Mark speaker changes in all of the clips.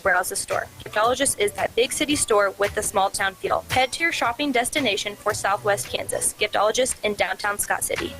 Speaker 1: browse the store. Giftologist is that big city store with the small town feel. Head to your shopping destination for Southwest Kansas. Giftologist in downtown Scott City.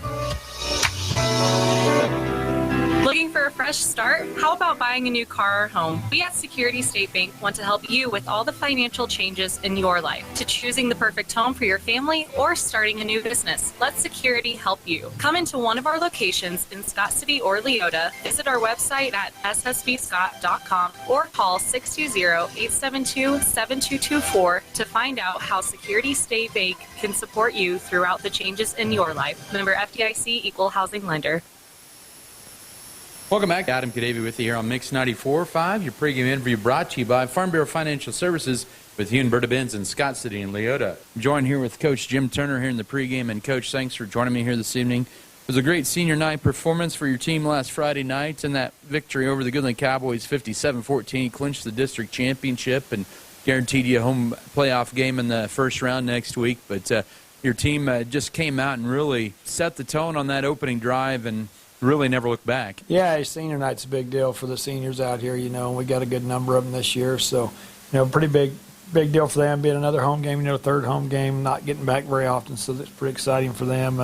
Speaker 2: Looking for a fresh start? How about buying a new car or home? We at Security State Bank want to help you with all the financial changes in your life, to choosing the perfect home for your family or starting a new business. Let Security help you. Come into one of our locations in Scott City or Leota, visit our website at ssbscott.com or call 620-872-7224 to find out how Security State Bank can support you throughout the changes in your life. Member FDIC, Equal Housing Lender.
Speaker 3: Welcome back. Adam Kadavy with you here on Mix 94.5. Your pregame interview brought to you by Farm Bureau Financial Services with Hugh and Berta Benz in Scott City and Leota. I'm joined here with Coach Jim Turner here in the pregame. And, Coach, thanks for joining me here this evening. It was a great senior night performance for your team last Friday night, and that victory over the Goodland Cowboys 57-14 clinched the district championship and guaranteed you a home playoff game in the first round next week. But your team just came out and really set the tone on that opening drive and really never look back.
Speaker 4: Yeah, senior night's a big deal for the seniors out here, and we got a good number of them this year. So, pretty big deal for them, being another home game, third home game, not getting back very often. So that's pretty exciting for them,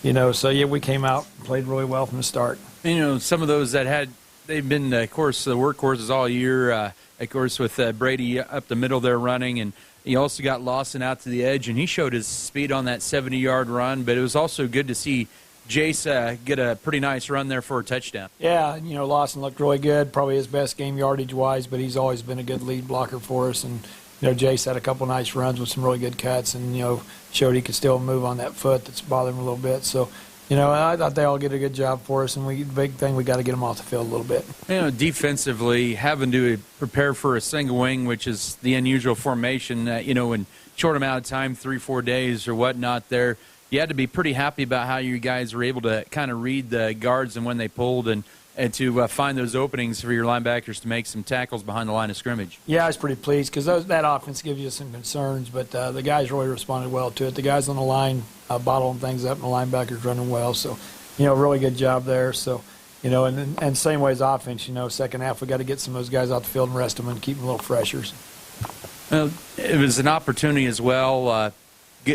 Speaker 4: So, yeah, we came out and played really well from the start.
Speaker 3: Some of those that they've been, of course, the workhorses all year, of course, with Brady up the middle there running. And you also got Lawson out to the edge, and he showed his speed on that 70-yard run. But it was also good to see Jace get a pretty nice run there for a touchdown.
Speaker 4: Yeah, Lawson looked really good, probably his best game yardage-wise, but he's always been a good lead blocker for us. And, Jace had a couple nice runs with some really good cuts and, showed he could still move on that foot that's bothering him a little bit. So, I thought they all did a good job for us, and the big thing, we got to get them off the field a little bit.
Speaker 3: Defensively, having to prepare for a single wing, which is the unusual formation, in short amount of time, 3-4 days or whatnot there, you had to be pretty happy about how you guys were able to kind of read the guards and when they pulled and to find those openings for your linebackers to make some tackles behind the line of scrimmage.
Speaker 4: Yeah, I was pretty pleased because that offense gives you some concerns, but the guys really responded well to it. The guys on the line bottling things up and the linebackers running well. So, really good job there. So, and same way as offense, second half we got to get some of those guys out the field and rest them and keep them a little fresher.
Speaker 3: Well, it was an opportunity as well.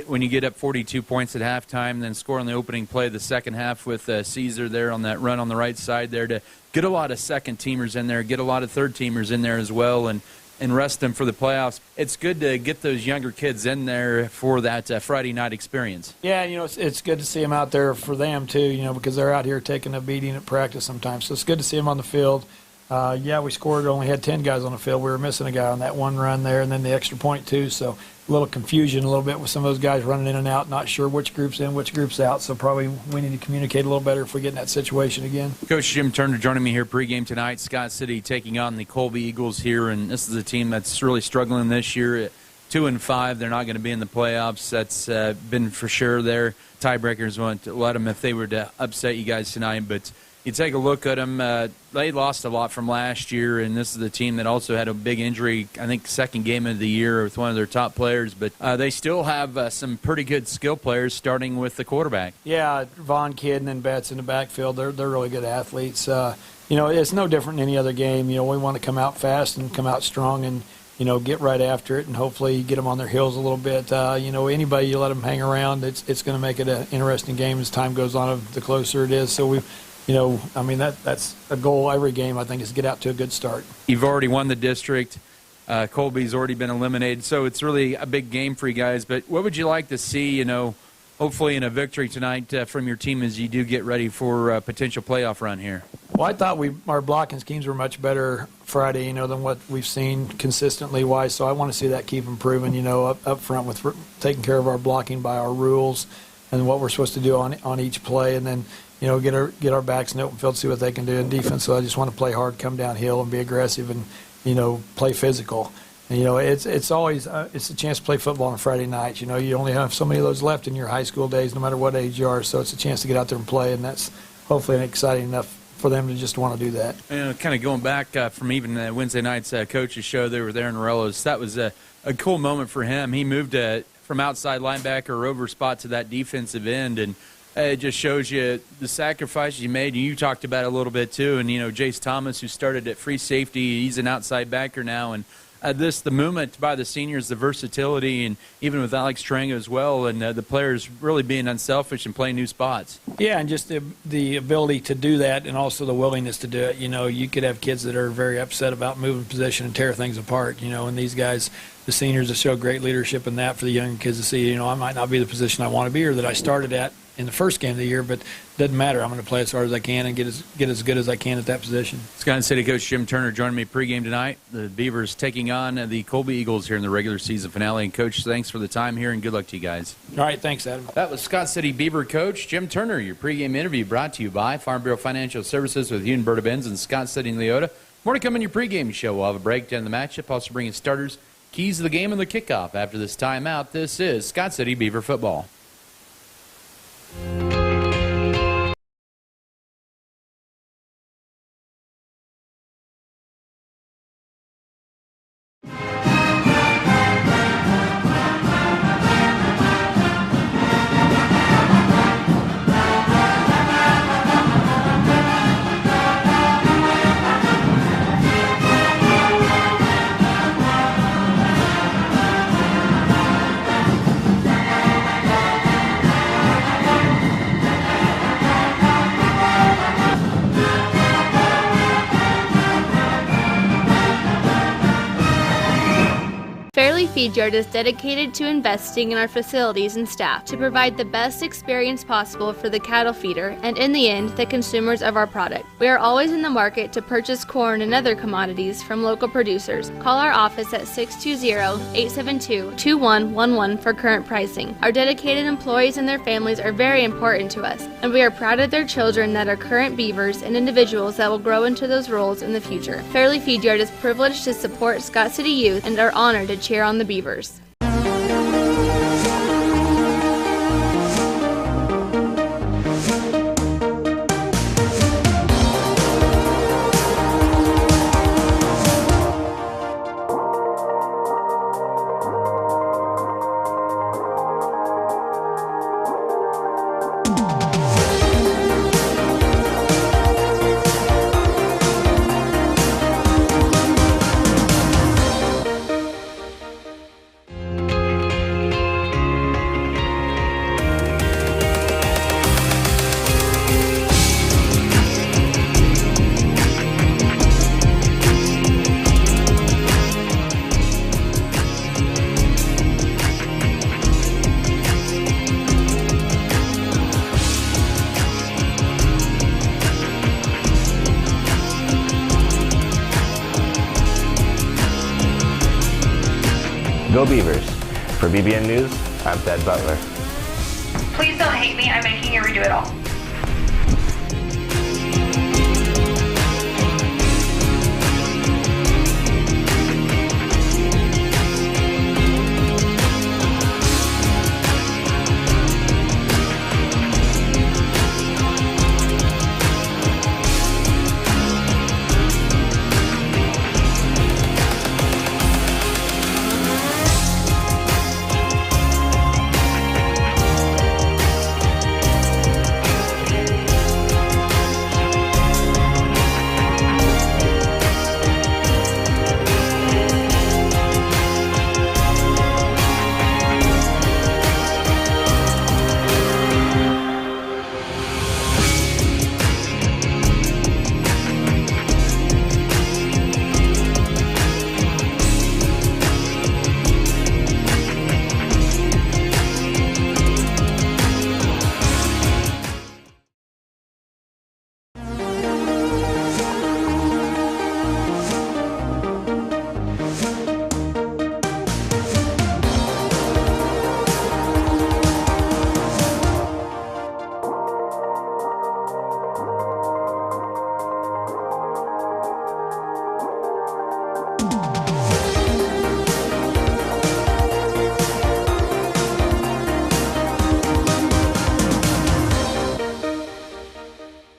Speaker 3: When you get up 42 points at halftime, then score on the opening play of the second half with Caesar there on that run on the right side there to get a lot of second-teamers in there, get a lot of third-teamers in there as well, and rest them for the playoffs. It's good to get those younger kids in there for that Friday night experience.
Speaker 4: Yeah, it's good to see them out there for them too, because they're out here taking a beating at practice sometimes. So it's good to see them on the field. We scored, only had 10 guys on the field. We were missing a guy on that one run there, and then the extra point too. So a little confusion a little bit with some of those guys running in and out, not sure which group's in, which group's out. So probably we need to communicate a little better if we get in that situation again.
Speaker 3: Coach Jim Turner joining me here pregame tonight. Scott City taking on the Colby Eagles here, and this is a team that's really struggling this year. At 2-5, they're not going to be in the playoffs. That's been for sure there. Tiebreakers won't let them if they were to upset you guys tonight, but you take a look at them, they lost a lot from last year, and this is the team that also had a big injury, I think second game of the year with one of their top players, but they still have some pretty good skill players starting with the quarterback.
Speaker 4: Yeah, Vaughn Kidd and then Betts in the backfield, they're really good athletes. It's no different than any other game. We want to come out fast and come out strong and, get right after it and hopefully get them on their heels a little bit. Anybody you let them hang around, it's going to make it an interesting game as time goes on, the closer it is. So that's a goal every game, I think, is get out to a good start.
Speaker 3: You've already won the district. Colby's already been eliminated, so it's really a big game for you guys. But what would you like to see, hopefully in a victory tonight from your team as you do get ready for a potential playoff run here?
Speaker 4: Well, I thought our blocking schemes were much better Friday, than what we've seen consistently wise. So I want to see that keep improving, up front with taking care of our blocking by our rules and what we're supposed to do on each play, and then get our backs in the open field, see what they can do in defense. So I just want to play hard, come downhill, and be aggressive, and play physical. And, it's always it's a chance to play football on Friday nights. You only have so many of those left in your high school days, no matter what age you are. So it's a chance to get out there and play, and that's hopefully exciting enough for them to just want to do that.
Speaker 3: Kind of going back from even Wednesday night's coaches show, they were there in Morello's. That was a cool moment for him. He moved from outside linebacker over spot to that defensive end, and It just shows you the sacrifices you made, and you talked about it a little bit too. And Jace Thomas, who started at free safety, he's an outside backer now, and the movement by the seniors, the versatility, and even with Alex Trango as well, and the players really being unselfish and playing new spots.
Speaker 4: Yeah, and just the ability to do that, and also the willingness to do it. You could have kids that are very upset about moving position and tear things apart. And these guys, the seniors, have showed great leadership in that for the young kids to see. I might not be the position I want to be or that I started at in the first game of the year, but it doesn't matter. I'm going to play as hard as I can and get as good as I can at that position.
Speaker 3: Scott City coach Jim Turner joining me pregame tonight. The Beavers taking on the Colby Eagles here in the regular season finale. And, Coach, thanks for the time here, and good luck to you guys.
Speaker 4: All right, thanks, Adam.
Speaker 3: That was Scott City Beaver coach Jim Turner. Your pregame interview brought to you by Farm Bureau Financial Services with Berta Benz and Scott City and Leota. More to come in your pregame show. We'll have a breakdown of the matchup, also bringing starters, keys to the game, and the kickoff. After this timeout, this is Scott City Beaver football.
Speaker 5: Feed Yard is dedicated to investing in our facilities and staff to provide the best experience possible for the cattle feeder and, in the end, the consumers of our product. We are always in the market to purchase corn and other commodities from local producers. Call our office at 620-872-2111 for current pricing. Our dedicated employees and their families are very important to us, and we are proud of their children that are current Beavers and individuals that will grow into those roles in the future. Fairleigh Feed Yard is privileged to support Scott City youth and are honored to cheer on the Beavers.
Speaker 6: Go Beavers. For BBN News, I'm Ted Butler.
Speaker 7: Please don't hate me. I'm making you redo it all.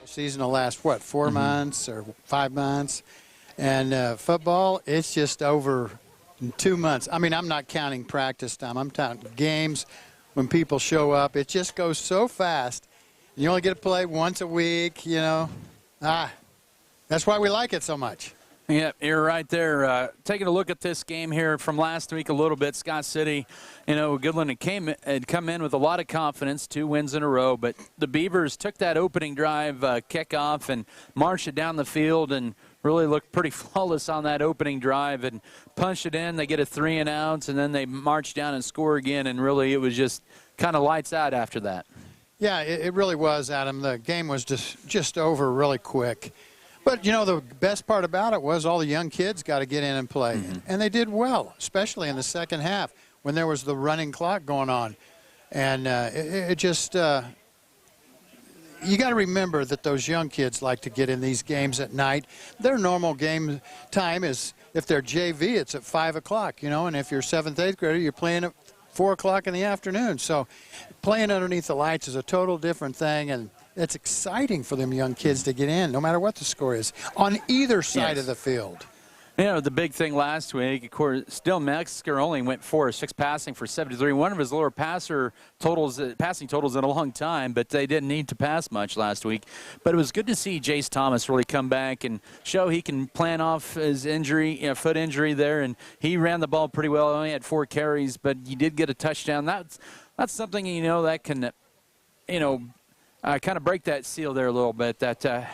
Speaker 8: Season will last, what, 4 months or 5 months? And football, it's just over in 2 months. I mean, I'm not counting practice time. I'm counting games when people show up. It just goes so fast. You only get to play once a week, you know. That's why we like it so much.
Speaker 3: Yeah, you're right there. Taking a look at this game here from last week a little bit, Scott City, you know, Goodland had come in with a lot of confidence, 2 wins in a row, but the Beavers took that opening drive kickoff and marched it down the field and really looked pretty flawless on that opening drive and punched it in. They get a 3 and outs, and then they march down and score again, and really it was just kind of lights out after that.
Speaker 8: Yeah, it really was, Adam. The game was just over really quick. But, you know, the best part about it was all the young kids got to get in and play. And they did well, especially in the second half when there was the running clock going on. And it just you got to remember that those young kids like to get in these games at night. Their normal game time is, if they're JV, it's at 5 o'clock, you know, and if you're 7th, 8th grader, you're playing at 4 o'clock in the afternoon. So playing underneath the lights is a total different thing, and it's exciting for them young kids to get in, no matter what the score is, on either side of the field.
Speaker 3: You know, the big thing last week, of course, still Metzger only went 4 of 6 passing for 73. One of his lower passing totals in a long time, but they didn't need to pass much last week. But it was good to see Jace Thomas really come back and show he can plan off his injury, foot injury there, and he ran the ball pretty well. Only had 4 carries, but he did get a touchdown. That's something, you know, that can, you know, kind of break that seal there a little bit, that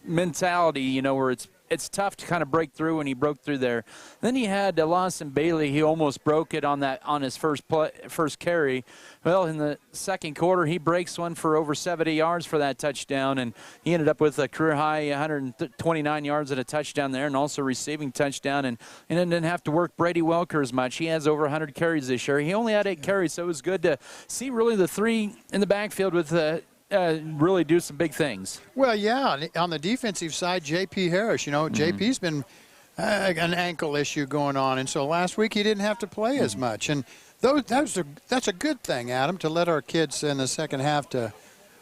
Speaker 3: mentality, you know, where it's tough to kind of break through, and he broke through there. Then he had Lawson Bailey. He almost broke it on his first carry. Well, in the second quarter, he breaks one for over 70 yards for that touchdown, and he ended up with a career-high 129 yards and a touchdown there, and also receiving touchdown, and didn't have to work Brady Welker as much. He has over 100 carries this year. He only had 8 carries, so it was good to see really the 3 in the backfield with really do some big things.
Speaker 8: Well, yeah, on the defensive side, J.P. Harris, you know, J.P.'s been an ankle issue going on, and so last week he didn't have to play as much. And that's a good thing, Adam, to let our kids in the second half to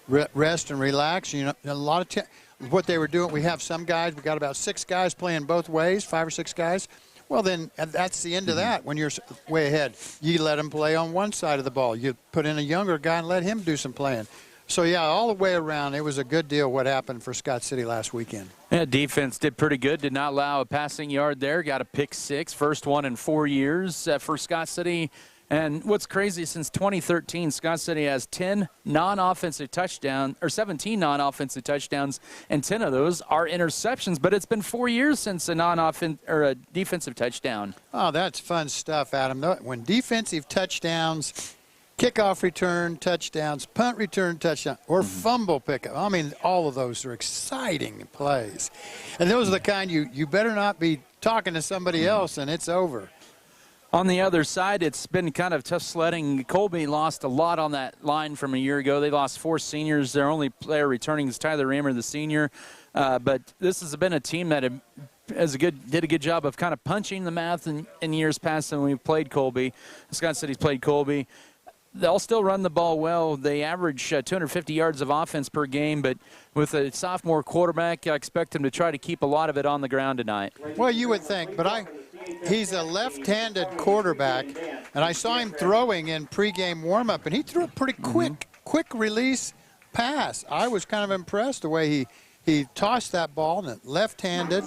Speaker 8: rest and relax. You know, a lot of what they were doing, we have some guys, we got about 6 guys playing both ways, 5 or 6 guys. Well, then that's the end of that. When you're way ahead, you let them play on one side of the ball. You put in a younger guy and let him do some playing. So, yeah, all the way around, it was a good deal what happened for Scott City last weekend.
Speaker 3: Yeah, defense did pretty good. Did not allow a passing yard there. Got a pick 6, first one in 4 years for Scott City. And what's crazy, since 2013, Scott City has 10 non-offensive touchdowns, or 17 non-offensive touchdowns, and 10 of those are interceptions. But it's been 4 years since a defensive touchdown. Oh,
Speaker 8: that's fun stuff, Adam. When defensive touchdowns, kickoff return touchdowns, punt return touchdown, or fumble pickup. I mean, all of those are exciting plays. And those are the kind you better not be talking to somebody else and it's over.
Speaker 3: On the other side, it's been kind of tough sledding. Colby lost a lot on that line from a year ago. They lost 4 seniors. Their only player returning is Tyler Raymer, the senior. But this has been a team that did a good job of kind of punching the math in years past when we played Colby. Scott City's played Colby. They'll still run the ball well. They average 250 yards of offense per game, but with a sophomore quarterback, I expect him to try to keep a lot of it on the ground tonight.
Speaker 8: Well, you would think, but he's a left-handed quarterback, and I saw him throwing in pregame warm-up, and he threw a pretty quick release pass. I was kind of impressed the way he tossed that ball, and left-handed.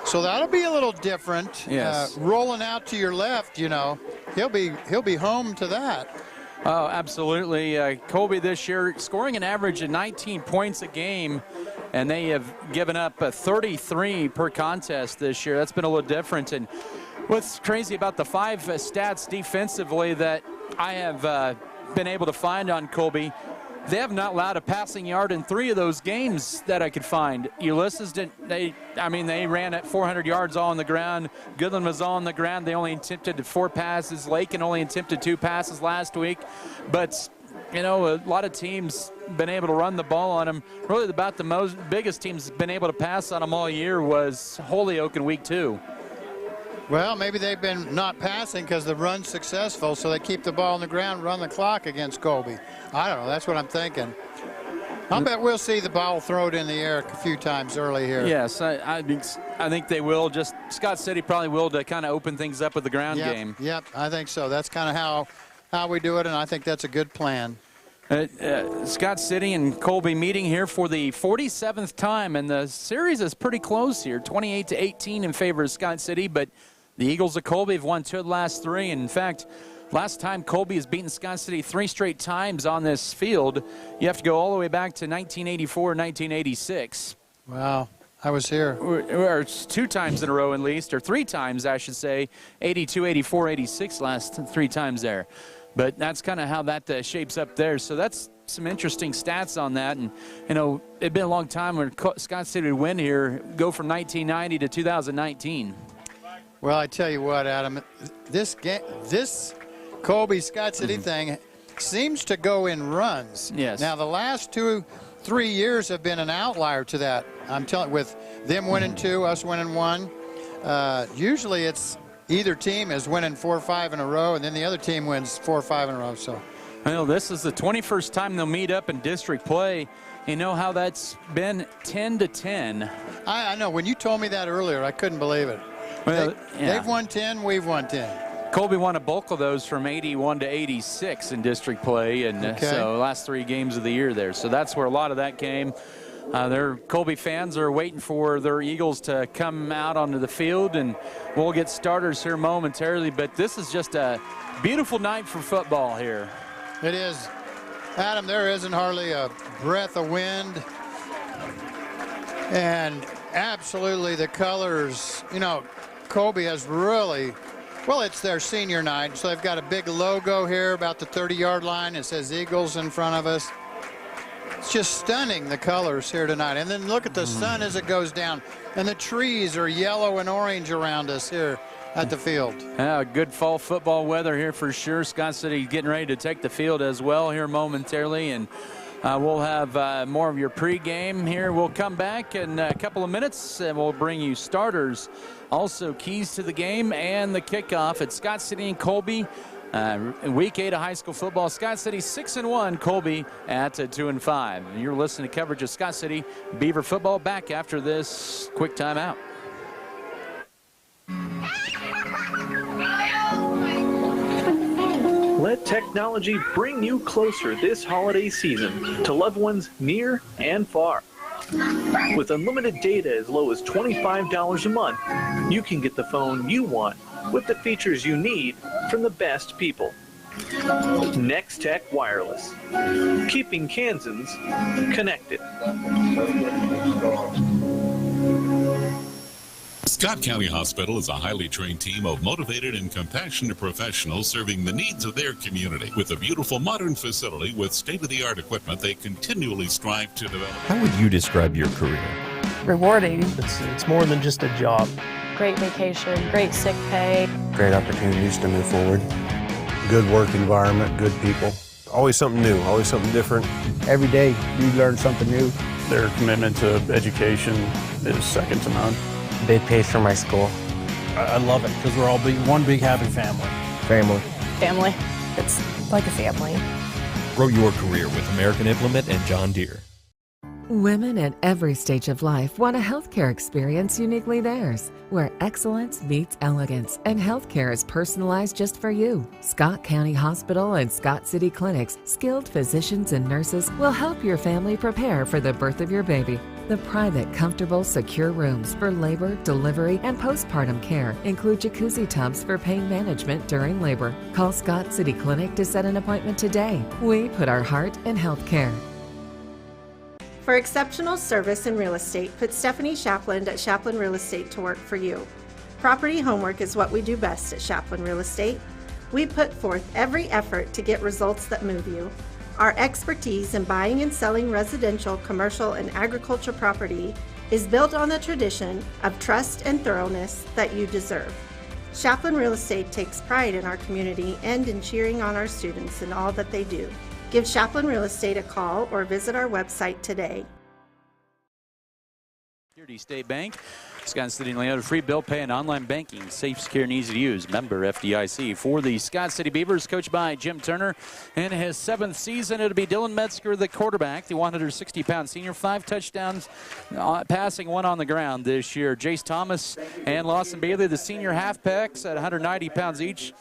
Speaker 8: So that'll be a little different.
Speaker 3: Yes.
Speaker 8: Rolling out to your left, you know, he'll be home to that.
Speaker 3: Oh, absolutely. Colby this year scoring an average of 19 points a game, and they have given up 33 per contest this year. That's been a little different. And what's crazy about the 5 stats defensively that I have been able to find on Colby, they have not allowed a passing yard in 3 of those games that I could find. Ulysses didn't. They ran at 400 yards all on the ground. Goodland was all on the ground. They only attempted 4 passes. Lakin only attempted 2 passes last week. But, you know, a lot of teams been able to run the ball on them. Really, about the biggest teams been able to pass on them all year was Holyoke in week 2.
Speaker 8: Well, maybe they've been not passing because the run's successful, so they keep the ball on the ground, run the clock against Colby. I don't know. That's what I'm thinking. I'll bet we'll see the ball thrown in the air a few times early here.
Speaker 3: Yes, I think they will. Just Scott City probably will to kind of open things up with the ground game.
Speaker 8: Yep, I think so. That's kind of how we do it, and I think that's a good plan.
Speaker 3: Scott City and Colby meeting here for the 47th time, and the series is pretty close here, 28-18 in favor of Scott City, but the Eagles of Colby have won 2 of the last 3. And in fact, last time Colby has beaten Scott City 3 straight times on this field, you have to go all the way back to 1984 and 1986.
Speaker 8: Wow. I was here.
Speaker 3: Or 2 times in a row at least, or 3 times, I should say, 82, 84, 86 last 3 times there. But that's kind of how that shapes up there. So that's some interesting stats on that. And, you know, it'd been a long time when Scott City would win here, go from 1990 to 2019.
Speaker 8: Well, I tell you what, Adam, this Colby Scott City thing seems to go in runs.
Speaker 3: Yes.
Speaker 8: Now, the last 2-3 years have been an outlier to that. I'm telling, with them winning 2, us winning 1. Usually it's either team is winning 4 or 5 in a row, and then the other team wins 4 or 5 in a row. So,
Speaker 3: I know this is the 21st time they'll meet up in district play. You know how that's been 10-10.
Speaker 8: I know. When you told me that earlier, I couldn't believe it.
Speaker 3: Well,
Speaker 8: They've won 10, we've won 10.
Speaker 3: Colby won a bulk of those from 81 to 86 in district play, and so last 3 games of the year there. So that's where a lot of that came. Their Colby fans are waiting for their Eagles to come out onto the field, and we'll get starters here momentarily. But this is just a beautiful night for football here.
Speaker 8: It is. Adam, there isn't hardly a breath of wind. And absolutely the colors, you know, Colby has really, well, it's their senior night, so they've got a big logo here about the 30-yard line. It says Eagles in front of us. It's just stunning, the colors here tonight. And then look at the sun as it goes down. And the trees are yellow and orange around us here at the field.
Speaker 3: Yeah, good fall football weather here for sure. Scott City getting ready to take the field as well here momentarily. And we'll have more of your pregame here. We'll come back in a couple of minutes, and we'll bring you starters. Also, keys to the game and the kickoff at Scott City and Colby. Week 8 of high school football. Scott City 6-1, Colby at 2-5. You're listening to coverage of Scott City Beaver football. Back after this quick timeout.
Speaker 9: Let technology bring you closer this holiday season to loved ones near and far. With unlimited data as low as $25 a month, you can get the phone you want with the features you need from the best people. Next Tech Wireless, keeping Kansans connected.
Speaker 10: Scott County Hospital is a highly trained team of motivated and compassionate professionals serving the needs of their community. With a beautiful modern facility with state-of-the-art equipment, they continually strive to develop.
Speaker 11: How would you describe your career?
Speaker 12: Rewarding. It's more than just a job.
Speaker 13: Great vacation, great sick pay.
Speaker 14: Great opportunities to move forward. Good work environment, good people. Always something new, always something different.
Speaker 15: Every day you learn something new.
Speaker 16: Their commitment to education is second to none.
Speaker 17: They paid for my school.
Speaker 18: I love it because we're all one big happy family.
Speaker 13: Family. It's like a family.
Speaker 11: Grow your career with American Implement and John Deere.
Speaker 19: Women at every stage of life want a healthcare experience uniquely theirs, where excellence meets elegance and healthcare is personalized just for you. Scott County Hospital and Scott City Clinics, skilled physicians and nurses will help your family prepare for the birth of your baby. The private, comfortable, secure rooms for labor, delivery, and postpartum care include jacuzzi tubs for pain management during labor. Call Scott City Clinic to set an appointment today. We put our heart in healthcare.
Speaker 20: For exceptional service in real estate, put Stephanie Shapland at Shapland Real Estate to work for you. Property homework is what we do best at Shapland Real Estate. We put forth every effort to get results that move you. Our expertise in buying and selling residential, commercial, and agriculture property is built on the tradition of trust and thoroughness that you deserve. Shapland Real Estate takes pride in our community and in cheering on our students in all that they do. Give Shapland Real Estate a call or visit our website today.
Speaker 3: Security State Bank, Scott City and Leota, free bill pay and online banking, safe, secure, and easy to use. Member FDIC. For the Scott City Beavers, coached by Jim Turner. In his 7th season, it'll be Dylan Metzger, the quarterback, the 160-pound senior. 5 touchdowns, passing, 1 on the ground this year. Jace Thomas and Lawson Bailey, the senior halfbacks, at 190 pounds each.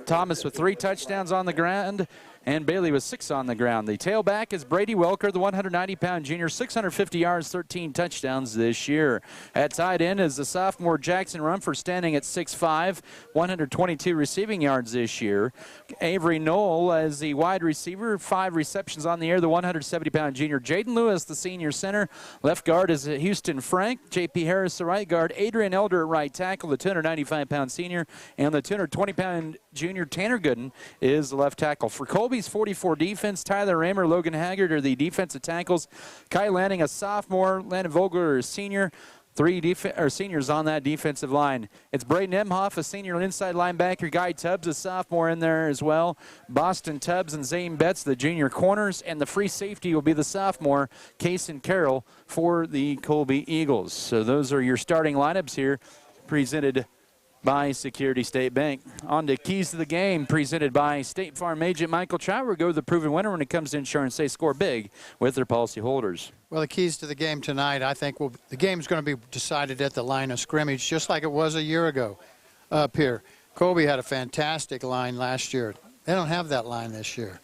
Speaker 3: Thomas with 3 touchdowns on the ground. and Bailey with 6 on the ground. The tailback is Brady Welker, the 190-pound junior, 650 yards, 13 touchdowns this year. At tight end is the sophomore Jackson Rumford, standing at 6'5", 122 receiving yards this year. Avery Knoll as the wide receiver, 5 receptions on the air, the 170-pound junior. Jaden Lewis, the senior center. Left guard is Houston Frank. J.P. Harris, the right guard. Adrian Elder at right tackle, the 295-pound senior. And the 220-pound junior Tanner Gooden is the left tackle. For Colby's 44 defense, Tyler Raymer, Logan Haggard are the defensive tackles. Kai Lanning, a sophomore. Landon Vogler, a senior. 3 seniors on that defensive line. It's Braden Emhoff, a senior inside linebacker. Guy Tubbs, a sophomore, in there as well. Boston Tubbs and Zane Betts, the junior corners. And the free safety will be the sophomore, Kason Carroll, for the Colby Eagles. So those are your starting lineups here, presented by Security State Bank. On to Keys to the Game, presented by State Farm agent Michael Trower. Go the proven winner when it comes to insurance. They score big with their policyholders.
Speaker 8: Well, the keys to the game tonight, I think the game's going to be decided at the line of scrimmage, just like it was a year ago up here. Colby had a fantastic line last year. They don't have that line this year.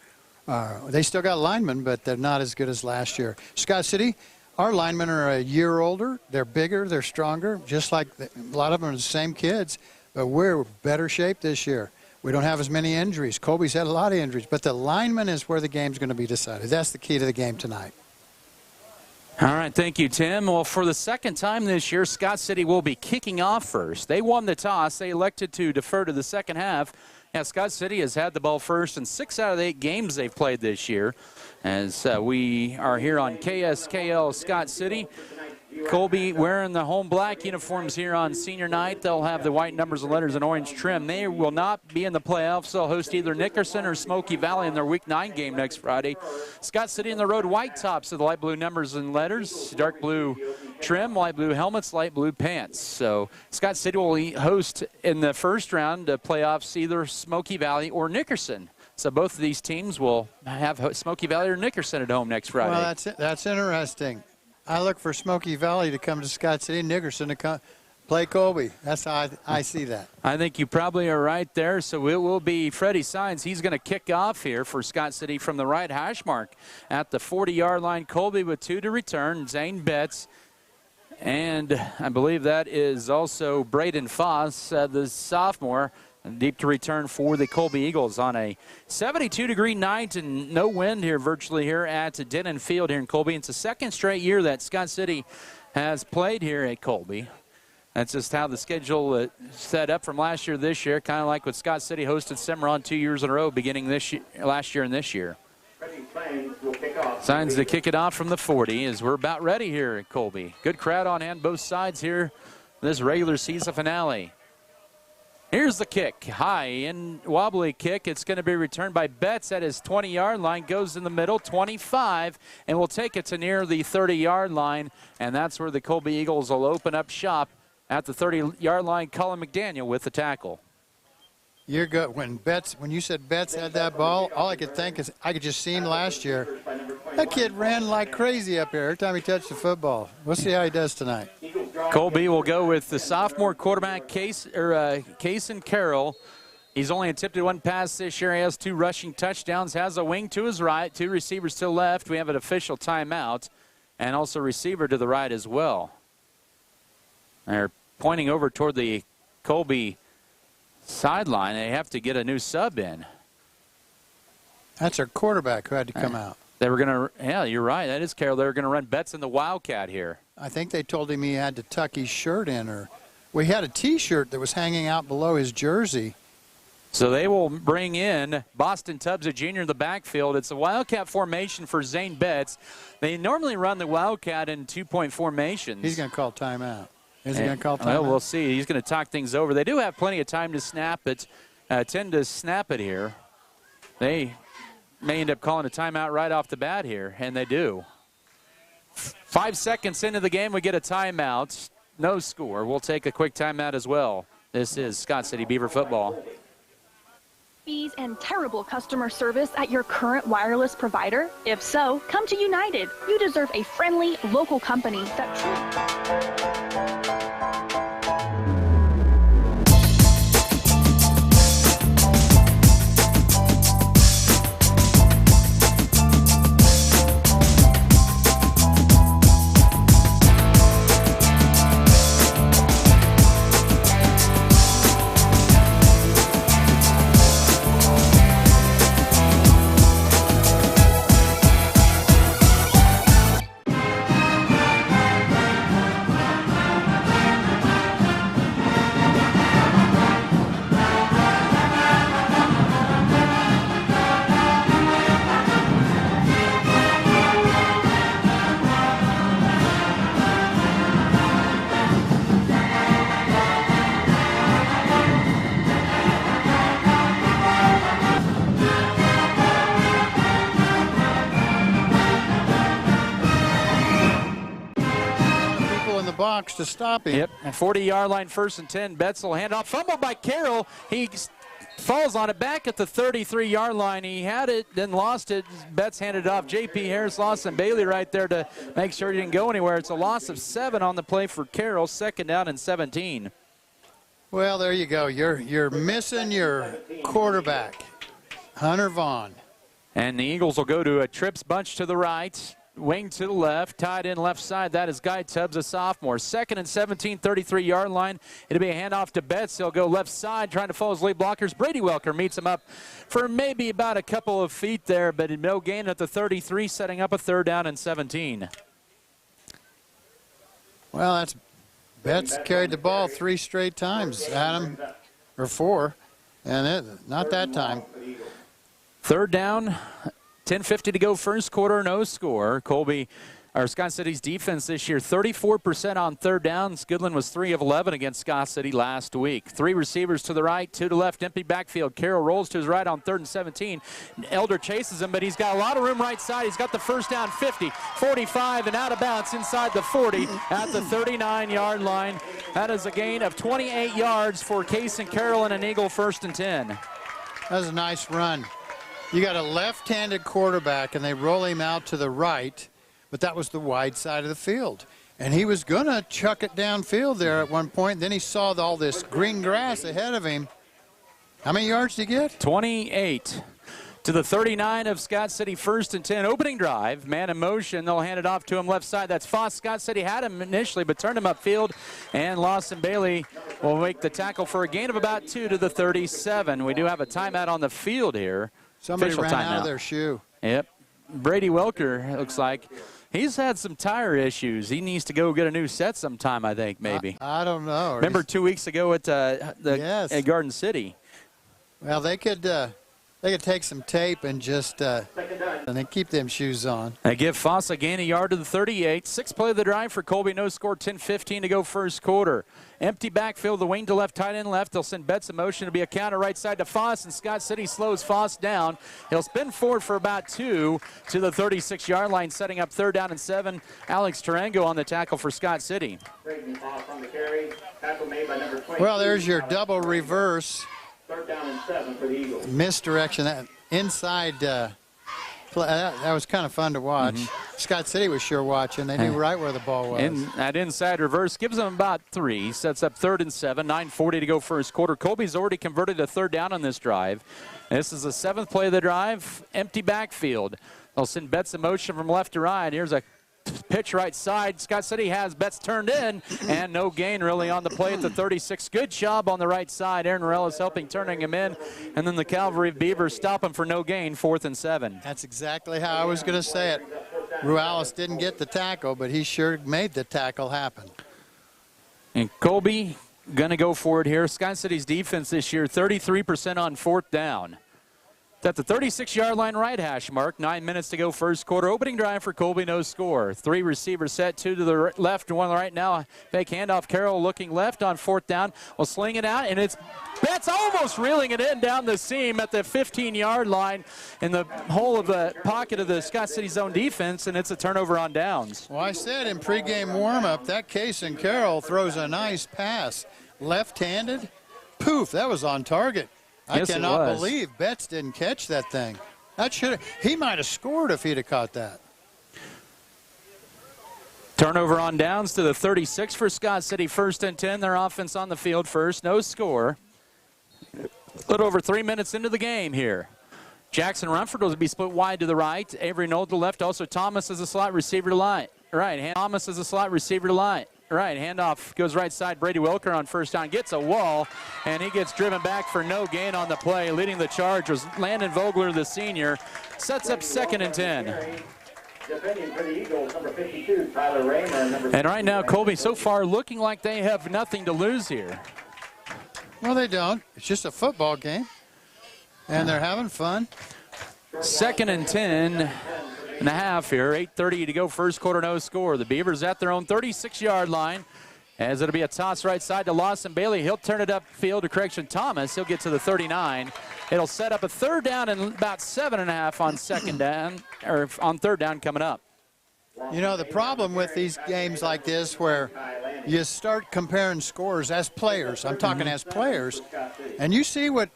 Speaker 8: They still got linemen, but they're not as good as last year. Scott City, our linemen are a year older. They're bigger. They're stronger, just like a lot of them are the same kids. But we're better shape this year. We don't have as many injuries. Colby's had a lot of injuries. But the lineman is where the game's going to be decided. That's the key to the game tonight.
Speaker 3: All right, thank you, Tim. Well, for the second time this year, Scott City will be kicking off first. They won the toss. They elected to defer to the second half. Yeah, Scott City has had the ball first in 6 out of the 8 games they've played this year. As we are here on KSKL Scott City. Colby wearing the home black uniforms here on senior night. They'll have the white numbers and letters and orange trim. They will not be in the playoffs. They'll host either Nickerson or Smoky Valley in their Week 9 game next Friday. Scott City in the road, white tops of the light blue numbers and letters, dark blue trim, light blue helmets, light blue pants. So Scott City will host in the first round of playoffs either Smoky Valley or Nickerson. So both of these teams will have Smoky Valley or Nickerson at home next Friday.
Speaker 8: Well, that's interesting. I look for Smoky Valley to come to Scott City, Nickerson to play Colby. That's how I see that.
Speaker 3: I think you probably are right there. So it will be Freddie Sines. He's going to kick off here for Scott City from the right hash mark at the 40-yard line. Colby with 2 to return. Zane Betts. And I believe that is also Braden Foss, the sophomore. Deep to return for the Colby Eagles on a 72-degree night and no wind here virtually here at Denton Field here in Colby. It's the second straight year that Scott City has played here at Colby. That's just how the schedule set up from last year to this year, kind of like what Scott City hosted Cimarron 2 years in a row, beginning this year, last year and this year. Signs to kick it off from the 40 as we're about ready here at Colby. Good crowd on hand both sides here this regular season finale. Here's the kick, high and wobbly kick. It's going to be returned by Betts at his 20-yard line, goes in the middle, 25, and will take it to near the 30-yard line, and that's where the Colby Eagles will open up shop at the 30-yard line. Colin McDaniel with the tackle.
Speaker 8: You're good. When you said Betts had that ball, all I could think is I could just see him last year. That kid ran like crazy up here every time he touched the football. We'll see how he does tonight.
Speaker 3: Colby will go with the sophomore quarterback, Kason Carroll. He's only attempted 1 pass this year. He has 2 rushing touchdowns, has a wing to his right, 2 receivers to the left. We have an official timeout, and also receiver to the right as well. They're pointing over toward the Colby sideline. They have to get a new sub in.
Speaker 8: That's our quarterback who had to come out.
Speaker 3: They were going to, yeah, you're right. That is Carroll. They were going to run Betts in the Wildcat here.
Speaker 8: I think they told him he had to tuck his shirt in, or we had a T-shirt that was hanging out below his jersey.
Speaker 3: So they will bring in Boston Tubbs, a junior, in the backfield. It's a Wildcat formation for Zane Betts. They normally run the Wildcat in 2-point formations.
Speaker 8: He's going to call timeout. Is he going to call timeout?
Speaker 3: Well, we'll see. He's going to talk things over. They do have plenty of time to snap it, tend to snap it here. They may end up calling a timeout right off the bat here, and they do. 5 seconds into the game, we get a timeout. No score. We'll take a quick timeout as well. This is Scott City Beaver football.
Speaker 21: Fees and terrible customer service at your current wireless provider? If so, come to United. You deserve a friendly, local company that
Speaker 8: box to stop him.
Speaker 3: Yep, and 40-yard line, 1st and 10. Betts will hand off. Fumbled by Carroll. He falls on it back at the 33-yard line. He had it, then lost it. Betts handed it off. J.P. Harris, Lawson Bailey right there to make sure he didn't go anywhere. It's a loss of 7 on the play for Carroll. 2nd down and 17.
Speaker 8: Well, there you go. You're missing your quarterback, Hunter Vaughn.
Speaker 3: And the Eagles will go to a trips bunch to the right, wing to the left, tied in left side. That is Guy Tubbs, a sophomore. 2nd and 17, 33-yard line. It'll be a handoff to Betts. He'll go left side, trying to follow his lead blockers. Brady Welker meets him up for maybe about a couple of feet there, but no gain at the 33, setting up a 3rd down and 17.
Speaker 8: Well, that's Betts carried the ball 3 straight times, Adam, or 4, and not that time.
Speaker 3: 3rd down, 10:50 to go, 1st quarter, no score. Colby, or Scott City's defense this year, 34% on 3rd downs. Goodland was 3 of 11 against Scott City last week. 3 receivers to the right, 2 to left, empty backfield. Carroll rolls to his right on 3rd and 17. Elder chases him, but he's got a lot of room right side. He's got the 1st down, 50, 45, and out of bounds inside the 40 at the 39-yard line. That is a gain of 28 yards for Case and Carroll, and an Eagle 1st and 10.
Speaker 8: That was a nice run. You got a left-handed quarterback, and they roll him out to the right, but that was the wide side of the field. And he was going to chuck it downfield there at one point. Then he saw all this green grass ahead of him. How many yards did he get?
Speaker 3: 28 to the 39 of Scott City, 1st and 10. Opening drive, man in motion. They'll hand it off to him left side. That's Foss. Scott City had him initially, but turned him upfield. And Lawson Bailey will make the tackle for a gain of about 2 to the 37. We do have a timeout on the field here.
Speaker 8: Somebody
Speaker 3: Official
Speaker 8: ran
Speaker 3: timeout.
Speaker 8: out of their shoe.
Speaker 3: Yep. Brady Welker, looks like. He's had some tire issues. He needs to go get a new set sometime, I think, maybe.
Speaker 8: I don't know.
Speaker 3: Remember 2 weeks ago at at Garden City?
Speaker 8: Well, they could take some tape and just and then keep them shoes on.
Speaker 3: They give Foss a gain, a yard to the 38. 6th play of the drive for Colby. No score, 10:15 to go, 1st quarter. Empty backfield, the wing to left, tight end left. They'll send Betts in motion to be a counter right side to Foss, and Scott City slows Foss down. He'll spin forward for about 2 to the 36-yard line, setting up 3rd down and 7. Alex Tarango on the tackle for Scott City.
Speaker 8: Well, there's your double reverse.
Speaker 1: 3rd down and 7 for the Eagles.
Speaker 8: Misdirection, that inside play, that was kind of fun to watch. Scott City was sure watching. They knew right where the ball was.
Speaker 3: And that inside reverse gives them about 3. Sets up 3rd and 7. 9:40 to go, 1st quarter. Colby's already converted a 3rd down on this drive. This is the 7th play of the drive. Empty backfield. They'll send Betts in motion from left to right. Here's a pitch right side. Scott City has Betts turned in, and no gain really on the play at the 36. Good job on the right side. Aaron Morellis helping, turning him in, and then the Cavalry of Beavers stop him for no gain, 4th and 7.
Speaker 8: That's exactly how I was going to say it. Rualis didn't get the tackle, but he sure made the tackle happen.
Speaker 3: And Colby going to go for it here. Scott City's defense this year, 33% on 4th down. At the 36-yard line right hash mark, 9 minutes to go, 1st quarter. Opening drive for Colby, no score. 3 receivers set, 2 to the left and 1 to the right. Now fake handoff. Carroll looking left on 4th down. Will sling it out, and it's Betts almost reeling it in down the seam at the 15-yard line in the hole of the pocket of the Scott City zone defense, and it's a turnover on downs.
Speaker 8: Well, I said in pregame warm-up, that Case and Carroll throws a nice pass. Left-handed, poof, that was on target. I
Speaker 3: Yes,
Speaker 8: cannot believe Betts didn't catch that thing. He might have scored if he'd have caught that.
Speaker 3: Turnover on downs to the 36 for Scott City, 1st and 10. Their offense on the field first, no score. A little over 3 minutes into the game here. Jackson Rumford will be split wide to the right. Avery Knoll to the left. Also Thomas as a slot receiver to line. Right, Thomas as a slot receiver to line. Right, handoff goes right side. Brady Welker on 1st down gets a wall, and he gets driven back for no gain on the play. Leading the charge was Landon Vogler, the senior. Sets up 2nd and 10. And right now, Colby, so far looking like they have nothing to lose here.
Speaker 8: Well, they don't. It's just a football game, and they're having fun.
Speaker 3: 2nd and 10 and a half here. 8:30 to go, 1st quarter, no score. The Beavers at their own 36-yard line, as it'll be a toss right side to Lawson Bailey. He'll turn it upfield to Correction Thomas. He'll get to the 39. It'll set up a 3rd down and about 7.5 on 2nd down, or on 3rd down coming up.
Speaker 8: You know, the problem with these games like this where you start comparing scores as players. I'm talking as players. And you see what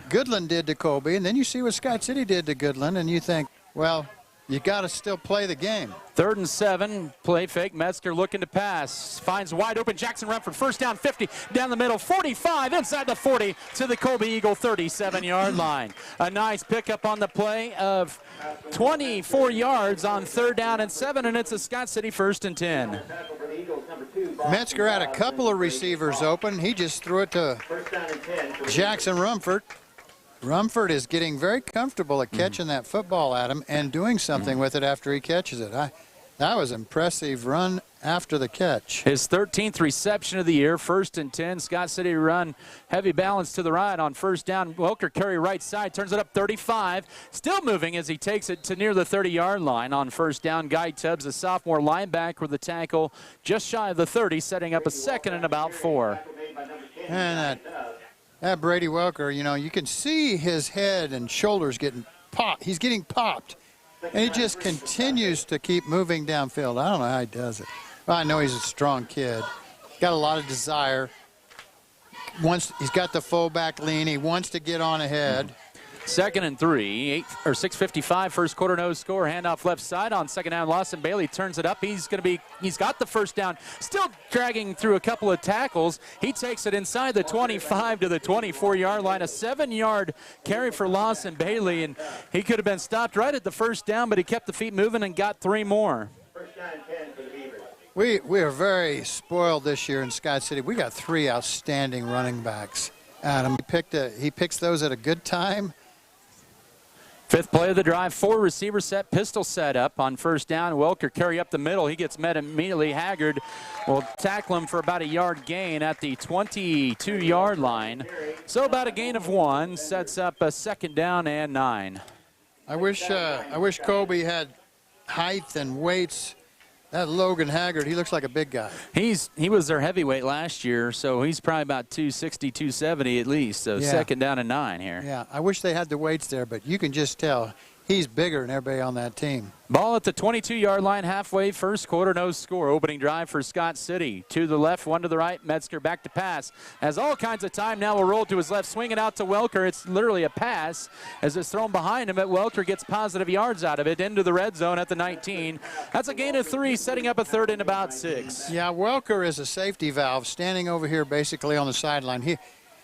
Speaker 8: Goodland did to Colby, and then you see what Scott City did to Goodland, and you think, well, you got to still play the game.
Speaker 3: 3rd and 7, play fake. Metzger looking to pass. Finds wide open Jackson Rumford. First down 50, down the middle, 45, inside the 40 to the Colby Eagle 37-yard line. A nice pickup on the play of 24 yards on 3rd down and 7, and it's a Scott City 1st and 10.
Speaker 8: Metzger had a couple of receivers open. He just threw it to Jackson Rumford. Rumford is getting very comfortable at catching that football at him and doing something with it after he catches it. That was impressive run after the catch.
Speaker 3: His 13th reception of the year, 1st and 10. Scott City run heavy balance to the right on 1st down. Welker carry right side, turns it up 35. Still moving as he takes it to near the 30-yard line on 1st down. Guy Tubbs, a sophomore linebacker with the tackle just shy of the 30, setting up a 2nd and about 4.
Speaker 8: And that Brady Welker, you know, you can see his head and shoulders getting popped. He's getting popped. And he just continues to keep moving downfield. I don't know how he does it. Well, I know he's a strong kid. Got a lot of desire. He's got the fullback lean. He wants to get on ahead.
Speaker 3: 2nd and 3, 6:55 first quarter, no score. Handoff left side on 2nd down. Lawson Bailey turns it up. He's got the 1st down. Still dragging through a couple of tackles. He takes it inside the 25 to the 24-yard line. A 7-yard carry for Lawson Bailey, and he could have been stopped right at the 1st down, but he kept the feet moving and got 3 more.
Speaker 1: First down 10 for the Beavers.
Speaker 8: We are very spoiled this year in Scott City. We got 3 outstanding running backs. Adam, he picks those at a good time.
Speaker 3: 5th play of the drive, 4 receiver set, pistol set up on 1st down. Welker carry up the middle. He gets met immediately. Haggard will tackle him for about a yard gain at the 22-yard line. So about a gain of 1, sets up a 2nd down and 9.
Speaker 8: I wish Colby had height and weights. That Logan Haggard, he looks like a big guy.
Speaker 3: He was their heavyweight last year, so he's probably about 260, 270 at least. So yeah. 2nd down and 9 here.
Speaker 8: Yeah, I wish they had the weights there, but you can just tell he's bigger than everybody on that team.
Speaker 3: Ball at the 22-yard line, halfway first quarter, no score. Opening drive for Scott City. 2 to the left, 1 to the right. Metzger back to pass. Has all kinds of time now. Will roll to his left, swing it out to Welker. It's literally a pass as it's thrown behind him. But Welker gets positive yards out of it into the red zone at the 19. That's a gain of 3, setting up a 3rd and about 6.
Speaker 8: Yeah, Welker is a safety valve, standing over here basically on the sideline.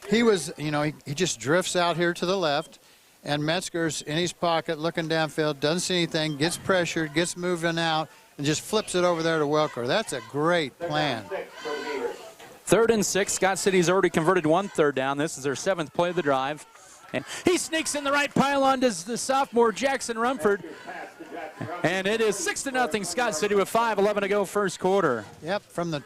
Speaker 8: He was, you know, he just drifts out here to the left. And Metzger's in his pocket looking downfield, doesn't see anything, gets pressured, gets moving out, and just flips it over there to Welker. That's a great plan.
Speaker 3: 3rd and 6. Scott City's already converted 1 3rd down. This is their 7th play of the drive. And he sneaks in the right pylon to the sophomore Jackson Rumford. And it is 6-0 Scott City with 5:11 to go first quarter.
Speaker 8: Yep, from the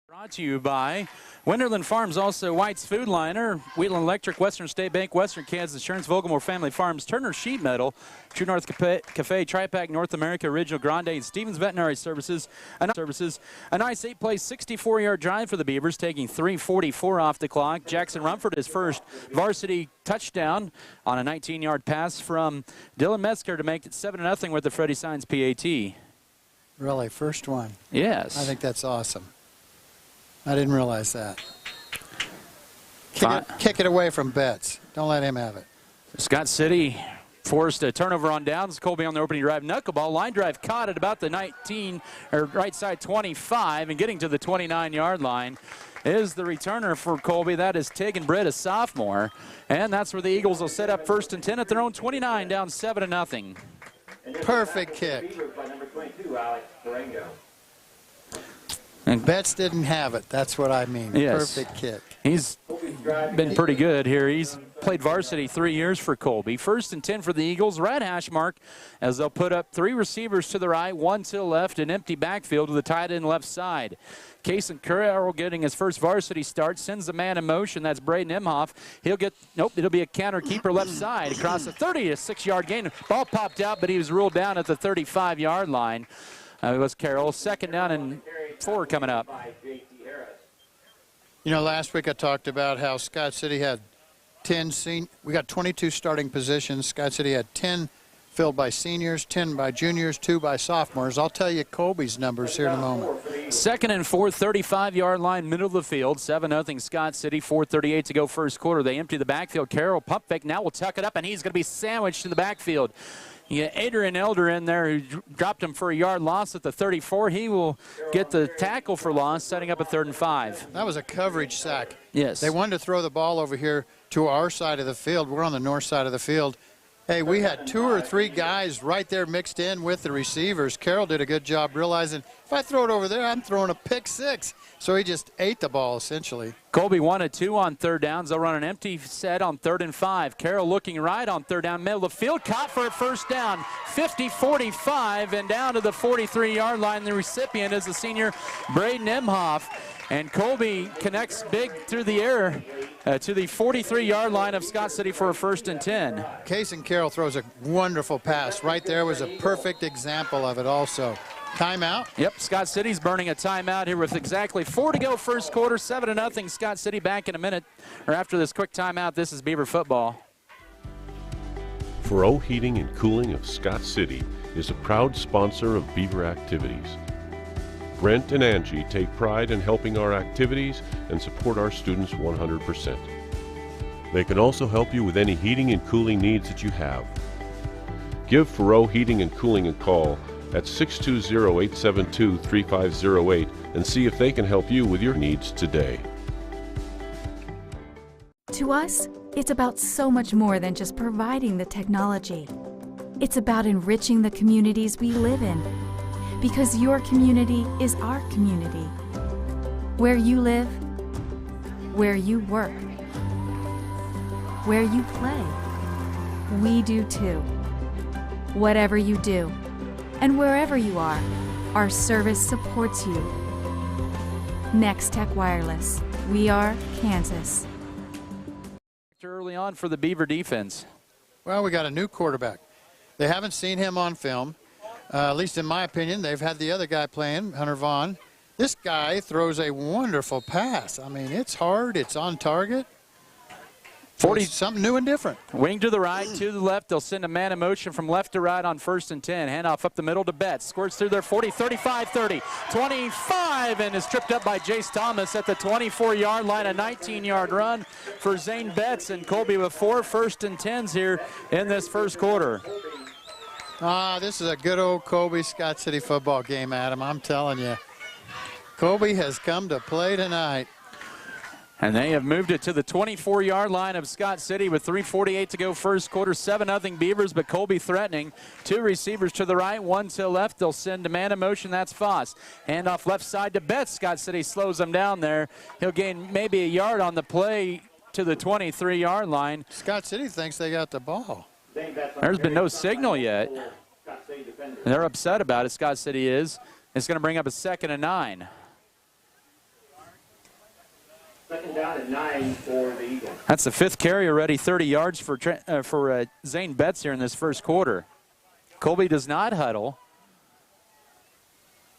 Speaker 3: Brought to you by Winterland Farms, also White's Food Liner, Wheatland Electric, Western State Bank, Western Kansas Insurance, Vogelmore Family Farms, Turner Sheet Metal, True North Cafe, Tri-Pack North America, Original Grande, and Stevens Veterinary Services. A nice 8-play, 64-yard drive for the Beavers, taking 3:44 off the clock. Jackson Rumford, his first varsity touchdown on a 19-yard pass from Dylan Metzger to make it 7-0 with the Freddie Signs PAT.
Speaker 8: Really, first one?
Speaker 3: Yes.
Speaker 8: I think that's awesome. I didn't realize that. Kick it away from Betts. Don't let him have it.
Speaker 3: Scott City forced a turnover on downs. Colby on the opening drive. Knuckleball. Line drive caught at about the 19, or right side 25, and getting to the 29-yard line is the returner for Colby. That is Tegan Britt, a sophomore. And that's where the Eagles will set up 1st and 10 at their own 29, down 7-0.
Speaker 8: Perfect kick.
Speaker 3: And
Speaker 8: Betts didn't have it. That's what I mean.
Speaker 3: Yes.
Speaker 8: Perfect kick.
Speaker 3: He's been pretty good here. He's played varsity 3 years for Colby. 1st and 10 for the Eagles, right hash mark, as they'll put up 3 receivers to the right, 1 to the left, an empty backfield with a tight end left side. Kason Carroll getting his first varsity start, sends the man in motion. That's Braden Imhoff. He'll get, nope, it'll be a counter keeper left side across the 36-yard gain. Ball popped out, but he was ruled down at the 35-yard line. It was Carroll. 2nd down and 4 coming up.
Speaker 8: You know, last week I talked about how Scott City had 10 we got 22 starting positions. Scott City had 10 filled by seniors, 10 by juniors, 2 by sophomores. I'll tell you Colby's numbers here in a moment.
Speaker 3: 2nd and 4, 35-yard line, middle of the field. 7-0 Scott City, 4:38 to go first quarter. They empty the backfield. Carroll pump fake now will tuck it up, and he's going to be sandwiched in the backfield. You got Adrian Elder in there who dropped him for a yard loss at the 34. He will get the tackle for loss, setting up a 3rd and 5.
Speaker 8: That was a coverage sack.
Speaker 3: Yes.
Speaker 8: They wanted to throw the ball over here to our side of the field. We're on the north side of the field. Hey, we had 2 or 3 guys right there mixed in with the receivers. Carroll did a good job realizing if I throw it over there, I'm throwing a pick 6. So he just ate the ball, essentially.
Speaker 3: Colby 1-2 on 3rd downs. They'll run an empty set on 3rd and 5. Carroll looking right on 3rd down, middle of the field, caught for a 1st down. 50-45 and down to the 43-yard line. The recipient is the senior Braden Imhoff. And Colby connects big through the air to the 43-yard line of Scott City for a 1st and 10.
Speaker 8: Kason Carroll throws a wonderful pass. Right there was a perfect example of it also. Timeout?
Speaker 3: Yep, Scott City's burning a timeout here with exactly 4 to go first quarter. 7-0 Scott City. Back in a minute, or after this quick timeout. This is Beaver football.
Speaker 2: Furrow Heating and Cooling of Scott City is a proud sponsor of Beaver activities. Brent and Angie take pride in helping our activities and support our students 100%. They can also help you with any heating and cooling needs that you have. Give Furrow Heating and Cooling a call at 620-872-3508 and see if they can help you with your needs today.
Speaker 22: To us, it's about so much more than just providing the technology. It's about enriching the communities we live in. Because your community is our community. Where you live, where you work, where you play, we do too. Whatever you do, and wherever you are, our service supports you. Next Tech Wireless, we are Kansas.
Speaker 3: Early on for the Beaver defense.
Speaker 8: Well, we got a new quarterback. They haven't seen him on film. At least in my opinion, they've had the other guy playing, Hunter Vaughn. This guy throws a wonderful pass. I mean, it's hard, it's on target.
Speaker 3: 40,
Speaker 8: it's something new and different.
Speaker 3: Wing to the right, to the left. They'll send a man in motion from left to right on 1st and 10. Handoff up the middle to Betts. Squirts through their 40, 35, 30, 25, and is tripped up by Jace Thomas at the 24-yard line. A 19-yard run for Zane Betts, and Colby with 4 1st and 10s here in this first quarter.
Speaker 8: This is a good old Colby Scott City football game, Adam. I'm telling you. Colby has come to play tonight.
Speaker 3: And they have moved it to the 24-yard line of Scott City with 3:48 to go first quarter. 7-0 Beavers, but Colby threatening. 2 receivers to the right, 1 to the left. They'll send a man in motion. That's Foss. Handoff left side to Betts. Scott City slows him down there. He'll gain maybe a yard on the play to the 23-yard line.
Speaker 8: Scott City thinks they got the ball.
Speaker 3: There's been no signal yet. They're upset about it, Scott City is. It's going to bring up a 2nd and 9.
Speaker 1: 2nd down and 9 for the Eagles.
Speaker 3: That's the 5th carry already, 30 yards for Zane Betts here in this first quarter. Colby does not huddle.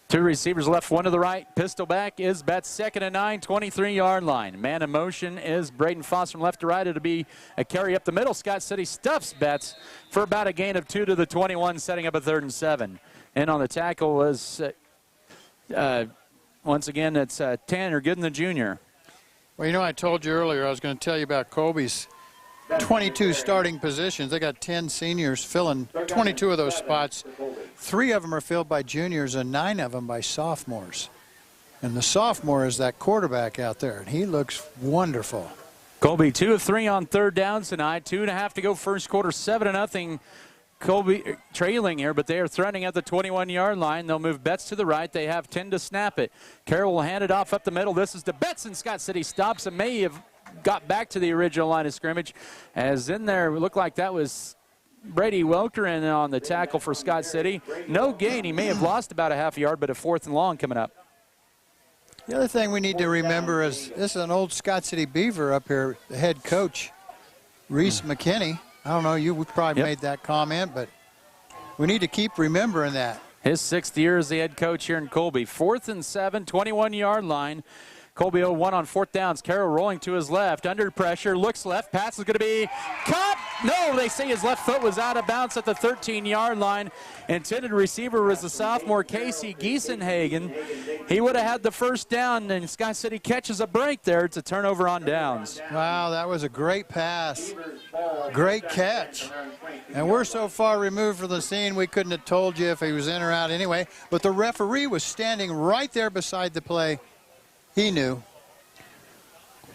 Speaker 3: 2 receivers left, 1 to the right. Pistol back is Betts. 2nd and 9, 23-yard line. Man in motion is Braden Foss from left to right. It'll be a carry up the middle. Scott City stuffs Betts for about a gain of 2 to the 21, setting up a 3rd and 7. And on the tackle was, once again, it's Tanner Gooden, the junior.
Speaker 8: Well, you know, I told you earlier I was going to tell you about Colby's 22 starting positions. They got 10 seniors filling 22 of those spots. 3 of them are filled by juniors and 9 of them by sophomores. And the sophomore is that quarterback out there, and he looks wonderful.
Speaker 3: Colby 2 of 3 on 3rd downs tonight. 2.5 to go first quarter. 7-0 Colby trailing here, but they are threatening at the 21-yard line. They'll move Betts to the right. They have 10 to snap it. Carroll will hand it off up the middle. This is to Betts, and Scott City stops and may have got back to the original line of scrimmage. As in there, it looked like that was Brady Welker in on the tackle for Scott City. No gain. He may have lost about a half yard, but a 4th and long coming up.
Speaker 8: The other thing we need to remember is this is an old Scott City Beaver up here, the head coach, Reese McKinney. I don't know, you probably made that comment, but we need to keep remembering that.
Speaker 3: His 6th year as the head coach here in Colby. 4th and 7, 21-yard line. Colby 0-1 on 4th downs. Carroll rolling to his left, under pressure, looks left, pass is going to be caught. No, they say his left foot was out of bounds at the 13-yard line. Intended receiver was the sophomore Casey Giesenhagen. He would have had the first down, and Scott City catches a break there. It's a turnover on downs.
Speaker 8: Wow, that was a great pass. Great catch. And we're so far removed from the scene, we couldn't have told you if he was in or out anyway. But the referee was standing right there beside the play. He knew.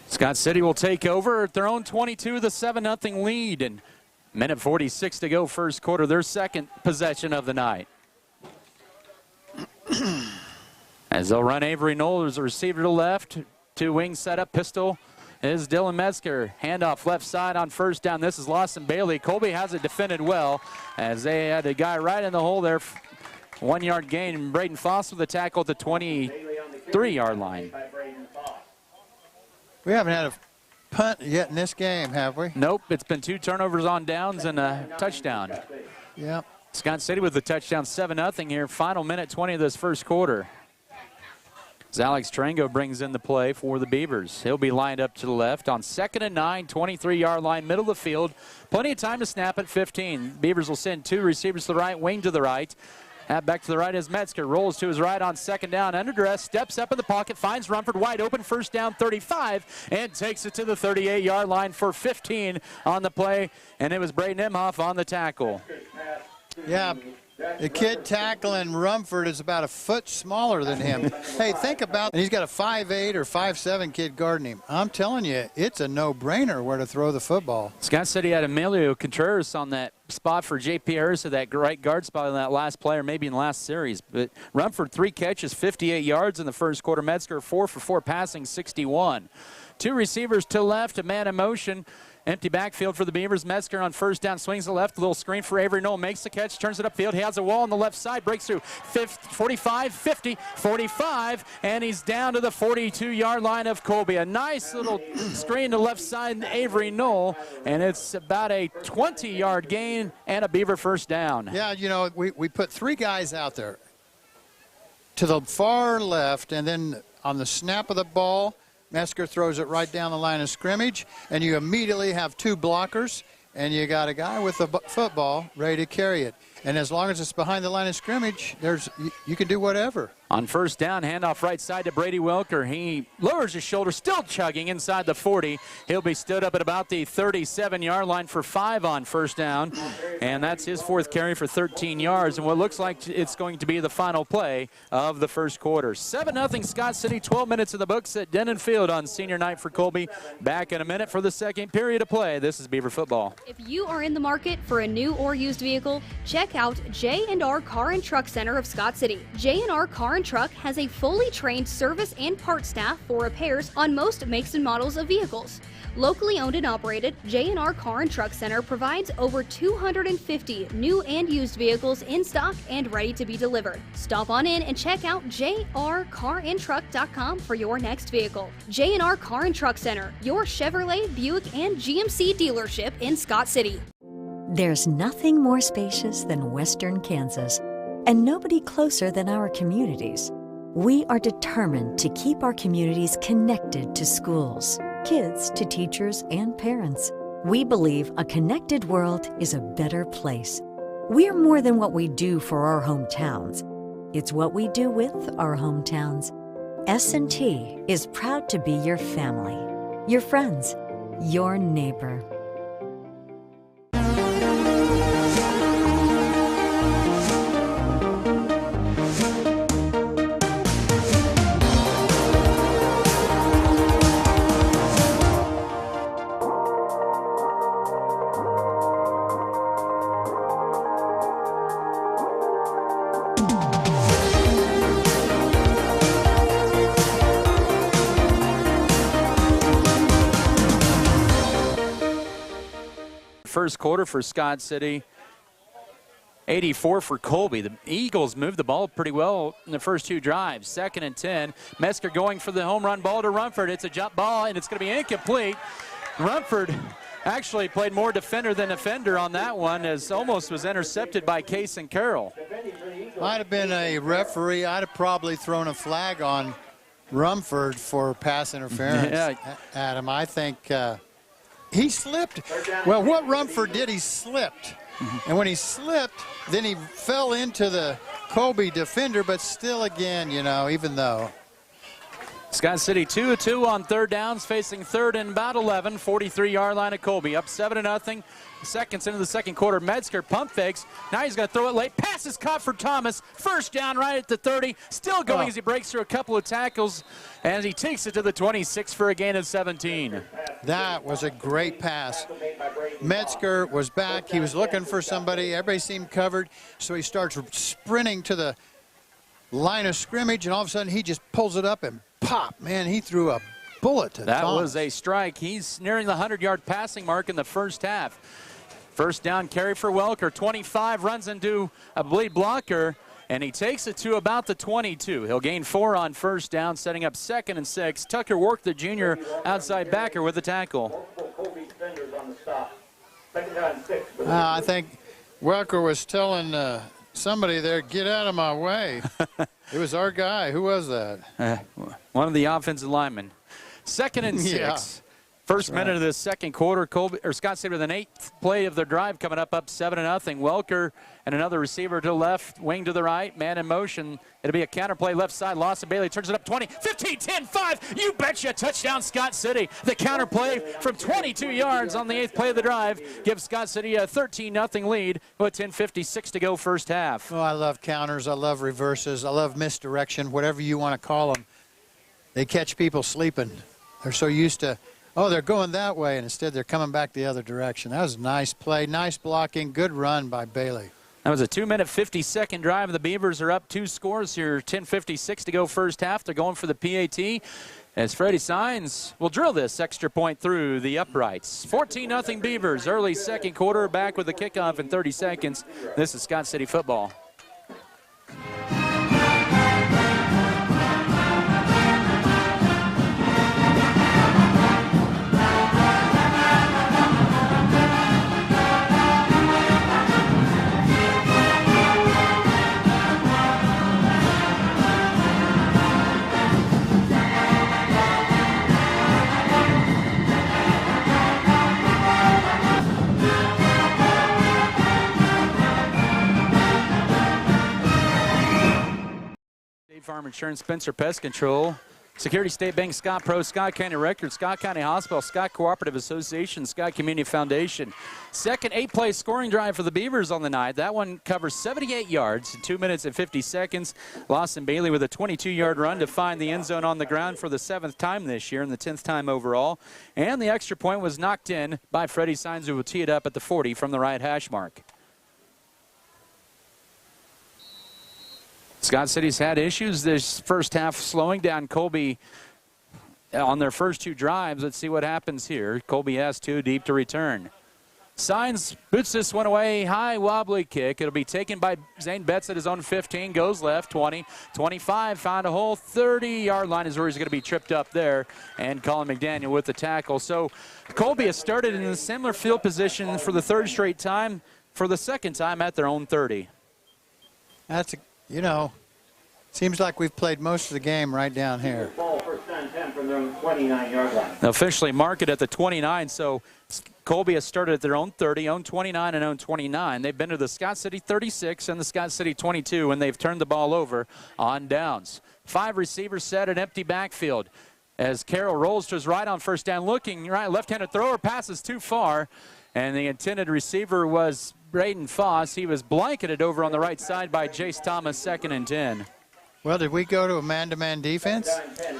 Speaker 3: Scott City will take over at their own 22, the 7-0 lead, and minute 46 to go first quarter, their second possession of the night. As they'll run Avery Knoll, there's a receiver to left, 2 wings set up, pistol is Dylan Metzger. Handoff left side on first down. This is Lawson Bailey. Colby has it defended well as they had a guy right in the hole there. 1-yard gain, and Braden Foss with the tackle at the 23-yard line.
Speaker 8: We haven't had a punt yet in this game, have we?
Speaker 3: Nope, it's been 2 turnovers on downs and a touchdown.
Speaker 8: Yeah.
Speaker 3: Scott City with the touchdown, 7-0 here. Final minute 20 of this first quarter. As Alex Trango brings in the play for the Beavers. He'll be lined up to the left on 2nd and 9, 23-yard line, middle of the field. Plenty of time to snap at 15. Beavers will send 2 receivers to the right, wing to the right. Back to the right is Metzger, rolls to his right on 2nd down, under duress, steps up in the pocket, finds Rumford wide open, first down 35, and takes it to the 38-yard line for 15 on the play, and it was Braden Imhoff on the tackle.
Speaker 8: Yeah, the kid tackling Rumford is about a foot smaller than him. Hey, think about it. He's got a 5'8" or 5'7" kid guarding him. I'm telling you, it's a no-brainer where to throw the football.
Speaker 3: Scott City had Emilio Contreras on that spot for J.P. Harris at that right guard spot in that last play, or maybe in the last series. But Rumford, 3 catches, 58 yards in the first quarter. Metzger, 4 for 4 passing, 61. 2 receivers to left, a man in motion. Empty backfield for the Beavers. Metzger on first down, swings to the left. A little screen for Avery Knoll. Makes the catch, turns it upfield. He has a wall on the left side. Breaks through 45, 50, 45. And he's down to the 42-yard line of Colby. A nice little screen to left side, Avery Knoll. And it's about a 20-yard gain and a Beaver first down.
Speaker 8: Yeah, you know, we put 3 guys out there to the far left, and then on the snap of the ball, Metzger throws it right down the line of scrimmage, and you immediately have 2 blockers, and you got a guy with the football ready to carry it. And as long as it's behind the line of scrimmage, you can do whatever.
Speaker 3: On first down, handoff right side to Brady Welker. He lowers his shoulder, still chugging inside the 40. He'll be stood up at about the 37-yard line for 5 on first down. And that's his 4th carry for 13 yards. And what looks like it's going to be the final play of the first quarter. 7-0 Scott City, 12 minutes of the books at Denon Field on senior night for Colby. Back in a minute for the second period of play. This is Beaver football.
Speaker 4: If you are in the market for a new or used vehicle, check out J&R Car and Truck Center of Scott City. J&R Car and Truck has a fully trained service and parts staff for repairs on most makes and models of vehicles. Locally owned and operated, J&R Car and Truck Center provides over 250 new and used vehicles in stock and ready to be delivered. Stop on in and check out jrcarandtruck.com for your next vehicle. J&R Car and Truck Center, your Chevrolet, Buick, and GMC dealership in Scott City.
Speaker 5: There's nothing more spacious than Western Kansas, and nobody closer than our communities. We are determined to keep our communities connected to schools, kids to teachers and parents. We believe a connected world is a better place. We're more than what we do for our hometowns. It's what we do with our hometowns. S&T is proud to be your family, your friends, your neighbor.
Speaker 3: first quarter for Scott City. 84 for Colby. The Eagles moved the ball pretty well in the first 2 drives. 2nd and 10. Metzger going for the home run ball to Rumford. It's a jump ball, and it's going to be incomplete. Rumford actually played more defender than offender on that one, as almost was intercepted by Case and Carroll.
Speaker 8: Might have been a referee. I'd have probably thrown a flag on Rumford for pass interference.
Speaker 3: Yeah.
Speaker 8: Adam, I think he slipped. Well, what Rumford did, he slipped. And when he slipped, then he fell into the Colby defender, but still again, you know, even though.
Speaker 3: Scott City 2-2 on 3rd downs, facing 3rd and about 11, 43-yard line of Colby. Up 7-0. Seconds into the second quarter, Metzger pump fakes. Now he's going to throw it late. Pass is caught for Thomas. First down right at the 30. Still going as he breaks through a couple of tackles, and he takes it to the 26 for a gain of 17.
Speaker 8: That was a great pass. Metzger was back. He was looking for somebody. Everybody seemed covered, so he starts sprinting to the line of scrimmage, and all of a sudden he just pulls it up and pop. Man, he threw a bullet to
Speaker 3: That
Speaker 8: Thomas.
Speaker 3: was a strike. He's nearing the 100-yard passing mark in the first half. First down carry for Welker. 25, runs into a bleed blocker, and he takes it to about the 22. He'll gain 4 on first down, setting up 2nd and 6. Tucker Work, the junior outside backer, with the tackle.
Speaker 8: I think Welker was telling somebody there, get out of my way. It was our guy. Who was that?
Speaker 3: One of the offensive linemen. 2nd and 6.
Speaker 8: Yeah.
Speaker 3: First minute of the second quarter, Scott City with an 8th play of their drive coming up 7-0. Welker and another receiver to the left, wing to the right, man in motion. It'll be a counter play left side. Lawson Bailey turns it up 20, 15, 10, 5. You betcha, touchdown Scott City. The counter play from 22 yards on the 8th play of the drive gives Scott City a 13-0 lead with 10:56 to go first half.
Speaker 8: Oh, I love counters. I love reverses. I love misdirection, whatever you want to call them. They catch people sleeping. They're so used to, oh, they're going that way, and instead they're coming back the other direction. That was a nice play, nice blocking, good run by Bailey.
Speaker 3: That was a 2-minute, 50-second drive. The Beavers are up 2 scores here, 10:56 to go first half. They're going for the PAT as Freddie Signs will drill this extra point through the uprights. 14-0 Beavers, early second quarter, back with the kickoff in 30 seconds. This is Scott City football. Farm Insurance, Spencer Pest Control, Security State Bank, Scott Pro, Scott County Records, Scott County Hospital, Scott Cooperative Association, Scott Community Foundation. Second 8-play scoring drive for the Beavers on the night. That one covers 78 yards in 2 minutes and 50 seconds. Lawson Bailey with a 22-yard run to find the end zone on the ground for the 7th time this year and the 10th time overall. And the extra point was knocked in by Freddie Signs, who will tee it up at the 40 from the right hash mark. Scott City's had issues this first half, slowing down Colby on their first 2 drives. Let's see what happens here. Colby has 2 deep to return. Signs boots this one away, high wobbly kick. It'll be taken by Zane Betts at his own 15, goes left, 20, 25, found a hole, 30-yard line is where he's going to be tripped up there, and Colin McDaniel with the tackle. So Colby has started in a similar field position for the 3rd straight time, for the 2nd time at their own 30.
Speaker 8: That's, you know, seems like we've played most of the game right down here.
Speaker 1: Ball first down 10 from their own 29-yard line.
Speaker 3: They'll officially mark it at the 29, so Colby has started at their own 30, own 29, and own 29. They've been to the Scott City 36 and the Scott City 22, and they've turned the ball over on downs. 5 receivers set, an empty backfield. As Carroll rolls to his right on first down, looking right, left-handed thrower passes too far, and the intended receiver was Braden Foss. He was blanketed over on the right side by Jace Thomas, 2nd and 10.
Speaker 8: Well, did we go to a man-to-man defense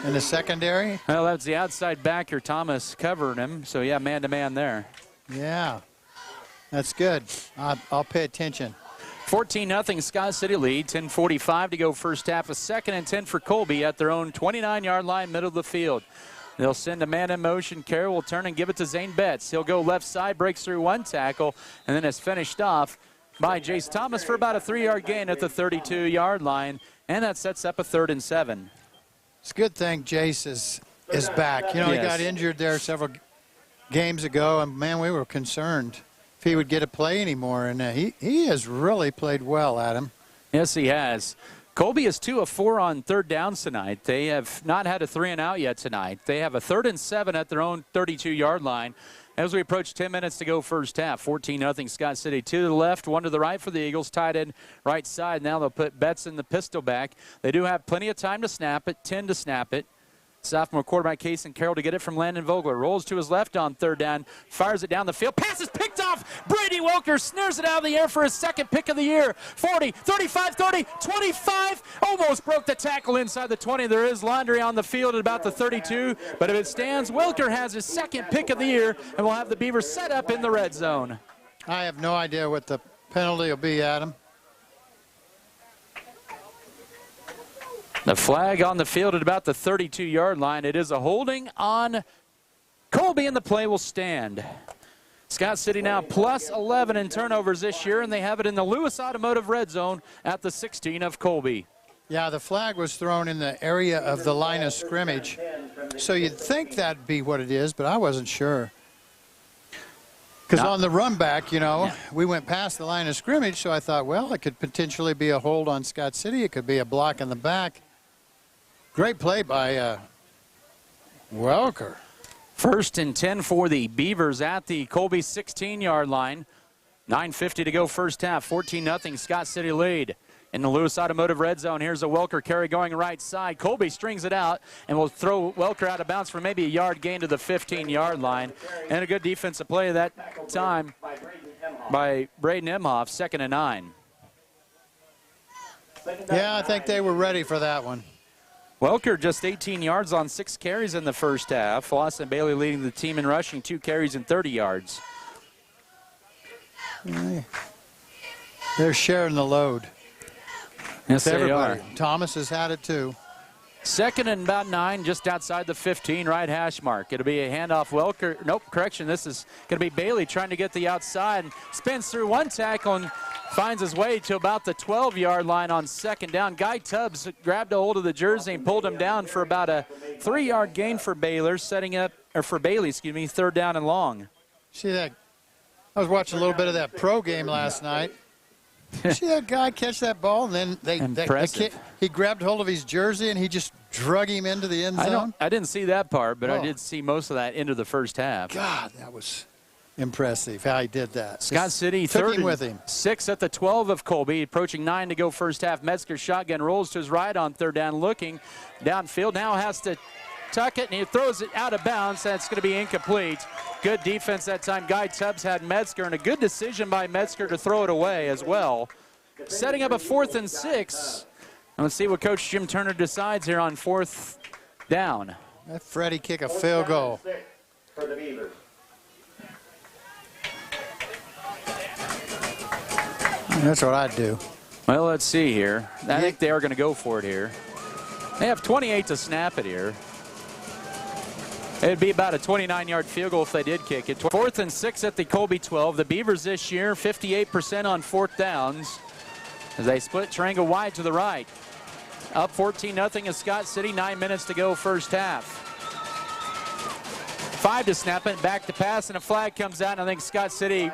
Speaker 8: in the secondary?
Speaker 3: Well, that's the outside backer, Thomas, covering him. So, yeah, man-to-man there.
Speaker 8: Yeah, that's good. I'll pay attention.
Speaker 3: 14-0 Scott City lead, 10:45 to go first half. A 2nd and 10 for Colby at their own 29-yard line, middle of the field. They'll send a man in motion. Carroll will turn and give it to Zane Betts. He'll go left side, breaks through one tackle, and then is finished off by Jace Thomas for about a 3-yard gain at the 32-yard line, and that sets up a 3rd and 7.
Speaker 8: It's a good thing Jace is back. You know, He got injured there several games ago, and, man, we were concerned if he would get a play anymore, and he has really played well, Adam.
Speaker 3: Yes, he has. Colby is 2 of 4 on 3rd downs tonight. They have not had a 3-and-out yet tonight. They have a 3rd and 7 at their own 32-yard line as we approach 10 minutes to go first half. 14-0 Scott City. 2 to the left, 1 to the right for the Eagles. Tight end right side. Now they'll put Betts in the pistol back. They do have plenty of time to snap it, 10 to snap it. Sophomore quarterback Kason Carroll to get it from Landon Vogler. Rolls to his left on 3rd down. Fires it down the field. Pass is picked off. Brady Welker snares it out of the air for his 2nd pick of the year. 40, 35, 30, 25. Almost broke the tackle inside the 20. There is Laundry on the field at about the 32. But if it stands, Welker has his 2nd pick of the year and will have the Beavers set up in the red zone.
Speaker 8: I have no idea what the penalty will be, Adam.
Speaker 3: The flag on the field at about the 32-yard line. It is a holding on Colby, and the play will stand. Scott City now plus 11 in turnovers this year, and they have it in the Lewis Automotive red zone at the 16 of Colby.
Speaker 8: Yeah, the flag was thrown in the area of the line of scrimmage, so you'd think that'd be what it is, but I wasn't sure. Because on the run back, you know, we went past the line of scrimmage, so I thought, well, it could potentially be a hold on Scott City. It could be a block in the back. Great play by Welker.
Speaker 3: 1st and 10 for the Beavers at the Colby 16-yard line. 9:50 to go first half. 14-0 Scott City lead. In the Lewis Automotive red zone, here's a Welker carry going right side. Colby strings it out and will throw Welker out of bounds for maybe a yard gain to the 15-yard line. And a good defensive play that time by Braden Emhoff, 2nd and 9.
Speaker 8: Yeah, I think they were ready for that one.
Speaker 3: Welker just 18 yards on 6 carries in the first half. Lawson Bailey leading the team in rushing, 2 carries and 30 yards.
Speaker 8: They're sharing the load.
Speaker 3: Yes, they
Speaker 8: everybody.
Speaker 3: are.
Speaker 8: Thomas has had it too.
Speaker 3: 2nd and about 9, just outside the 15, right hash mark. It'll be a handoff. Welker, nope, correction. This is going to be Bailey trying to get the outside. And spins through one tackle and finds his way to about the 12-yard line on 2nd down. Guy Tubbs grabbed a hold of the jersey and pulled him down for about a 3-yard gain for Baylor, setting up, or for Bailey, excuse me, 3rd down and long.
Speaker 8: See that? I was watching a little bit of that pro game last night. See that guy catch that ball, and then he grabbed hold of his jersey and he just drug him into the end zone?
Speaker 3: I didn't see that part, but I did see most of that into the first half.
Speaker 8: God, that was impressive how he did that.
Speaker 3: Scott City,
Speaker 8: took him with him.
Speaker 3: 6 at the 12 of Colby, approaching 9 to go first half. Metzger shotgun rolls to his right on 3rd down, looking downfield. Now has to tuck it, and he throws it out of bounds. That's going to be incomplete. Good defense that time. Guy Tubbs had Metzger, and a good decision by Metzger to throw it away as well. Setting up a 4th and 6. And let's see what Coach Jim Turner decides here on 4th down.
Speaker 8: Let Freddie kick a field goal.
Speaker 1: For the Beavers.
Speaker 8: That's what I'd do.
Speaker 3: Well, let's see here. I think they are going to go for it here. They have 28 to snap it here. It'd be about a 29-yard field goal if they did kick it. 4th and 6 at the Colby 12. The Beavers this year, 58% on 4th downs as they split triangle wide to the right. Up 14-0 is Scott City. 9 minutes to go first half. 5 to snap it, back to pass, and a flag comes out, and I think Scott City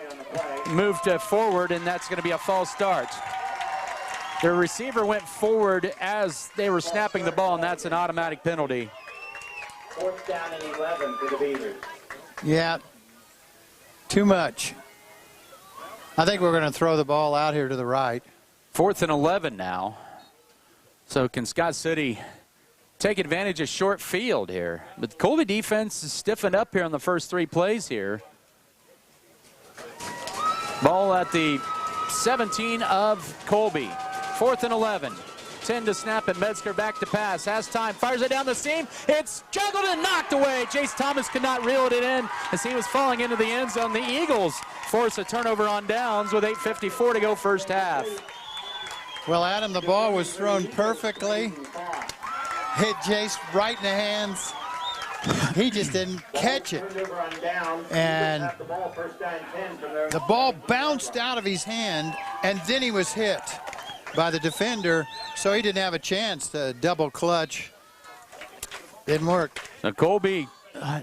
Speaker 3: moved forward, and that's going to be a false start. Their receiver went forward as they were snapping the ball, and that's an automatic penalty.
Speaker 1: 4th down and 11 for the Beavers.
Speaker 8: Yeah, too much. I think we're going to throw the ball out here to the right.
Speaker 3: 4th and 11 now. So can Scott City take advantage of short field here? But the Colby defense is stiffened up here on the first 3 plays here. Ball at the 17 of Colby. 4th and 11. 10 to snap, and Metzger back to pass. Has time, fires it down the seam. It's juggled and knocked away. Jace Thomas could not reel it in as he was falling into the end zone. The Eagles force a turnover on downs with 8:54 to go first half.
Speaker 8: Well, Adam, the ball was thrown perfectly. Hit Jace right in the hands. He just didn't catch it. And the ball bounced out of his hand, and then he was hit by the defender, so he didn't have a chance to double clutch. Didn't work.
Speaker 3: Now Colby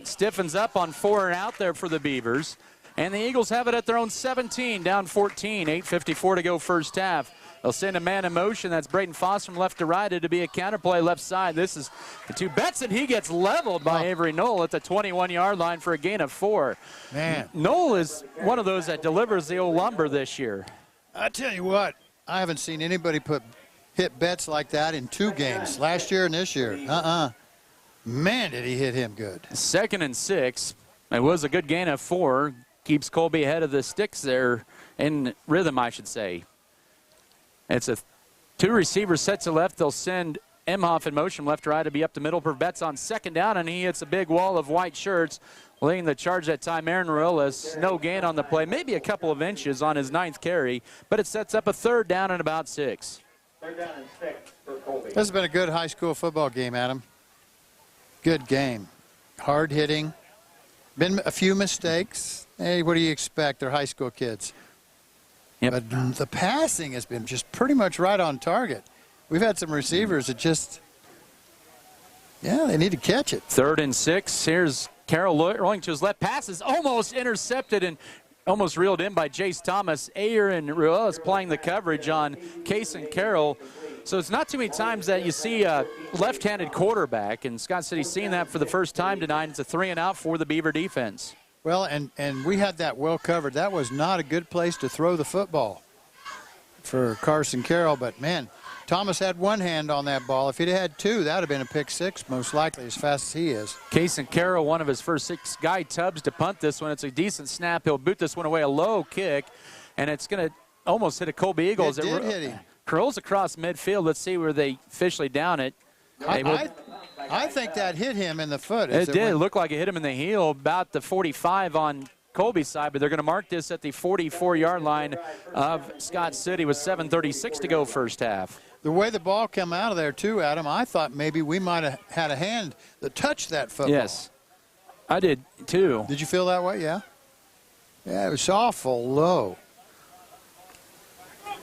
Speaker 3: stiffens up on 4 and out there for the Beavers. And the Eagles have it at their own 17, down 14, 8:54 to go first half. They'll send a man in motion. That's Braden Foss from left to right. It'll be a counterplay left side. This is the 2 bets, and he gets leveled by Avery Knoll at the 21-yard line for a gain of 4.
Speaker 8: Man.
Speaker 3: Knoll is one of those that delivers the old lumber this year.
Speaker 8: I tell you what, I haven't seen anybody hit bets like that in 2 games, last year and this year. Man, did he hit him good.
Speaker 3: 2nd and 6. It was a good gain of 4. Keeps Colby ahead of the sticks there in rhythm, I should say. It's a 2 receivers set to left. They'll send Emhoff in motion left to right to be up the middle for Betts on 2nd down, and he hits a big wall of white shirts. Leading the charge that time, Aaron Ruelas, no gain on the play, maybe a couple of inches on his 9th carry, but it sets up a 3rd down and about 6.
Speaker 1: 3rd down and 6 for Colby.
Speaker 8: This has been a good high school football game, Adam. Good game. Hard hitting. Been a few mistakes. Hey, what do you expect? They're high school kids.
Speaker 3: Yep.
Speaker 8: But the passing has been just pretty much right on target. We've had some receivers that just, they need to catch it.
Speaker 3: 3rd and 6. Here's Carroll rolling to his left. Passes almost intercepted and almost reeled in by Jace Thomas. Ayer and Ruelas playing the coverage on Case and Carroll. So it's not too many times that you see a left-handed quarterback, and Scott City's seen that for the first time tonight. It's a 3 and out for the Beaver defense.
Speaker 8: Well, and we had that well covered. That was not a good place to throw the football for Carson Carroll, but man, Thomas had one hand on that ball. If he'd had 2, that would have been a pick 6, most likely, as fast as he is.
Speaker 3: Case and Carroll, one of his first 6. Guy Tubbs to punt this one. It's a decent snap. He'll boot this one away, a low kick, and it's going to almost hit a Colby Eagle.
Speaker 8: It did hit him.
Speaker 3: Curls across midfield. Let's see where they officially down it.
Speaker 8: I think that hit him in the foot.
Speaker 3: It did. It looked like it hit him in the heel, about the 45 on Colby's side, but they're going to mark this at the 44-yard line of Scott City with 7:36 to go first half.
Speaker 8: The way the ball came out of there, too, Adam, I thought maybe we might have had a hand that touched that football.
Speaker 3: Yes, I did, too.
Speaker 8: Did you feel that way? Yeah? Yeah, it was awful low.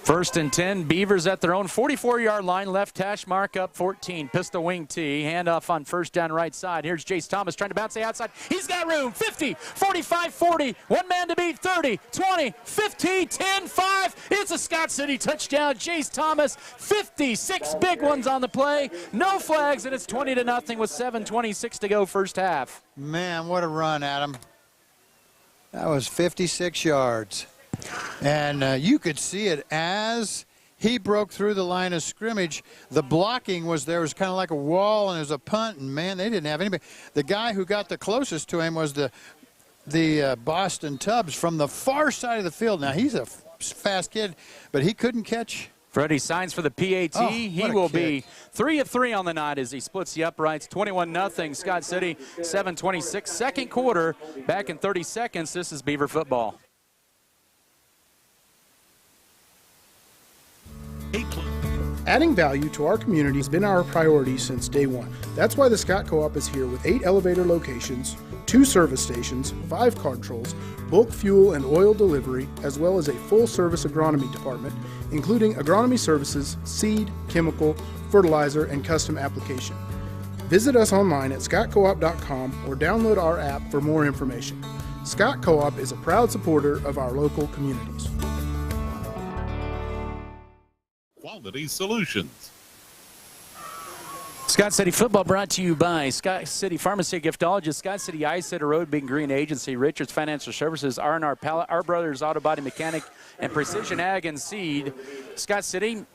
Speaker 3: 1st and 10, Beavers at their own 44-yard line, left hash mark up 14, pistol wing T, handoff on 1st down right side. Here's Jace Thomas trying to bounce the outside. He's got room, 50, 45, 40, one man to beat, 30, 20, 15, 10, 5. It's a Scott City touchdown. Jace Thomas, 56 big ones on the play, no flags, and it's 20-0 with 7:26 to go first half.
Speaker 8: Man, what a run, Adam. That was 56 yards. And you could see it as he broke through the line of scrimmage. The blocking was there. It was kind of like a wall, and it was a punt, and, man, they didn't have anybody. The guy who got the closest to him was the Boston Tubbs from the far side of the field. Now, he's a fast kid, but he couldn't catch.
Speaker 3: Freddie signs for the PAT. He will be 3 of 3 on the night as he splits the uprights. 21-0 Scott City, 7:26. Second quarter, back in 30 seconds. This is Beaver football.
Speaker 6: Adding value to our community has been our priority since day one. That's why the Scott Co-op is here with 8 elevator locations, 2 service stations, 5 car trolls, bulk fuel and oil delivery, as well as a full-service agronomy department, including agronomy services, seed, chemical, fertilizer, and custom application. Visit us online at scottcoop.com or download our app for more information. Scott Co-op is a proud supporter of our local communities.
Speaker 10: Quality Solutions.
Speaker 3: Scott City football brought to you by Scott City Pharmacy Giftologist, Scott City Ice Center Road, Big Green Agency, Richards Financial Services, R&R Pallet, Our Brothers Auto Body Mechanic, and Precision Ag and Seed. Scott City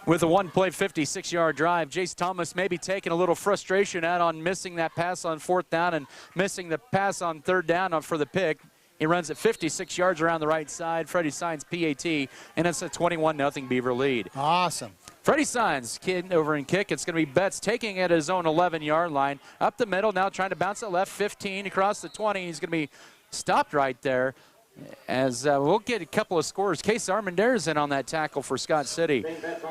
Speaker 3: with a one-play 56-yard drive. Jace Thomas maybe taking a little frustration out on missing that pass on 4th down and missing the pass on 3rd down for the pick. He runs at 56 yards around the right side. Freddie signs PAT, and it's a 21-0 Beaver lead.
Speaker 8: Awesome.
Speaker 3: Freddie signs kid over and kick. It's going to be Betts taking it at his own 11-yard line. Up the middle now, trying to bounce it left, 15 across the 20. He's going to be stopped right there. as we'll get a couple of scores. Case Armander's in on that tackle for Scott City.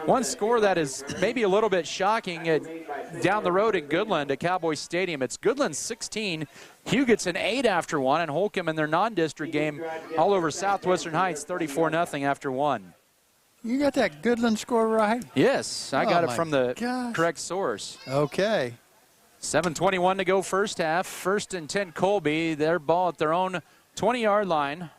Speaker 3: One score that is maybe a little bit shocking down the road at Goodland at Cowboy Stadium. It's Goodland 16, Hugetson 8 after 1, and Holcomb in their non-district game all over Southwestern Heights 34-0 after 1.
Speaker 8: You got that Goodland score right?
Speaker 3: Yes, I got it from the correct source.
Speaker 8: Okay.
Speaker 3: 7:21 to go first half. 1st and 10 Colby. Their ball at their own 20-yard line.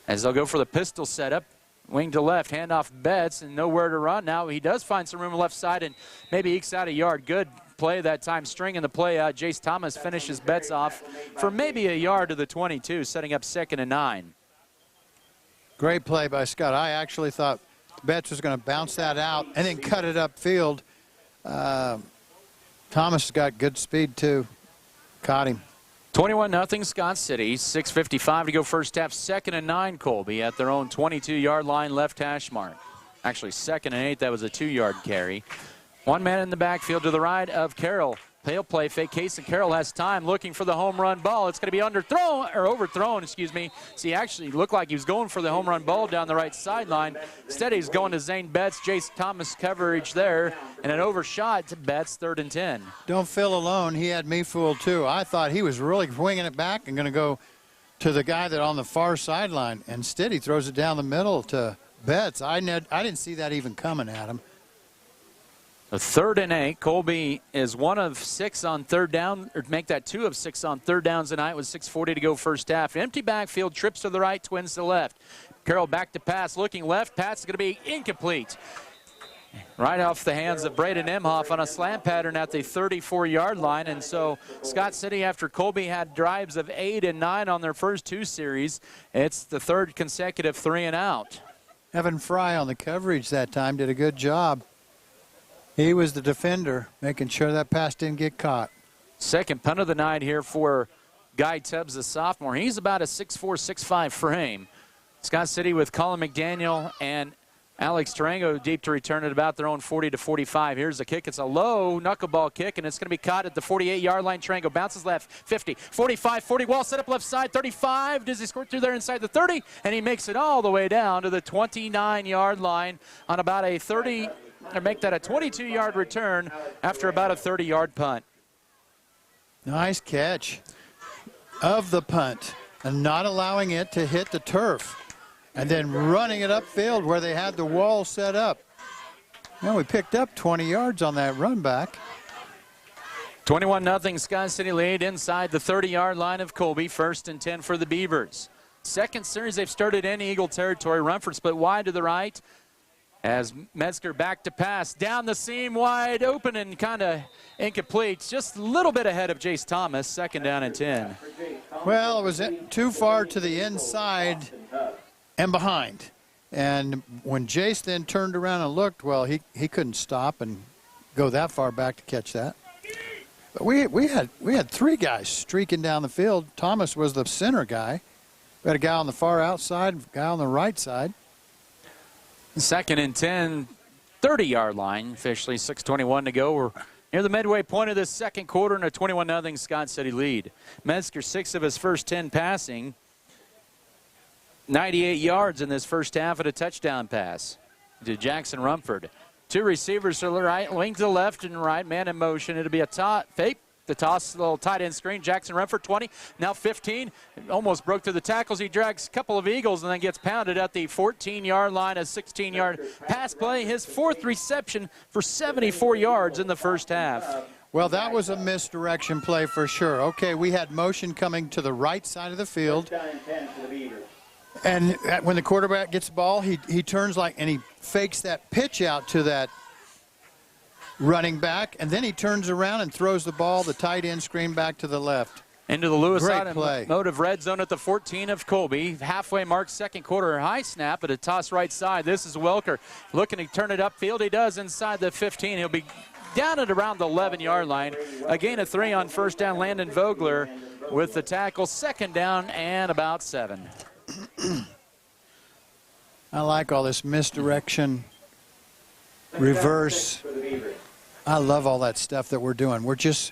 Speaker 3: As they'll go for the pistol setup. Wing to left, handoff Betts, and nowhere to run. Now he does find some room left side and maybe ekes out a yard. Good play that time, stringing the play out. Jace Thomas finishes Betts off for maybe a yard to the 22, setting up 2nd and 9.
Speaker 8: Great play by Scott. I actually thought Betts was going to bounce that out and then cut it upfield. Thomas has got good speed, too. Caught him.
Speaker 3: 21-0 Scott City. 6:55 to go first half. 2nd and 9 Colby at their own 22-yard line, left hash mark. Actually, 2nd and 8. That was a 2-yard carry. One man in the backfield to the right of Carroll. He'll play fake. Case and Carroll has time looking for the home run ball. It's going to be overthrown, excuse me. See, he actually looked like he was going for the home run ball down the right sideline. Instead, he's going to Zane Betts. Jace Thomas coverage there, and an overshot to Betts, 3rd and 10.
Speaker 8: Don't feel alone. He had me fooled, too. I thought he was really winging it back and going to go to the guy that on the far sideline. Instead, he throws it down the middle to Betts. I didn't see that even coming at him.
Speaker 3: A 3rd and 8. Colby is 1 of 6 on 3rd down, or make that 2 of 6 on 3rd downs tonight with 6:40 to go first half. Empty backfield, trips to the right, twins to the left. Carroll back to pass, looking left. Pass is going to be incomplete. Right off the hands of Braden Emhoff on a slant pattern at the 34-yard line. And so Scott City, after Colby had drives of 8 and 9 on their first 2 series, it's the 3rd consecutive 3 and out.
Speaker 8: Evan Fry on the coverage that time did a good job. He was the defender, making sure that pass didn't get caught.
Speaker 3: Second punt of the night here for Guy Tubbs, the sophomore. He's about a 6'4", 6'5" frame. Scott City with Colin McDaniel and Alex Tarango deep to return at about their own 40 to 45. Here's the kick. It's a low knuckleball kick, and it's going to be caught at the 48-yard line. Tarango bounces left, 50, 45, 40. Wall set up left side, 35. Does he squirt through there inside the 30? And he makes it all the way down to the 29-yard line on about a 30, or make that a 22-yard return after about a 30-yard punt.
Speaker 8: Nice catch of the punt and not allowing it to hit the turf. And then running it upfield where they had the wall set up. Now we picked up 20 yards on that run back.
Speaker 3: 21-0 Scott City lead inside the 30-yard line of Colby. 1st and 10 for the Beavers. Second series they've started in Eagle territory. Rumford split wide to the right as Metzger back to pass. Down the seam, wide open and kind of incomplete. Just a little bit ahead of Jace Thomas. 2nd down and 10.
Speaker 8: Well, it was too far to the inside and behind. And when Jace then turned around and looked, well, he couldn't stop and go that far back to catch that. But we had 3 guys streaking down the field. Thomas was the center guy. We had a guy on the far outside, a guy on the right side.
Speaker 3: 2nd and 10, 30-yard line. Officially 6:21 to go. We're near the midway point of this second quarter and a 21-0 Scott City lead. Metzger 6 of his first 10 passing. 98 yards in this first half at a touchdown pass to Jackson Rumford. 2 receivers to the right, wing to the left and right, man in motion. It'll be a fake. The toss, a little tight end screen. Jackson Rumford 20, now 15. Almost broke through the tackles. He drags a couple of Eagles and then gets pounded at the 14-yard line. A 16-yard pass play. His 4th reception for 74 yards in the first half.
Speaker 8: Well, that was a misdirection play for sure. Okay, we had motion coming to the right side of the field. And when the quarterback gets the ball, he turns and he fakes that pitch out to that running back, and then he turns around and throws the ball, the tight end screen back to the left.
Speaker 3: Into the Lewis
Speaker 8: Great play.
Speaker 3: Automotive red zone at the 14 of Colby. Halfway mark, second quarter, high snap, but a toss right side. This is Welker looking to turn it upfield. He does inside the 15. He'll be down at around the 11-yard line. A gain of 3 on first down. Landon Vogler with the tackle. 2nd down and about 7.
Speaker 8: I like all this misdirection, reverse. I love all that stuff that we're doing. We're just,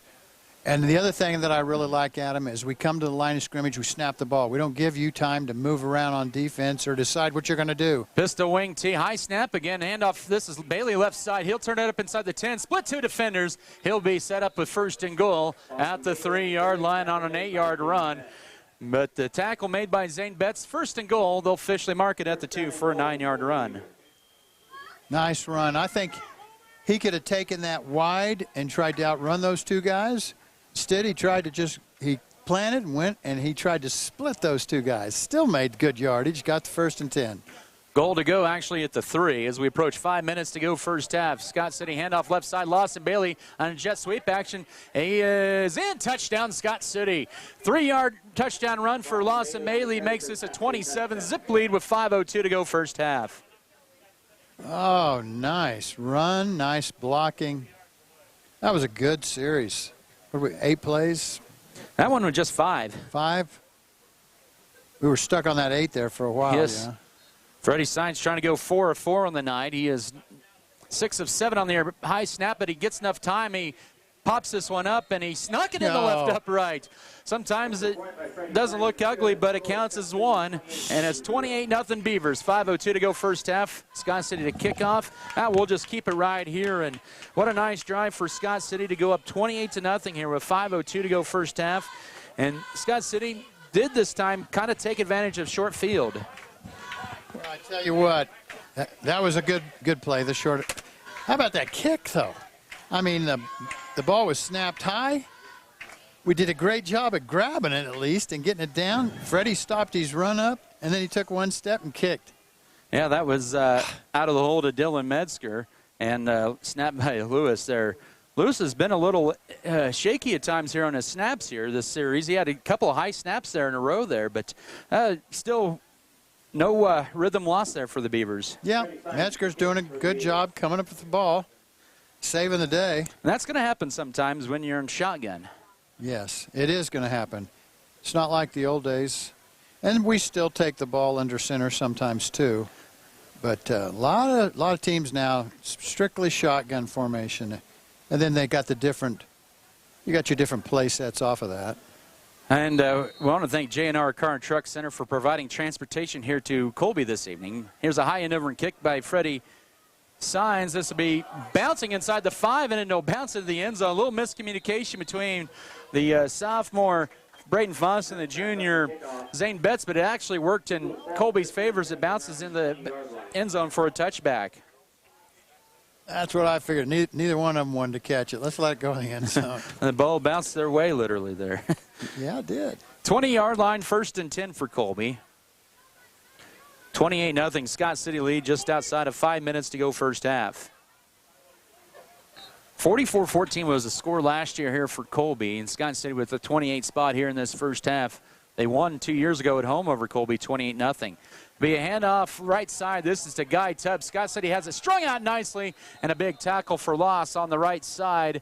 Speaker 8: And the other thing that I really like, Adam, is we come to the line of scrimmage, we snap the ball. We don't give you time to move around on defense or decide what you're going to do.
Speaker 3: Pistol wing T, high snap again, handoff. This is Bailey left side. He'll turn it up inside the 10, split 2 defenders. He'll be set up with first and goal at the 3-yard line on an 8-yard run. But the tackle made by Zane Betts, first and goal. They'll officially mark it at the 2 for a 9-yard run.
Speaker 8: Nice run. I think he could have taken that wide and tried to outrun those 2 guys. Instead, he tried to he planted and went, and he tried to split those 2 guys. Still made good yardage, got the 1st and 10.
Speaker 3: Goal to go actually at the 3 as we approach 5 minutes to go first half. Scott City handoff left side. Lawson Bailey on a jet sweep action. He is in. Touchdown, Scott City. 3-yard touchdown run for Lawson Bailey makes this a 27-zip lead with 5:02 to go first half.
Speaker 8: Oh, nice run, nice blocking. That was a good series. What were we, 8 plays?
Speaker 3: That one was just 5.
Speaker 8: 5? We were stuck on that 8 there for a while.
Speaker 3: Yes.
Speaker 8: Yeah.
Speaker 3: Freddie Sainz trying to go 4 of 4 on the night. He is 6 of 7 on the high snap, but he gets enough time. He pops this one up, and he snuck it in the left upright. Sometimes it doesn't look ugly, but it counts as 1. And it's 28-0 Beavers. 5:02 to go first half. Scott City to kick off. We'll just keep it right here. And what a nice drive for Scott City to go up 28-0 here with 5:02 to go first half. And Scott City did this time kind of take advantage of short field.
Speaker 8: Well, I tell you what, that was a good play. The short. How about that kick, though? I mean, the ball was snapped high. We did a great job at grabbing it, at least, and getting it down. Freddie stopped his run up, and then he took 1 step and kicked.
Speaker 3: Yeah, that was out of the hole to Dylan Metzger, and snapped by Lewis there. Lewis has been a little shaky at times here on his snaps here this series. He had a couple of high snaps there in a row there, but still no rhythm loss there for the Beavers.
Speaker 8: Yeah, Metzger's doing a good job coming up with the ball, saving the day.
Speaker 3: And that's going to happen sometimes when you're in shotgun.
Speaker 8: Yes, it is going to happen. It's not like the old days. And we still take the ball under center sometimes too. But a lot of teams now strictly shotgun formation. And then they got you got your different play sets off of that.
Speaker 3: And we want to thank J&R Car and Truck Center for providing transportation here to Colby this evening. Here's a high and over and kick by Freddie Sainz. This will be bouncing inside the 5, and it'll bounce into the end zone. A little miscommunication between the sophomore Braden Foss and the junior Zane Betts, but it actually worked in Colby's favor as it bounces in the end zone for a touchback.
Speaker 8: That's what I figured. Neither one of them wanted to catch it. Let's let it go in the end zone.
Speaker 3: And the ball bounced their way literally there.
Speaker 8: Yeah, it did.
Speaker 3: 20-yard line, 1st and 10 for Colby. 28-0 Scott City lead just outside of 5 minutes to go first half. 44-14 was the score last year here for Colby, and Scott City with the 28 spot here in this first half. They won 2 years ago at home over Colby, 28-0. Be a handoff right side. This is to Guy Tubbs. Scott City has it strung out nicely, and a big tackle for loss on the right side.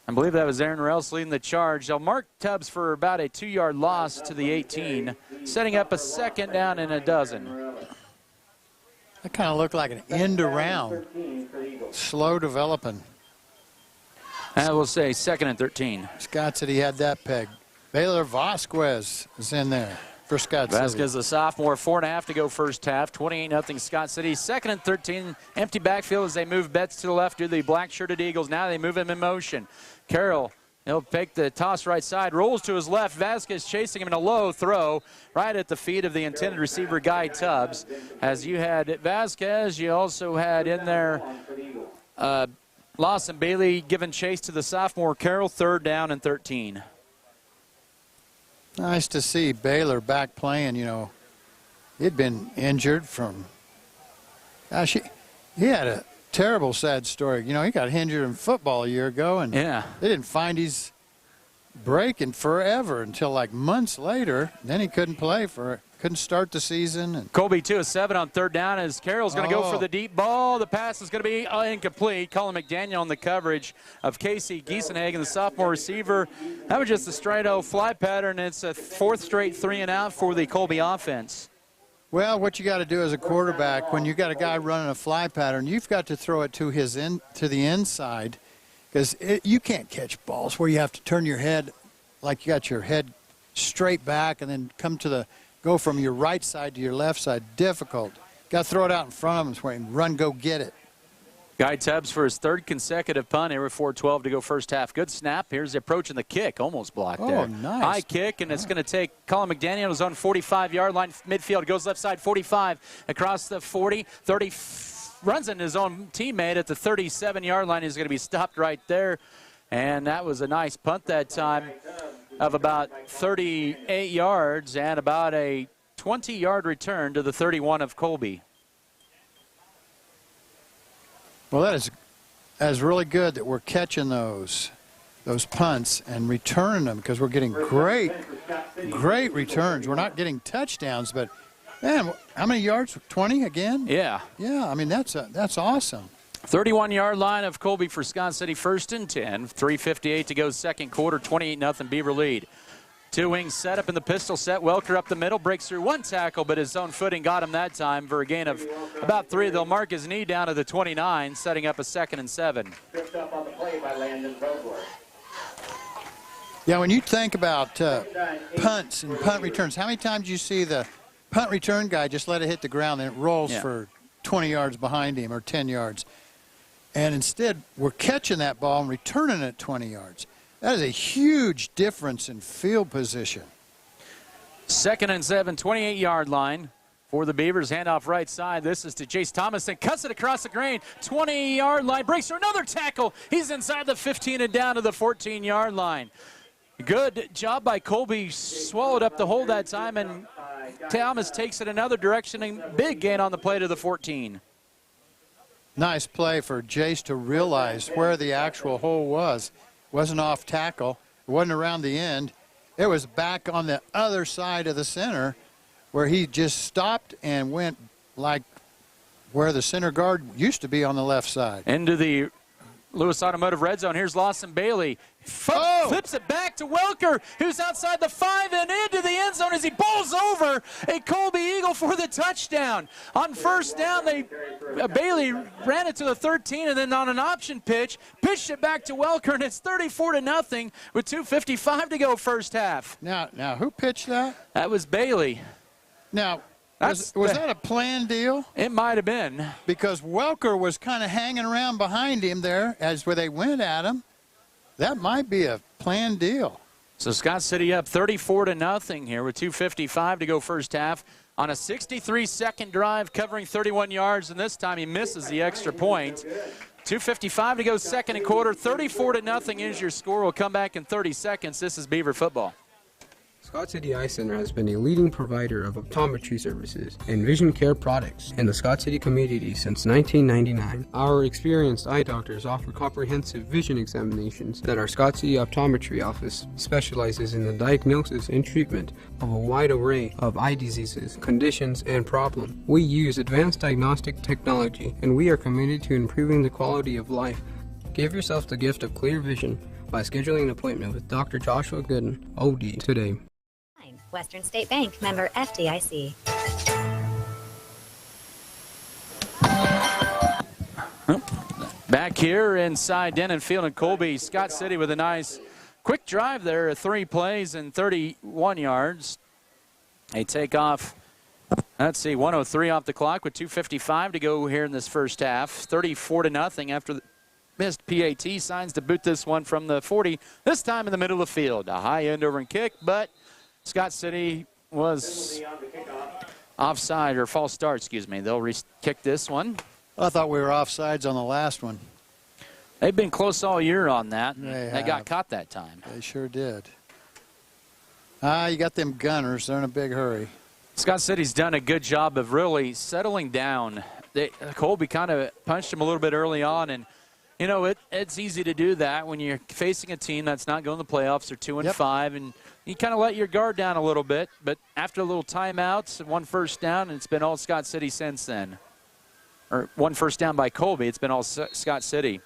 Speaker 3: I believe that was Aaron Rels leading the charge. They'll mark Tubbs for about a 2-yard loss to the 18, setting up a 2nd down and a dozen.
Speaker 8: That kind of looked like an end around. Slow developing.
Speaker 3: I will say 2nd and 13.
Speaker 8: Scott City had that peg. Baylor Vasquez is in there for Scott City.
Speaker 3: Vasquez, the sophomore, 4.5 to go first half. 28-0 Scott City. 2nd and 13. Empty backfield as they move Betts to the left to the black-shirted Eagles. Now they move him in motion. Carroll, he'll take the toss right side, rolls to his left. Vasquez chasing him in a low throw right at the feet of the intended receiver, Guy Tubbs. As you had Vasquez, you also had in there Lawson Bailey giving chase to the sophomore Carroll. 3rd down and 13.
Speaker 8: Nice to see Baylor back playing. You know, he'd been injured from, gosh, he had a terrible, sad story. You know, he got injured in football a year ago, and
Speaker 3: yeah,
Speaker 8: they didn't find his break in forever until like months later. Then he couldn't play couldn't start the season. And
Speaker 3: Colby 2 of 7 on 3rd down as Carroll's going to go for the deep ball. The pass is going to be incomplete. Colin McDaniel on the coverage of Casey Giesenhagen, the sophomore receiver. That was just a straight-o fly pattern. It's a 4th straight 3-and-out for the Colby offense.
Speaker 8: Well, what you got to do as a quarterback, when you got a guy running a fly pattern, you've got to throw it to the inside because you can't catch balls where you have to turn your head like you got your head straight back and then go from your right side to your left side. Difficult. Got to throw it out in front of him and run, go get it.
Speaker 3: Guy Tubbs for his third consecutive punt. Here with 4:12 to go first half. Good snap. Here's the approaching the kick. Almost blocked there.
Speaker 8: Oh, nice.
Speaker 3: High kick, and it's going to take Colin McDaniel on his own 45-yard line. Midfield goes left side, 45. Across the 40, 30. Runs into his own teammate at the 37-yard line. He's going to be stopped right there. And that was a nice punt that time of about 38 yards and about a 20-yard return to the 31 of Colby.
Speaker 8: Well, that is really good that we're catching those punts and returning them, because we're getting great returns. We're not getting touchdowns, but man, how many yards? 20 again?
Speaker 3: Yeah.
Speaker 8: Yeah, I mean, that's awesome.
Speaker 3: 31-yard line of Colby for Scott City, 1st and 10. 3:58 to go second quarter, 28-0 Beaver lead. Two wings set up in the pistol set. Welker up the middle, breaks through one tackle, but his own footing got him that time for a gain of about 3. They'll mark his knee down to the 29, setting up a 2nd and 7.
Speaker 1: Tripped up on the play by Landon Vogler.
Speaker 8: Yeah, when you think about punts and punt returns, how many times do you see the punt return guy just let it hit the ground and it rolls for 20 yards behind him or 10 yards? And instead, we're catching that ball and returning it 20 yards. That is a huge difference in field position.
Speaker 3: 2nd and 7, 28-yard line for the Beavers. Handoff right side. This is to Jace Thomason. Cuts it across the grain. 20-yard line. Breaks through another tackle. He's inside the 15 and down to the 14-yard line. Good job by Colby. Swallowed up the hole that time, and Thomas takes it another direction. And big gain on the play to the 14.
Speaker 8: Nice play for Jace to realize where the actual hole was. Wasn't off tackle. It wasn't around the end. It was back on the other side of the center, where he just stopped and went like where the center guard used to be on the left side.
Speaker 3: Into the Lewis Automotive red zone. Here's Lawson Bailey. Flips it back to Welker, who's outside the 5 and into the end zone as he bowls over a Colby Eagle for the touchdown. On first down, Bailey ran it to the 13, and then on an option pitch, pitched it back to Welker, and it's 34-0 with 2:55 to go first half.
Speaker 8: Now, who pitched that?
Speaker 3: That was Bailey.
Speaker 8: Now, was that a planned deal?
Speaker 3: It might have been.
Speaker 8: Because Welker was kind of hanging around behind him there where they went at him. That might be a planned deal.
Speaker 3: So Scott City up 34-0 here with 2:55 to go first half on a 63-second drive covering 31 yards, and this time he misses the extra point. 2:55 to go second and quarter. 34-0 is your score. We'll come back in 30 seconds. This is Beaver football.
Speaker 7: Scott City Eye Center has been a leading provider of optometry services and vision care products in the Scott City community since 1999. Our experienced eye doctors offer comprehensive vision examinations that our Scott City Optometry Office specializes in the diagnosis and treatment of a wide array of eye diseases, conditions, and problems. We use advanced diagnostic technology, and we are committed to improving the quality of life. Give yourself the gift of clear vision by scheduling an appointment with Dr. Joshua Gooden, OD, today.
Speaker 9: Western State Bank, member FDIC.
Speaker 3: Back here inside Denton Field and Colby, Scott City with a nice quick drive there, 3 plays and 31 yards. They take off, 103 off the clock with 2:55 to go here in this first half. 34-0 after the missed PAT. Signs to boot this one from the 40, this time in the middle of the field. A high end over and kick, but Scott City was offside, or false start, excuse me. They'll kick this one.
Speaker 8: I thought we were offsides on the last one.
Speaker 3: They've been close all year on that. They got caught that time.
Speaker 8: They sure did. You got them gunners. They're in a big hurry.
Speaker 3: Scott City's done a good job of really settling down. Colby kind of punched him a little bit early on, and you know, it's easy to do that when you're facing a team that's not going to the playoffs. They're 2-5, and you kind of let your guard down a little bit. But after a little timeouts and 1 first down, and it's been all Scott City since then. Or 1 first down by Colby, it's been all Scott City.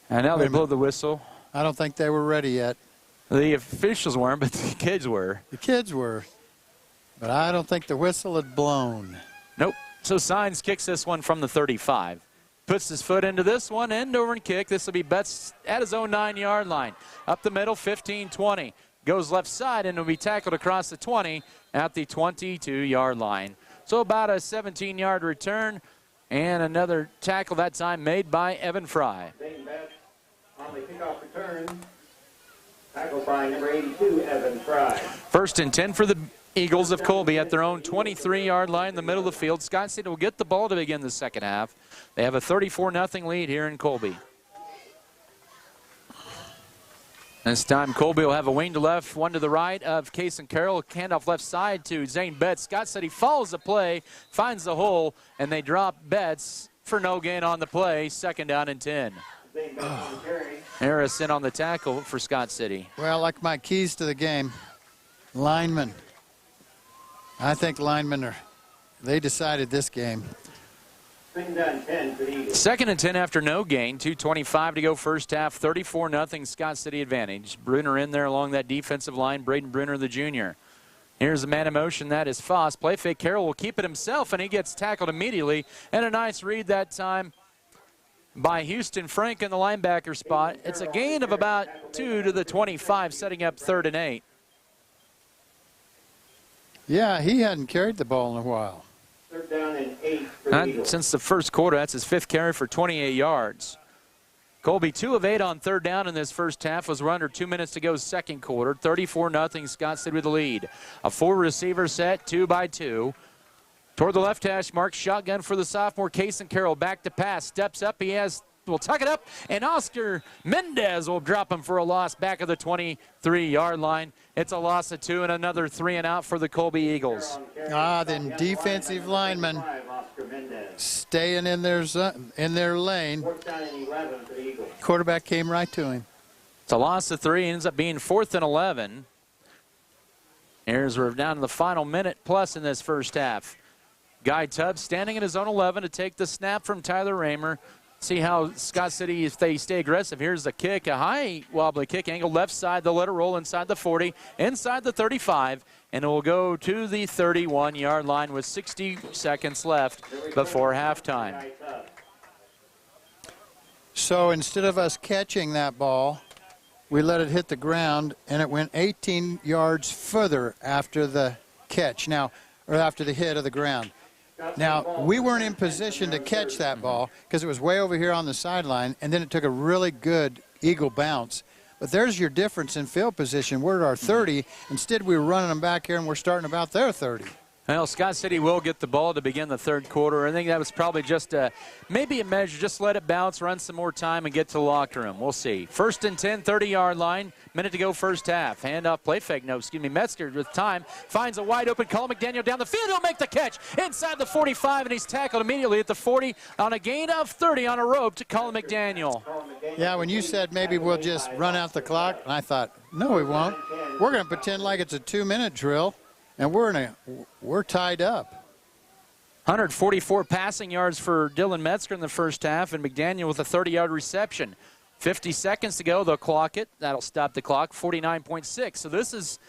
Speaker 3: And now they blow the whistle.
Speaker 8: I don't think they were ready yet.
Speaker 3: The officials weren't, but the kids were.
Speaker 8: The kids were. But I don't think the whistle had blown.
Speaker 3: Nope. So Signs kicks this one from the 35. puts his foot into this one, end over and kick. This will be Betts at his own 9-yard line. Up the middle, 15-20. Goes left side and will be tackled across the 20 at the 22-yard line. So about a 17-yard return and another tackle that time made by Evan Fry.
Speaker 1: On the kickoff return, tackled by number 82, Evan Fry.
Speaker 3: 1st and 10 for the Eagles of Colby at their own 23-yard line in the middle of the field. Scott City will get the ball to begin the second half. They have a 34-0 lead here in Colby. This time Colby will have a wing to left, one to the right of Kason Carroll. Handoff left side to Zane Betts. Scott City follows the play, finds the hole, and they drop Betts for no gain on the play. 2nd down and 10. Harris in on the tackle for Scott City.
Speaker 8: Well, like my keys to the game, linemen. I think linemen they decided this game.
Speaker 3: 2nd and 10 after no gain. 2:25 to go first half. 34-0 Scott City advantage. Bruner in there along that defensive line. Braden Bruner, the junior. Here's the man in motion. That is Foss. Play fake. Carroll will keep it himself, and he gets tackled immediately. And a nice read that time by Houston Frank in the linebacker spot. It's a gain of about 2 to the 25, setting up 3rd and 8.
Speaker 8: Yeah, he hadn't carried the ball in a while.
Speaker 1: 3rd down and 8 for
Speaker 3: Not since the first quarter. That's his 5th carry for 28 yards. Colby 2 of 8 on 3rd down in this first half. Was under 2 minutes to go second quarter. 34-0 Scott City with the lead. A 4-receiver set, 2 by 2. Toward the left hash mark, shotgun for the sophomore Kason Carroll. Back to pass, steps up. Will tuck it up, and Oscar Mendez will drop him for a loss back of the 23-yard line. It's a loss of 2 and another 3 and out for the Colby Eagles.
Speaker 8: Then defensive linemen staying in their lane. Quarterback came right to him.
Speaker 3: It's a loss of 3, ends up being 4th and 11. Here's we're down to the final minute plus in this first half. Guy Tubbs standing at his own 11 to take the snap from Tyler Raymer. See how Scott City, if they stay aggressive. Here's the kick, a high wobbly kick angle left side. They'll let it roll inside the 40, inside the 35, and it will go to the 31-yard line with 60 seconds left before halftime.
Speaker 8: So instead of us catching that ball, we let it hit the ground, and it went 18 yards further after the catch or after the hit of the ground. Now, we weren't in position to catch that ball because it was way over here on the sideline, and then it took a really good eagle bounce. But there's your difference in field position. We're at our 30. Instead, we were running them back here, and we're starting about their 30.
Speaker 3: Well, Scott City will get the ball to begin the third quarter. I think that was probably just maybe a measure. Just let it bounce, run some more time, and get to the locker room. We'll see. 1st and 10, 30-yard line. Minute to go first half. Handoff, play fake. Metzger with time. Finds a wide open Colin McDaniel down the field. He'll make the catch inside the 45, and he's tackled immediately at the 40 on a gain of 30 on a rope to Colin McDaniel.
Speaker 8: Yeah, when you said maybe we'll just run out the clock, and I thought, no, we won't. We're going to pretend like it's a 2-minute drill. And we're tied up.
Speaker 3: 144 passing yards for Dylan Metzger in the first half, and McDaniel with a 30-yard reception. 50 seconds to go. They'll clock it. That'll stop the clock. 49.6. So this is,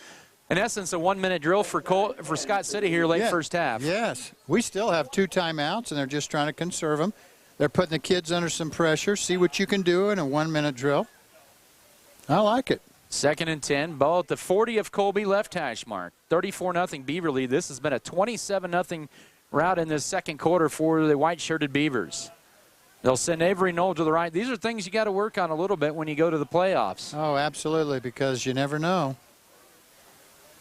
Speaker 3: in essence, a 1-minute drill for Scott City here late first half.
Speaker 8: Yes. We still have 2 timeouts, and they're just trying to conserve them. They're putting the kids under some pressure. See what you can do in a 1-minute drill. I like it.
Speaker 3: 2nd and 10, ball at the 40 of Colby, left hash mark. 34-0 Beaver lead. This has been a 27-0 rout in this second quarter for the white-shirted Beavers. They'll send Avery Knoll to the right. These are things you got to work on a little bit when you go to the playoffs.
Speaker 8: Oh, absolutely, because you never know.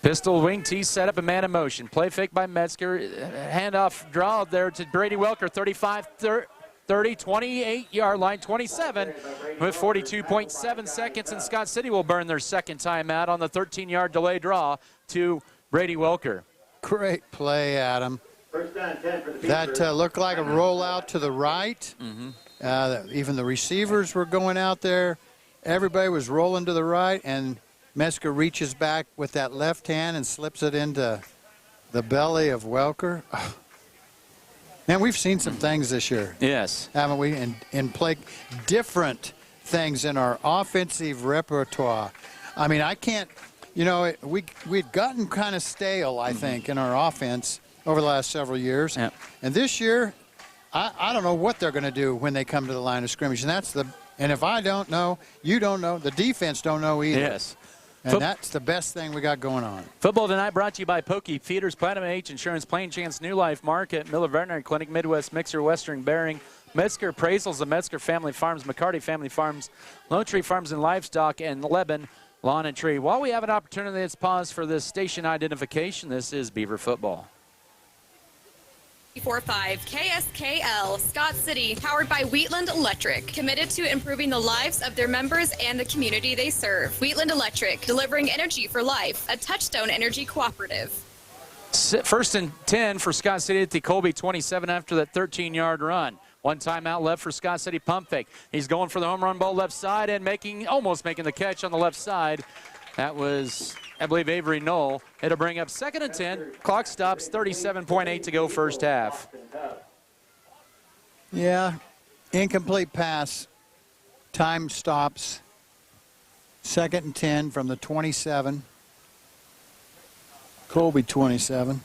Speaker 3: Pistol wing T set up, a man in motion. Play fake by Metzger. Handoff draw there to Brady Welker, 35-30, 28-yard line, 27 with 42.7 seconds, and Scott City will burn their second timeout on the 13-yard delay draw to Brady Welker.
Speaker 8: Great play, Adam. That looked like a rollout to the right. Even the receivers were going out there. Everybody was rolling to the right, and Metzger reaches back with that left hand and slips it into the belly of Welker. Man, we've seen some things this year.
Speaker 3: Yes.
Speaker 8: Haven't we? And play different things in our offensive repertoire. I mean, I can't, we'd gotten kind of stale, I think, in our offense over the last several years.
Speaker 3: Yep.
Speaker 8: And this year, I don't know what they're going to do when they come to the line of scrimmage. And if I don't know, you don't know, the defense don't know either.
Speaker 3: Yes.
Speaker 8: And that's the best thing we got going on.
Speaker 3: Football tonight brought to you by Pokey Feeders, Platinum H Insurance, Plain Chance, New Life Market, Miller Veterinary Clinic, Midwest Mixer, Western Bearing, Metzger Appraisals, the Metzger Family Farms, McCarty Family Farms, Lone Tree Farms and Livestock, and Lebanon Lawn and Tree. While we have an opportunity, let's pause for this station identification. This is Beaver Football.
Speaker 12: 45 KSKL, Scott City, powered by Wheatland Electric, committed to improving the lives of their members and the community they serve. Wheatland Electric, delivering energy for life, a Touchstone Energy cooperative.
Speaker 3: First and 10 for Scott City at the Colby 27 after that 13-yard run. One timeout left for Scott City. Pump fake. He's going for the home run ball left side and almost making the catch on the left side. That was, I believe, Avery Knoll. It'll bring up 2nd and 10. Clock stops, 37.8 to go first half.
Speaker 8: Yeah, incomplete pass. Time stops. 2nd and 10 from the 27. Colby 27.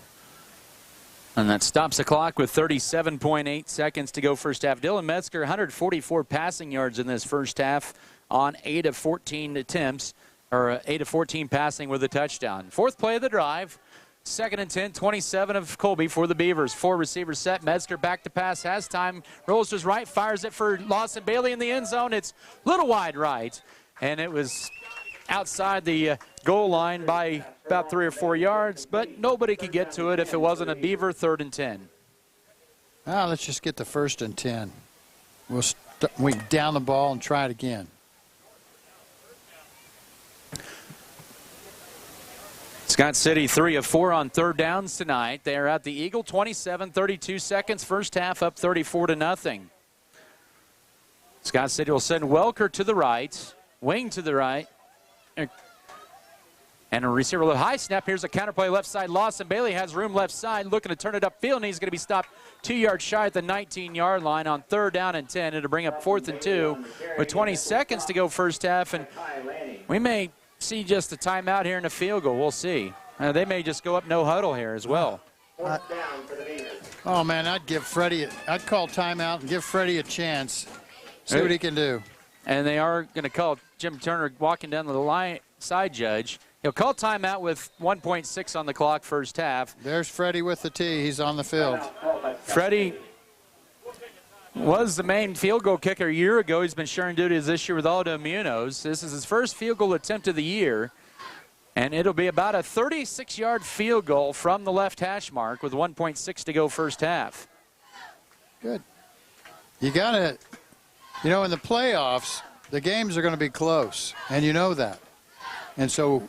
Speaker 3: And that stops the clock with 37.8 seconds to go first half. Dylan Metzger, 144 passing yards in this first half on 8 of 14 attempts. Or 8 of 14 passing with a touchdown. Fourth play of the drive. 2nd and 10, 27 of Colby for the Beavers. 4 receivers set. Metzger back to pass, has time, rolls to his right, fires it for Lawson Bailey in the end zone. It's a little wide right, and it was outside the goal line by about 3 or 4 yards, but nobody could get to it if it wasn't a Beaver 3rd and 10.
Speaker 8: Let's just get the 1st and 10. We down the ball and try it again.
Speaker 3: Scott City 3 of 4 on 3rd downs tonight. They are at the Eagle, 27, 32 seconds. First half up 34-0. Scott City will send Welker to the right, wing to the right. And a receiver with a high snap. Here's a counterplay left side. Lawson Bailey has room left side, looking to turn it upfield, and he's going to be stopped 2 yards shy at the 19-yard line on 3rd down and 10. It'll bring up 4th and 2 with 20 seconds to go first half. And we may see just a timeout here in a field goal. We'll see. They may just go up no huddle here as well.
Speaker 8: Oh, man, I'd call timeout and give Freddie a chance. See what he can do.
Speaker 3: And they are going to call Jim Turner walking down the line, side judge. He'll call timeout with 1.6 on the clock first half.
Speaker 8: There's Freddie with the tee. He's on the field.
Speaker 3: Freddie was the main field goal kicker a year ago. He's been sharing duties this year with Aldo Munoz. This is his first field goal attempt of the year. And it'll be about a 36-yard field goal from the left hash mark with 1.6 to go first half.
Speaker 8: Good. You got to, in the playoffs, the games are going to be close, and you know that. And so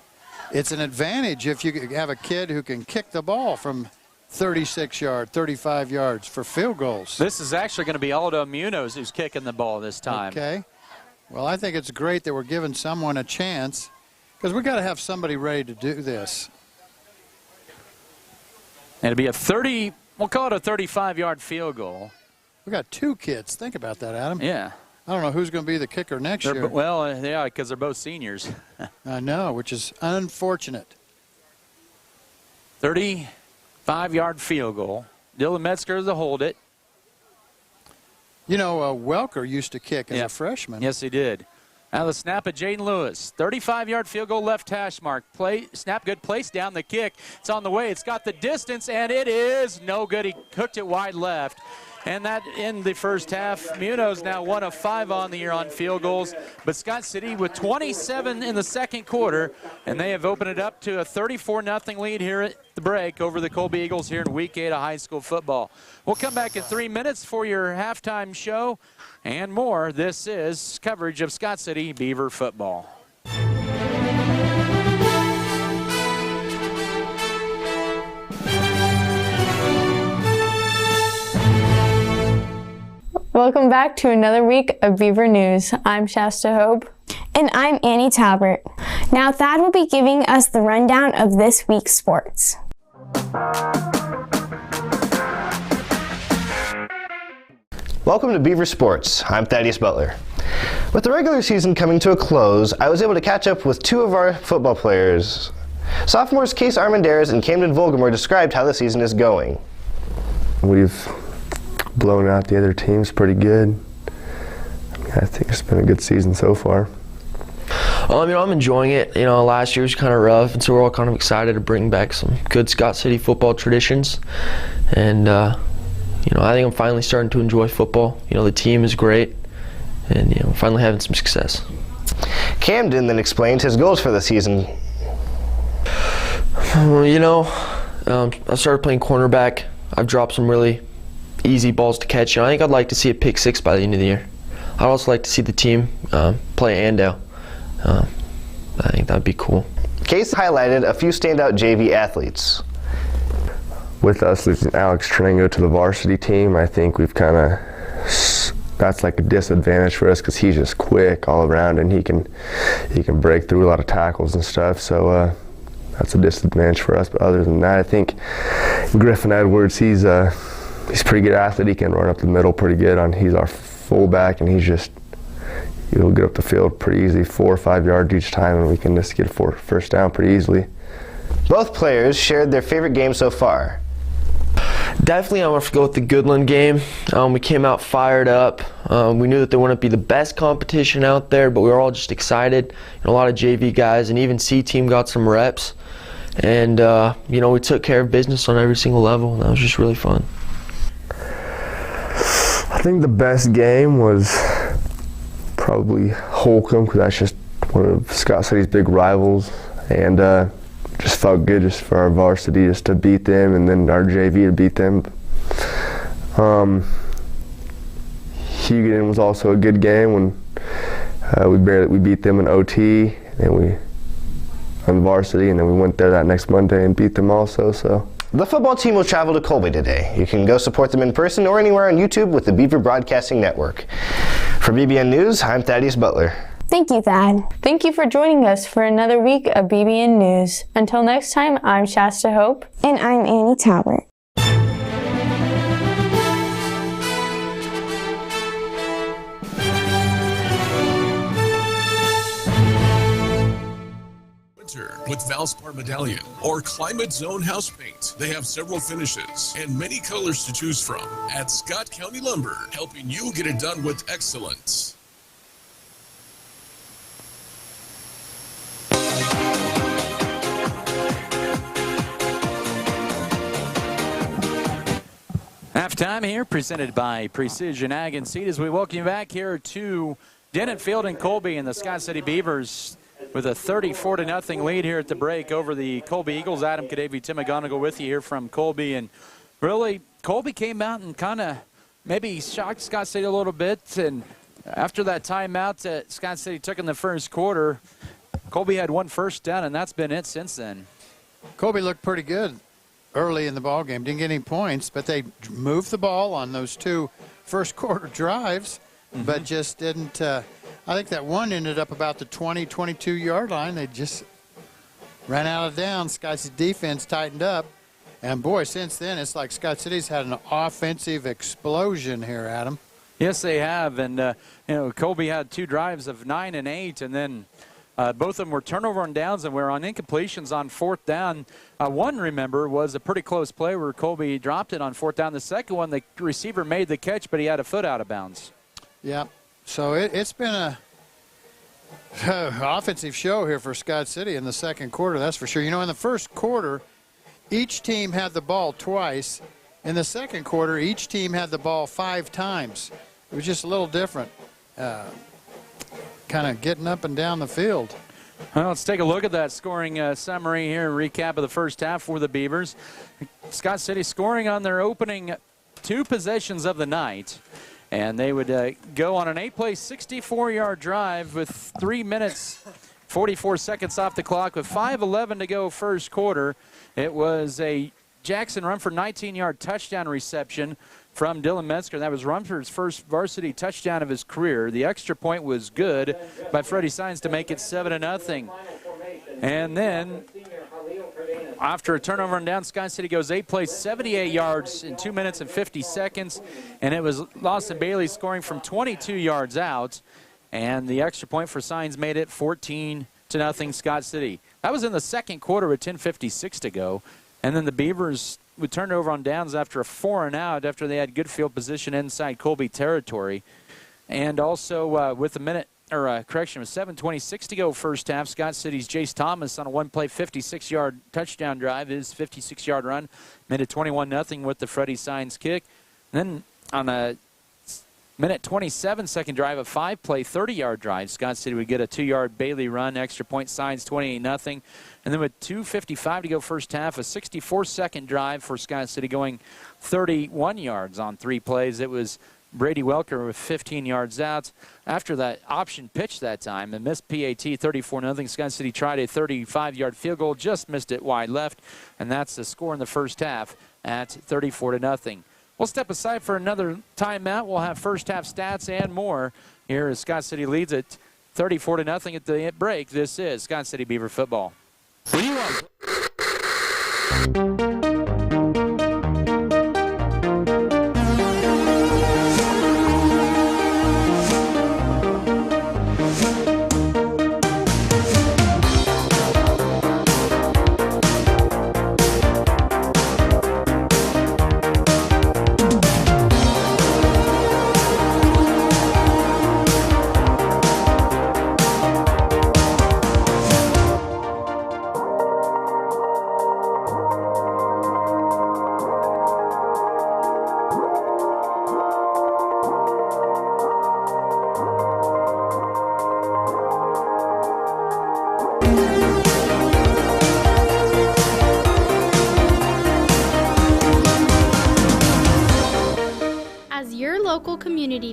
Speaker 8: it's an advantage if you have a kid who can kick the ball from 36 yards, 35 yards for field goals.
Speaker 3: This is actually going to be Aldo Munoz who's kicking the ball this time.
Speaker 8: Okay. Well, I think it's great that we're giving someone a chance because we've got to have somebody ready to do this.
Speaker 3: It'll be we'll call it a 35-yard field goal.
Speaker 8: We got 2 kids. Think about that, Adam.
Speaker 3: Yeah.
Speaker 8: I don't know who's going to be the kicker next year.
Speaker 3: Well, yeah, because they're both seniors.
Speaker 8: I know, which is unfortunate.
Speaker 3: 35-yard field goal. Dylan Metzger to hold it.
Speaker 8: Welker used to kick as a freshman.
Speaker 3: Yes, he did. Now the snap at Jaden Lewis. 35-yard field goal left hash mark. Snap good, place down the kick. It's on the way. It's got the distance, and it is no good. He hooked it wide left. And that in the first half. Munoz now 1 of 5 on the year on field goals. But Scott City with 27 in the second quarter, and they have opened it up to a 34-0 lead here at the break over the Colby Eagles here in Week 8 of high school football. We'll come back in 3 minutes for your halftime show and more. This is coverage of Scott City Beaver football.
Speaker 14: Welcome back to another week of Beaver News. I'm Shasta Hope.
Speaker 23: And I'm Annie Talbert. Now Thad will be giving us the rundown of this week's sports.
Speaker 24: Welcome to Beaver Sports. I'm Thaddeus Butler. With the regular season coming to a close, I was able to catch up with 2 of our football players. Sophomores Case Armendariz and Camden Volgamore described how the season is going.
Speaker 25: We've
Speaker 15: blowing out the other teams pretty good. I think it's been a good season so far.
Speaker 16: I'm enjoying it. Last year was kind of rough, and so we're all kind of excited to bring back some good Scott City football traditions. And, I think I'm finally starting to enjoy football. The team is great, and, finally having some success.
Speaker 24: Camden then explained his goals for the season.
Speaker 16: I started playing cornerback. I've dropped some really easy balls to catch. I think I'd like to see a pick 6 by the end of the year. I'd also like to see the team play Ando. I think that'd be cool.
Speaker 24: Case highlighted a few standout JV athletes.
Speaker 15: With us losing Alex Trango to the varsity team, I think we've kind of, that's like a disadvantage for us because he's just quick all around and he can break through a lot of tackles and stuff. So that's a disadvantage for us. But other than that, I think Griffin Edwards, he's a pretty good athlete. He can run up the middle pretty good. He's our fullback, and he'll get up the field pretty easy, 4 or 5 yards each time, and we can just get a first down pretty easily.
Speaker 24: Both players shared their favorite game so far.
Speaker 16: Definitely, I'm going to go with the Goodland game. We came out fired up. We knew that there wouldn't be the best competition out there, but we were all just excited. A lot of JV guys and even C team got some reps. And, we took care of business on every single level, and that was just really fun.
Speaker 15: I think the best game was probably Holcomb, because that's just one of Scott City's big rivals, and just felt good just for our varsity just to beat them, and then our JV to beat them. Hughton was also a good game when we beat them in OT, and we on varsity, and then we went there that next Monday and beat them also. So.
Speaker 24: The football team will travel to Colby today. You can go support them in person or anywhere on YouTube with the Beaver Broadcasting Network. For BBN News, I'm Thaddeus Butler.
Speaker 23: Thank you, Thad. Thank you for joining us for another week of BBN News. Until next time, I'm Shasta Hope. And I'm Annie Talbert.
Speaker 10: With Valspar Medallion or Climate Zone House Paint. They have several finishes and many colors to choose from at Scott County Lumber, helping you get it done with excellence.
Speaker 3: Halftime here, presented by Precision Ag and Seed, as we welcome you back here to Denton Field in Colby, and the Scott City Beavers with a 34-0 lead here at the break over the Colby Eagles. Adam Kadavy, Tim McGonigal with you here from Colby. And really, Colby came out and kind of maybe shocked Scott City a little bit. And after that timeout that Scott City took in the first quarter, Colby had 1 first down, and that's been it since then.
Speaker 8: Colby looked pretty good early in the ball game. Didn't get any points, but they moved the ball on those 2 first quarter drives, but just didn't I think that one ended up about the 20, 22-yard line. They just ran out of downs. Scott City's defense tightened up. And, boy, since then, it's like Scott City's had an offensive explosion here, Adam.
Speaker 3: Yes, they have. And, Colby had 2 drives of 9 and 8, and then both of them were turnover on downs, and we were on incompletions on 4th down. One, remember, was a pretty close play where Colby dropped it on 4th down. The second one, the receiver made the catch, but he had a foot out of bounds.
Speaker 8: Yeah. So it's been a offensive show here for Scott City in the second quarter, that's for sure. In the first quarter, each team had the ball twice. In the second quarter, each team had the ball 5 times. It was just a little different, kind of getting up and down the field.
Speaker 3: Well, let's take a look at that scoring summary here, recap of the first half for the Beavers. Scott City scoring on their opening 2 possessions of the night. And they would go on an 8-play, 64-yard drive with 3 minutes, 44 seconds off the clock with 5:11 to go first quarter. It was a Jackson Rumford 19-yard touchdown reception from Dylan Metzger. That was Rumford's first varsity touchdown of his career. The extra point was good by Freddie Sines to make it 7-0. And then after a turnover and down, Scott City goes 8 plays, 78 yards in 2 minutes and 50 seconds. And it was Lawson Bailey scoring from 22 yards out. And the extra point for Sines made it 14-0 Scott City. That was in the second quarter with 10:56 to go. And then the Beavers we turned over on downs after a 4 and out after they had good field position inside Colby territory. And also with a minute, or correction, with 7:26 to go first half, Scott City's Jace Thomas on a one-play 56-yard touchdown drive, his 56-yard run, made it 21-0 with the Freddie Signs kick. And then on a minute 27 second drive, a 5-play 30-yard drive, Scott City would get a 2-yard Bailey run, extra point Signs 28-0. And then with 2:55 to go first half, a 64-second drive for Scott City going 31 yards on 3 plays. It was Brady Welker with 15 yards out. After that option pitch that time, a missed PAT, 34-0. Scott City tried a 35-yard field goal, just missed it wide left, and that's the score in the first half at 34-0. We'll step aside for another timeout. We'll have first half stats and more here as Scott City leads it 34-0 at the break. This is Scott City Beaver football. When you want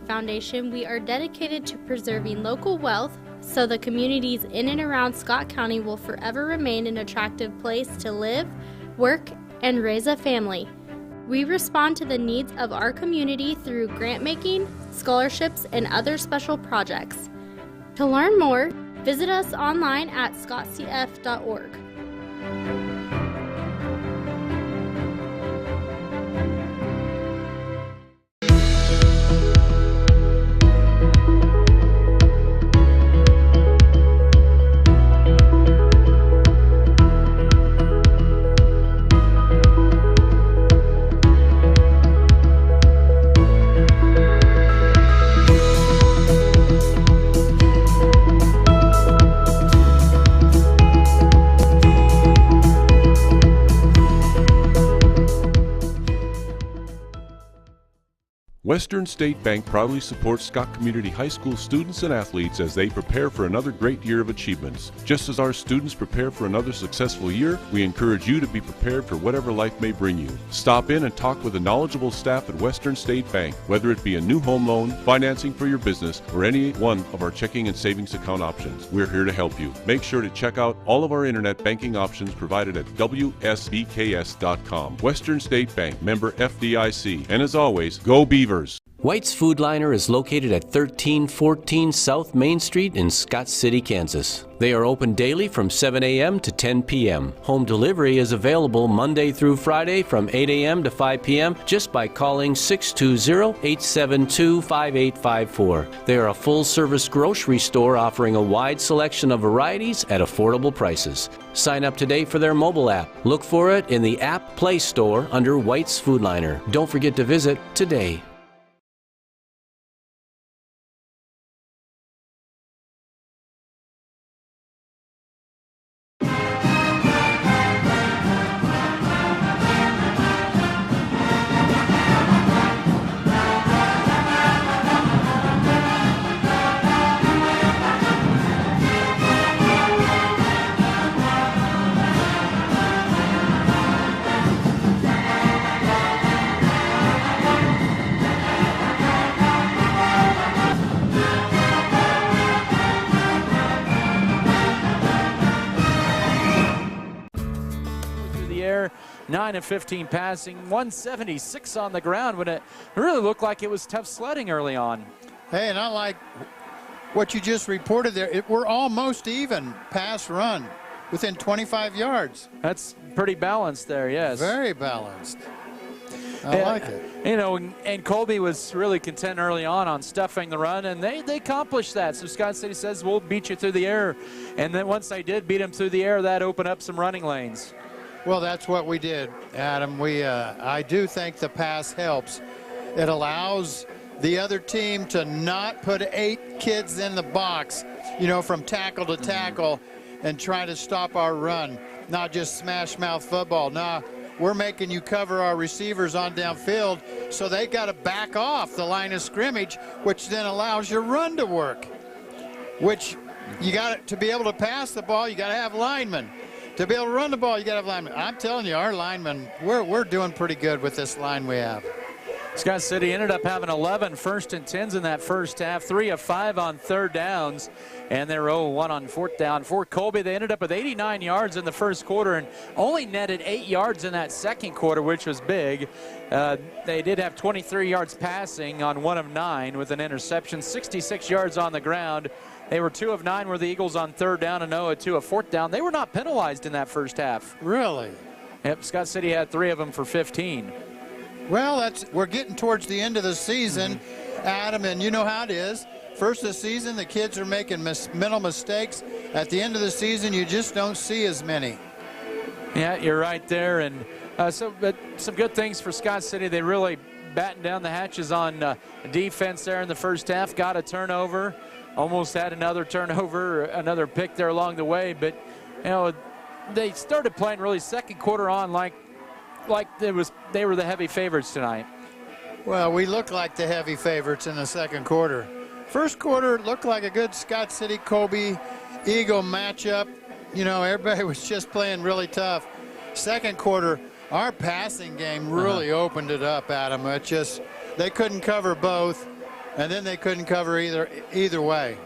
Speaker 11: Foundation, we are dedicated to preserving local wealth so the communities in and around Scott County will forever remain an attractive place to live, work, and raise a family. We respond to the needs of our community through grant making, scholarships, and other special projects. To learn more, visit us online at scottcf.org.
Speaker 2: Western State Bank proudly supports Scott Community High School students and athletes as they prepare for another great year of achievements. Just as our students prepare for another successful year, we encourage you to be prepared for whatever life may bring you. Stop in and talk with the knowledgeable staff at Western State Bank, whether it be a new home loan, financing for your business, or any one of our checking and savings account options. We're here to help you. Make sure to check out all of our internet banking options provided at WSBKS.com. Western State Bank, member FDIC. And as always, go Beavers!
Speaker 13: White's Food Liner is located at 1314 South Main Street in Scott City, Kansas. They are open daily from 7 a.m. to 10 p.m. Home delivery is available Monday through Friday from 8 a.m. to 5 p.m. just by calling 620-872-5854. They are a full-service grocery store offering a wide selection of varieties at affordable prices. Sign up today for their mobile app. Look for it in the App Play Store under White's Food Liner. Don't forget to visit today.
Speaker 3: the air, 9 of 15 passing, 176 on the ground when it really looked like it was tough sledding early on.
Speaker 8: Hey, and I like what you just reported there. We're almost even pass run within 25 yards.
Speaker 3: That's pretty balanced there, yes.
Speaker 8: Very balanced. I like it.
Speaker 3: You know, and Colby was really content early on stuffing the run, and they accomplished that. So Scott City says, we'll beat you through the air. And then once they did beat them through the air, that opened up some running lanes.
Speaker 8: Well, that's what we did, Adam. I do think the pass helps. It allows the other team to not put 8 kids in the box, from tackle to tackle and try to stop our run, not just smash mouth football. Nah, we're making you cover our receivers on downfield, so they got to back off the line of scrimmage, which then allows your run to work, which you got to be able to pass the ball, you got to have linemen. To be able to run the ball, you got to have linemen. I'm telling you, our linemen, we're doing pretty good with this line we have.
Speaker 3: Scott City ended up having 11 first and 10s in that first half, 3 of 5 on third downs, and they're 0-1 on fourth down. For Colby, they ended up with 89 yards in the first quarter and only netted 8 yards in that second quarter, which was big. They did have 23 yards passing on 1 of 9 with an interception, 66 yards on the ground. They were 2 of 9 were the Eagles on third down and 0 of 2 of fourth down. They were not penalized in that first half.
Speaker 8: Really?
Speaker 3: Yep, Scott City had 3 of them for 15.
Speaker 8: Well, we're getting towards the end of the season, Adam, and you know how it is. First of the season, the kids are making mental mistakes. At the end of the season, you just don't see as many.
Speaker 3: Yeah, you're right there. And but some good things for Scott City. They really battened down the hatches on defense there in the first half. Got a turnover. Almost had another turnover, another pick there along the way. But, they started playing really second quarter on like they were the heavy favorites tonight.
Speaker 8: Well, we looked like the heavy favorites in the second quarter. First quarter looked like a good Scott City Colby Eagle matchup. Everybody was just playing really tough. Second quarter, our passing game really opened it up, Adam. They couldn't cover both, and then they couldn't cover either way.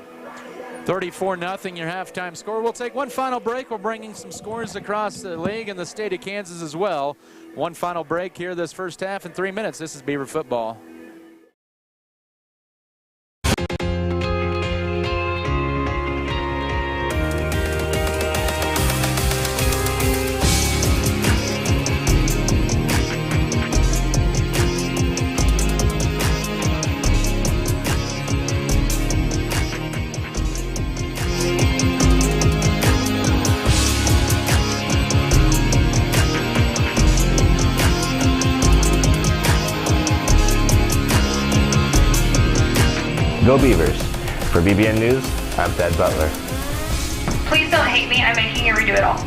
Speaker 3: 34-0 your halftime score. We'll take one final break. We're bringing some scores across the league and the state of Kansas as well. One final break here this first half in 3 minutes. This is Beaver football.
Speaker 24: Go Beavers. For BBN News, I'm Ted Butler.
Speaker 17: Please don't hate me. I'm making you redo it all.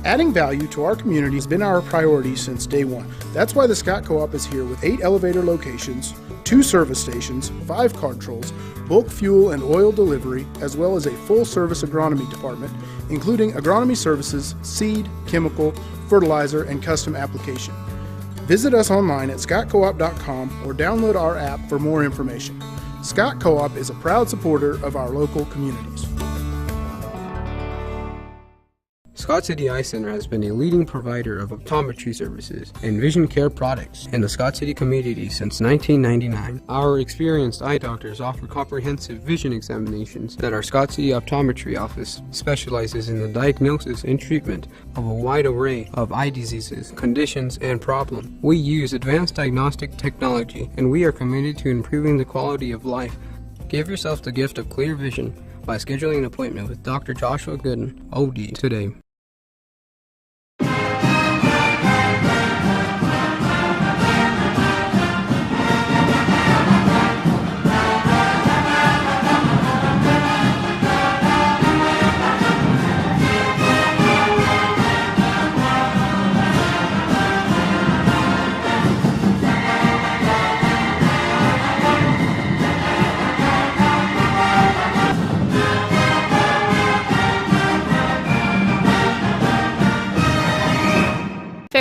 Speaker 6: Adding value to our community has been our priority since day one. That's why the Scott Co-op is here with 8 elevator locations, 2 service stations, 5 card trolls, bulk fuel and oil delivery, as well as a full-service agronomy department, including agronomy services, seed, chemical, fertilizer, and custom application. Visit us online at scottcoop.com or download our app for more information. Scott Co-op is a proud supporter of our local communities.
Speaker 7: Scott City Eye Center has been a leading provider of optometry services and vision care products in the Scott City community since 1999. Our experienced eye doctors offer comprehensive vision examinations that our Scott City Optometry Office specializes in the diagnosis and treatment of a wide array of eye diseases, conditions, and problems. We use advanced diagnostic technology, and we are committed to improving the quality of life. Give yourself the gift of clear vision by scheduling an appointment with Dr. Joshua Gooden, OD, today.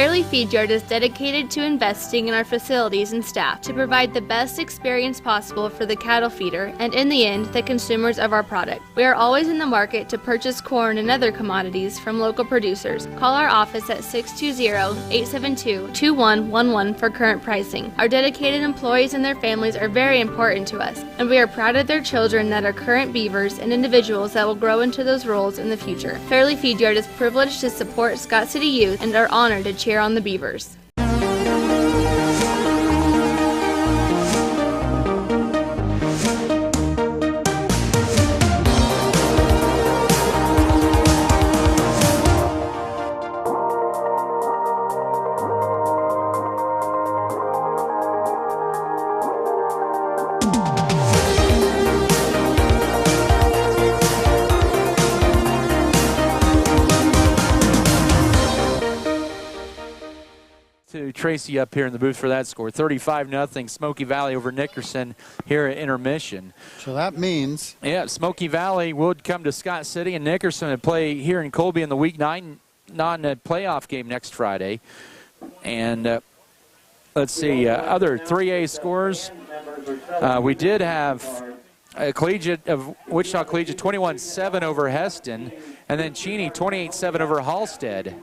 Speaker 11: Fairleigh Feed Yard is dedicated to investing in our facilities and staff to provide the best experience possible for the cattle feeder and, in the end, the consumers of our product. We are always in the market to purchase corn and other commodities from local producers. Call our office at 620-872-2111 for current pricing. Our dedicated employees and their families are very important to us, and we are proud of their children that are current Beavers and individuals that will grow into those roles in the future. Fairleigh Feed Yard is privileged to support Scott City youth and are honored to cheer on the Beavers.
Speaker 3: Tracy up here in the booth for that score. 35-0 Smoky Valley over Nickerson here at intermission.
Speaker 8: So that means...
Speaker 3: Yeah, Smoky Valley would come to Scott City, and Nickerson would play here in Colby in the Week 9 non-playoff game next Friday. And let's see, other 3A scores. We did have Collegiate of Wichita Collegiate 21-7 over Heston, and then Cheney 28-7 over Halstead.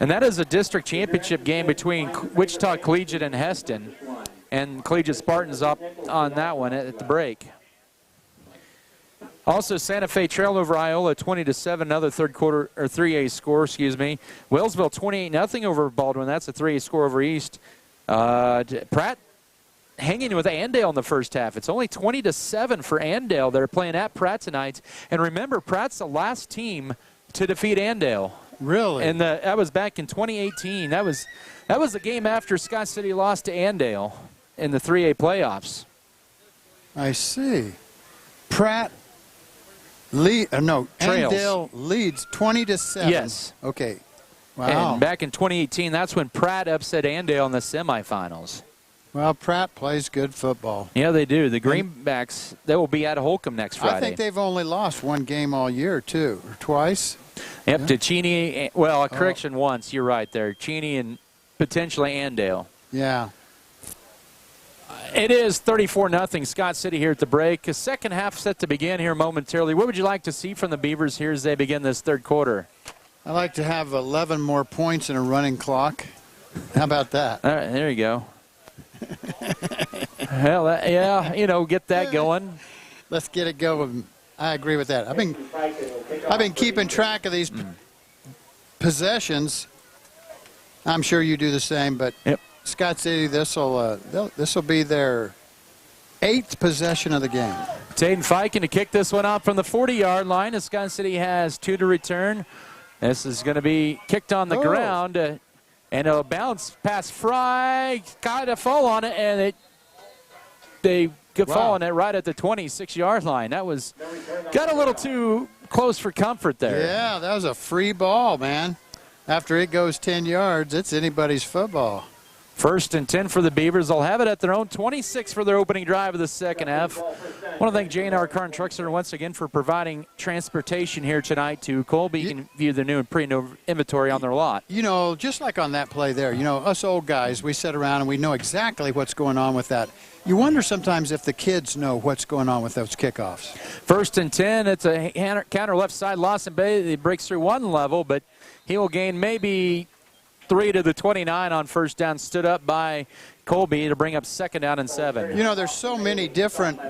Speaker 3: And that is a district championship game between Wichita Collegiate and Heston, and Collegiate Spartans up on that one at the break. Also, Santa Fe trailed over Iola 20-7, another third quarter or 3A score, excuse me. Wellsville 28-0 over Baldwin. That's a 3A score over East. Pratt hanging with Andale in the first half. It's only 20-7 for Andale. They're playing at Pratt tonight. And remember, Pratt's the last team to defeat Andale.
Speaker 8: Really?
Speaker 3: And that was back in 2018. That was the game after Scott City lost to Andale in the 3A playoffs.
Speaker 8: I see. Pratt Andale leads 20-7.
Speaker 3: Yes.
Speaker 8: Okay. Wow.
Speaker 3: And back in 2018, that's when Pratt upset Andale in the semifinals.
Speaker 8: Well, Pratt plays good football.
Speaker 3: Yeah, they do. The Greenbacks, they will be at Holcomb next Friday.
Speaker 8: I think they've only lost one game all year, too, or twice.
Speaker 3: Yep, yeah. To Cheney. Well, a correction once. You're right there. Cheney and potentially Andale.
Speaker 8: Yeah.
Speaker 3: It is 34-0 Scott City here at the break. A second half set to begin here momentarily. What would you like to see from the Beavers here as they begin this third quarter?
Speaker 8: I'd like to have 11 more points in a running clock. How about that?
Speaker 3: All right, there you go. Well, yeah, get that going.
Speaker 8: Let's get it going. I agree with that. I've been keeping track of these possessions. I'm sure you do the same, but
Speaker 3: yep.
Speaker 8: Scott City, this will be their 8th possession of the game.
Speaker 3: Taden Fiken to kick this one out from the 40-yard line as Scott City has 2 to return. This is going to be kicked on the ground, and it'll bounce past Fry. Got to fall on it, and they could fall on it right at the 26-yard line. That got a little too close for comfort there.
Speaker 8: Yeah, that was a free ball, man. After it goes 10 yards, it's anybody's football.
Speaker 3: 1st and 10 for the Beavers. They'll have it at their own 26 for their opening drive of the second half. I want to thank J&R Car and Truck Center once again for providing transportation here tonight to Colby. You can view the new and pre-inventory on their lot.
Speaker 8: Just like on that play there, us old guys, we sit around and we know exactly what's going on with that. You wonder sometimes if the kids know what's going on with those kickoffs.
Speaker 3: 1st and 10. It's a counter left side. Lawson Bay, he breaks through one level, but he will gain maybe 3 to the 29 on first down, stood up by Colby to bring up 2nd down and 7.
Speaker 8: There's so many different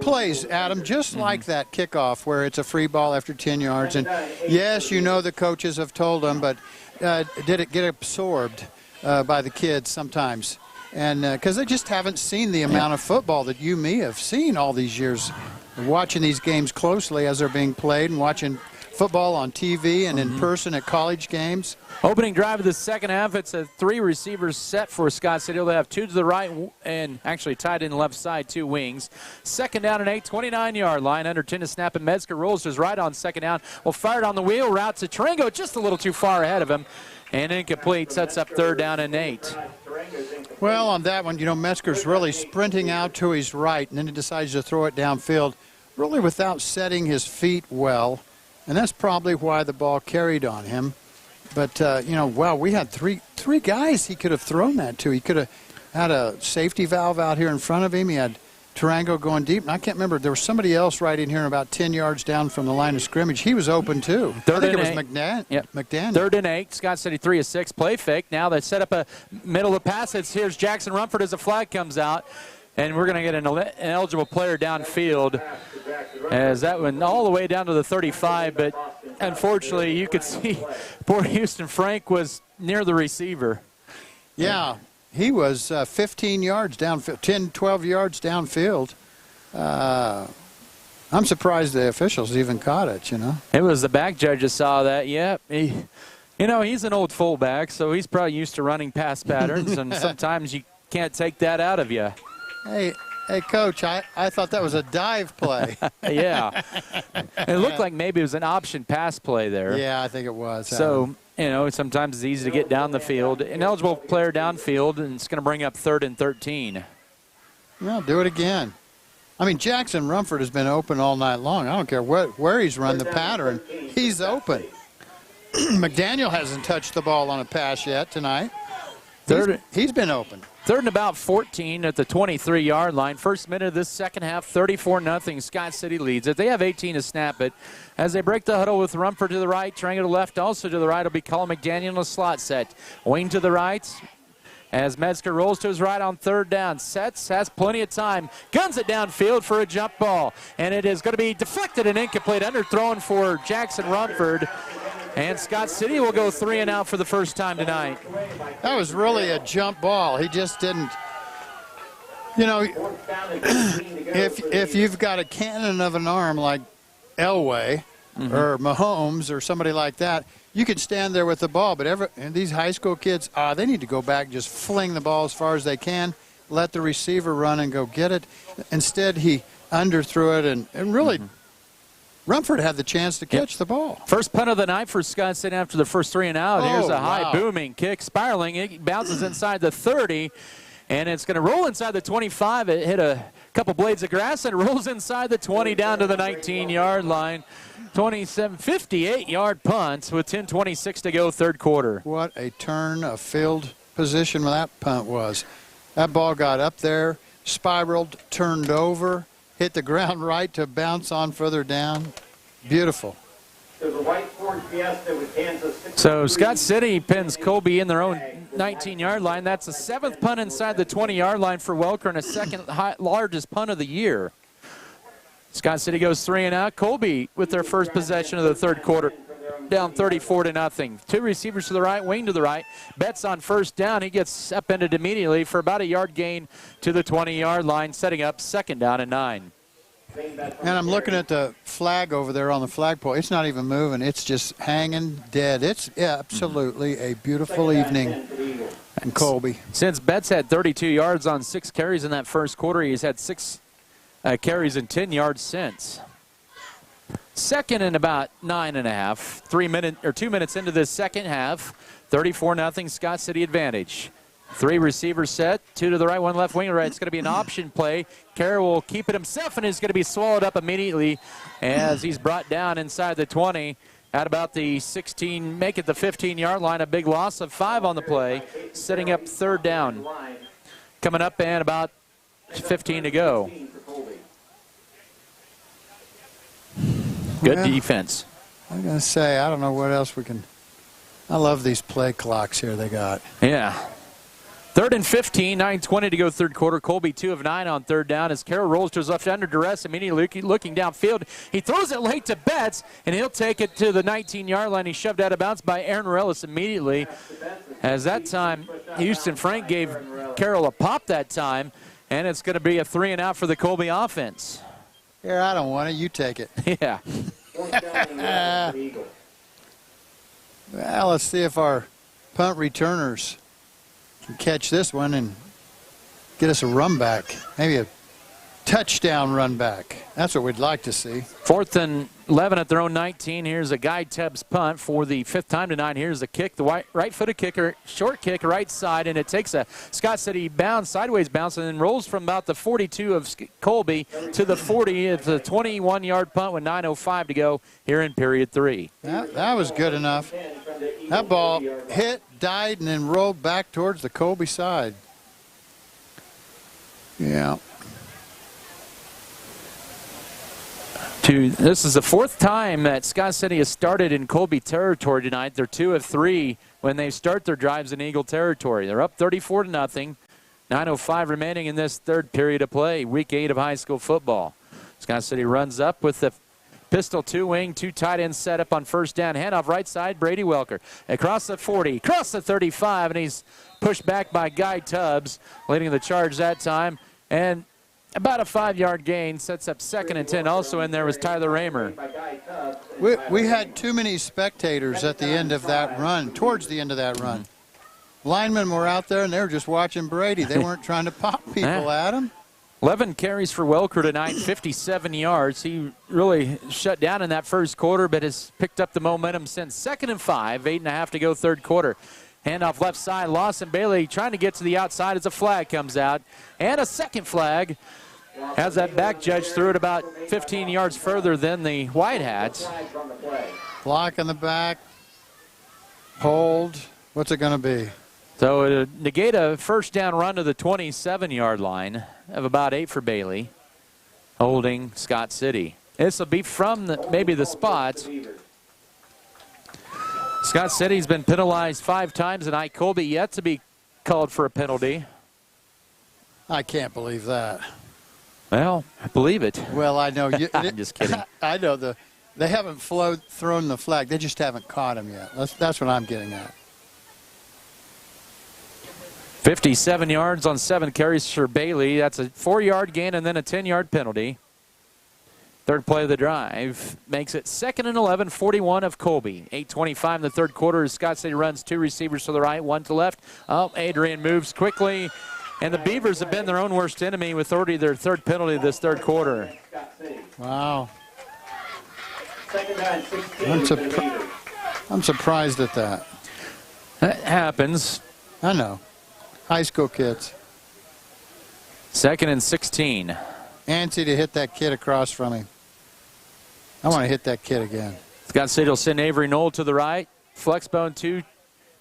Speaker 8: plays, Adam, just like that kickoff where it's a free ball after 10 yards. And, yes, the coaches have told them, but did it get absorbed by the kids sometimes? And because they just haven't seen the amount of football that you, me, have seen all these years, watching these games closely as they're being played and watching football on TV and in person at college games.
Speaker 3: Opening drive of the second half, it's a 3 receivers set for Scott City. They'll have 2 to the right and actually tied in the left side, 2 wings. 2nd down and 8, 29-yard line. Under 10 to snap, and Metzger rolls his right on 2nd down. Well, fired on the wheel, route to Tarango, just a little too far ahead of him. And incomplete, sets up 3rd down and 8.
Speaker 8: Well, on that one, Metzger's really sprinting out to his right, and then he decides to throw it downfield, really without setting his feet well. And that's probably why the ball carried on him. But, wow, we had three guys he could have thrown that to. He could have had a safety valve out here in front of him. He had Tarango going deep. And I can't remember. There was somebody else right in here about 10 yards down from the line of scrimmage. He was open, too. I think it was McDaniel.
Speaker 3: Third and 8. Scott City 3 of 6. Play fake. Now they set up a middle of the pass. Here's Jackson Rumford as the flag comes out. And we're going to get an eligible player downfield as that went all the way down to the 35. But unfortunately, you could see poor Houston Frank was near the receiver.
Speaker 8: Yeah, he was 15 yards downfield, 10, 12 yards downfield. I'm surprised the officials even caught it,
Speaker 3: It was the back judge that saw that, yeah. He's an old fullback, so he's probably used to running pass patterns, and sometimes you can't take that out of you.
Speaker 8: Hey, Coach, I thought that was a dive play.
Speaker 3: Yeah. It looked like maybe it was an option pass play there.
Speaker 8: Yeah, I think it was.
Speaker 3: So, sometimes it's easy to get down the field. An eligible player downfield, and it's going to bring up 3rd and 13.
Speaker 8: Well, do it again. I mean, Jackson Rumford has been open all night long. I don't care where he's run the pattern. He's open. McDaniel hasn't touched the ball on a pass yet tonight. He's been open.
Speaker 3: 3rd and about 14 at the 23-yard line. First minute of this second half, 34-0. Scott City leads it. They have 18 to snap it. As they break the huddle with Rumford to the right, Tarango to the left, also to the right will be Colin McDaniel in a slot set. Wayne to the right. As Metzger rolls to his right on 3rd down. Sets, has plenty of time. Guns it downfield for a jump ball. And it is going to be deflected and incomplete. Underthrown for Jackson Rumford. And Scott City will go 3 and out for the first time tonight.
Speaker 8: That was really a jump ball. He just didn't. If you've got a cannon of an arm like Elway or Mahomes or somebody like that, you can stand there with the ball. But and these high school kids, they need to go back and just fling the ball as far as they can, let the receiver run and go get it. Instead, he underthrew it and really Rumford had the chance to catch the ball.
Speaker 3: First punt of the night for Scott City after the first 3 and out. Here's a high booming kick, spiraling. It bounces inside the 30, and it's going to roll inside the 25. It hit a couple blades of grass and rolls inside the 20 down to the 19-yard line. 58-yard punt with 10:26 to go, third quarter.
Speaker 8: What a turn of field position that punt was. That ball got up there, spiraled, turned over, hit the ground right to bounce on further down. Beautiful.
Speaker 3: So Scott City pins Colby in their own 19-yard line. That's the 7th punt inside the 20-yard line for Welker and a second largest punt of the year. Scott City goes 3 and out. Colby with their first possession of the third quarter, down 34-0. 2 receivers to the right, Wayne to the right. Betts on first down. He gets upended immediately for about a yard gain to the 20-yard line, setting up 2nd down and 9.
Speaker 8: And I'm looking at the flag over there on the flagpole. It's not even moving. It's just hanging dead. It's absolutely a beautiful evening in Colby.
Speaker 3: Since Betts had 32 yards on 6 carries in that first quarter, he's had 6 carries and 10 yards since. 2nd and about 9.5. 2 minutes into this second half. 34-0 Scott City advantage. 3 receivers set, 2 to the right, 1 left, wing right. It's going to be an option play. Carroll will keep it himself, and is going to be swallowed up immediately as he's brought down inside the 20 at about the 16, make it the 15-yard line. A big loss of 5 on the play, setting up 3rd down. Coming up and about 15 to go. Good defense.
Speaker 8: I'm going to say, I don't know what else we can. I love these play clocks here they got.
Speaker 3: Yeah. 3rd and 15, 9:20 to go third quarter. Colby 2 of 9 on 3rd down as Carroll rolls to his left under duress, immediately looking downfield. He throws it late to Betts, and he'll take it to the 19-yard line. He's shoved out of bounds by Aaron Morellis immediately. As that time, Houston Frank gave Carroll a pop that time, and it's going to be a 3 and out for the Colby offense.
Speaker 8: Here, I don't want it. You take it.
Speaker 3: Yeah.
Speaker 8: Well, let's see if our punt returners can catch this one and get us a run back. Maybe a touchdown run back. That's what we'd like to see.
Speaker 3: 4th and 11 at their own 19. Here's a Guy Tubbs punt for the 5th time tonight. Here's the kick, the right-footed kicker, short kick, right side, and it takes a Scott City bounce, sideways bounce, and then rolls from about the 42 of Colby to the 40. It's a 21-yard punt with 9:05 to go here in period 3.
Speaker 8: That was good enough. That ball hit, died, and then rolled back towards the Colby side. Yeah.
Speaker 3: This is the fourth time that Scott City has started in Colby territory tonight. They're 2 of 3 when they start their drives in Eagle territory. They're up 34-0. 9:05 remaining in this third period of play, week 8 of high school football. Scott City runs up with the pistol two-wing, two tight end setup on first down. Handoff right side, Brady Welker. Across the 40, across the 35, and he's pushed back by Guy Tubbs, leading the charge that time. And about a 5-yard gain, sets up 2nd and 10. Also in there was Tyler Raymer.
Speaker 8: We had too many spectators at the end of that run, towards the end of that run. Linemen were out there, and they were just watching Brady. They weren't trying to pop people at him.
Speaker 3: 11 carries for Welker tonight, 57 yards. He really shut down in that first quarter, but has picked up the momentum since. 2nd and 5, 8.5 to go third quarter. Handoff left side, Lawson Bailey trying to get to the outside as a flag comes out. And a second flag. Has that back judge threw it about 15 yards further than the White Hats.
Speaker 8: Block in the back. Hold. What's it going to be?
Speaker 3: So it'll negate a first down run to the 27-yard line of about 8 for Bailey, holding Scott City. This will be from maybe the spots. Scott City's been penalized 5 times tonight. Colby yet to be called for a penalty.
Speaker 8: I can't believe that.
Speaker 3: Well, I believe it.
Speaker 8: Well, I know.
Speaker 3: I'm just kidding.
Speaker 8: I know they haven't thrown the flag. They just haven't caught him yet. That's what I'm getting at.
Speaker 3: 57 yards on 7 carries for Bailey. That's a 4-yard gain and then a 10-yard penalty. Third play of the drive makes it 2nd and 11, 41 of Colby. 8:25 in the third quarter as Scott City runs 2 receivers to the right, 1 to the left. Oh, Adrian moves quickly. And the Beavers have been their own worst enemy with already their 3rd penalty this third quarter.
Speaker 8: Wow. I'm surprised at that.
Speaker 3: That happens.
Speaker 8: I know. High school kids.
Speaker 3: 2nd and 16.
Speaker 8: Antsy to hit that kid across from him. I want to hit that kid again.
Speaker 3: Scott City will send Avery Knoll to the right. Flexbone 2.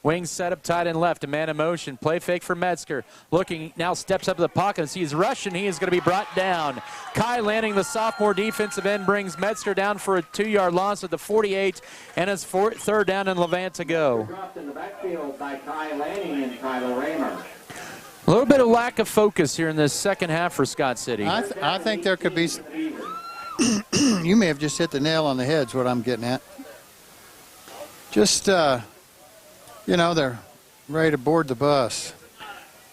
Speaker 3: Wings set up tight and left. A man in motion. Play fake for Metzger. Looking, now steps up to the pocket and sees Russian. He is going to be brought down. Kai Lanning, the sophomore defensive end, brings Metzger down for a 2-yard loss at the 48, and it's 3rd down and Levant to go.
Speaker 1: Dropped in the backfield by Kai Lanning and Tyler Raymer.
Speaker 3: A little bit of lack of focus here in this second half for Scott City.
Speaker 8: I think there could be. You may have just hit the nail on the head, is what I'm getting at. Just, you know, they're ready to board the bus.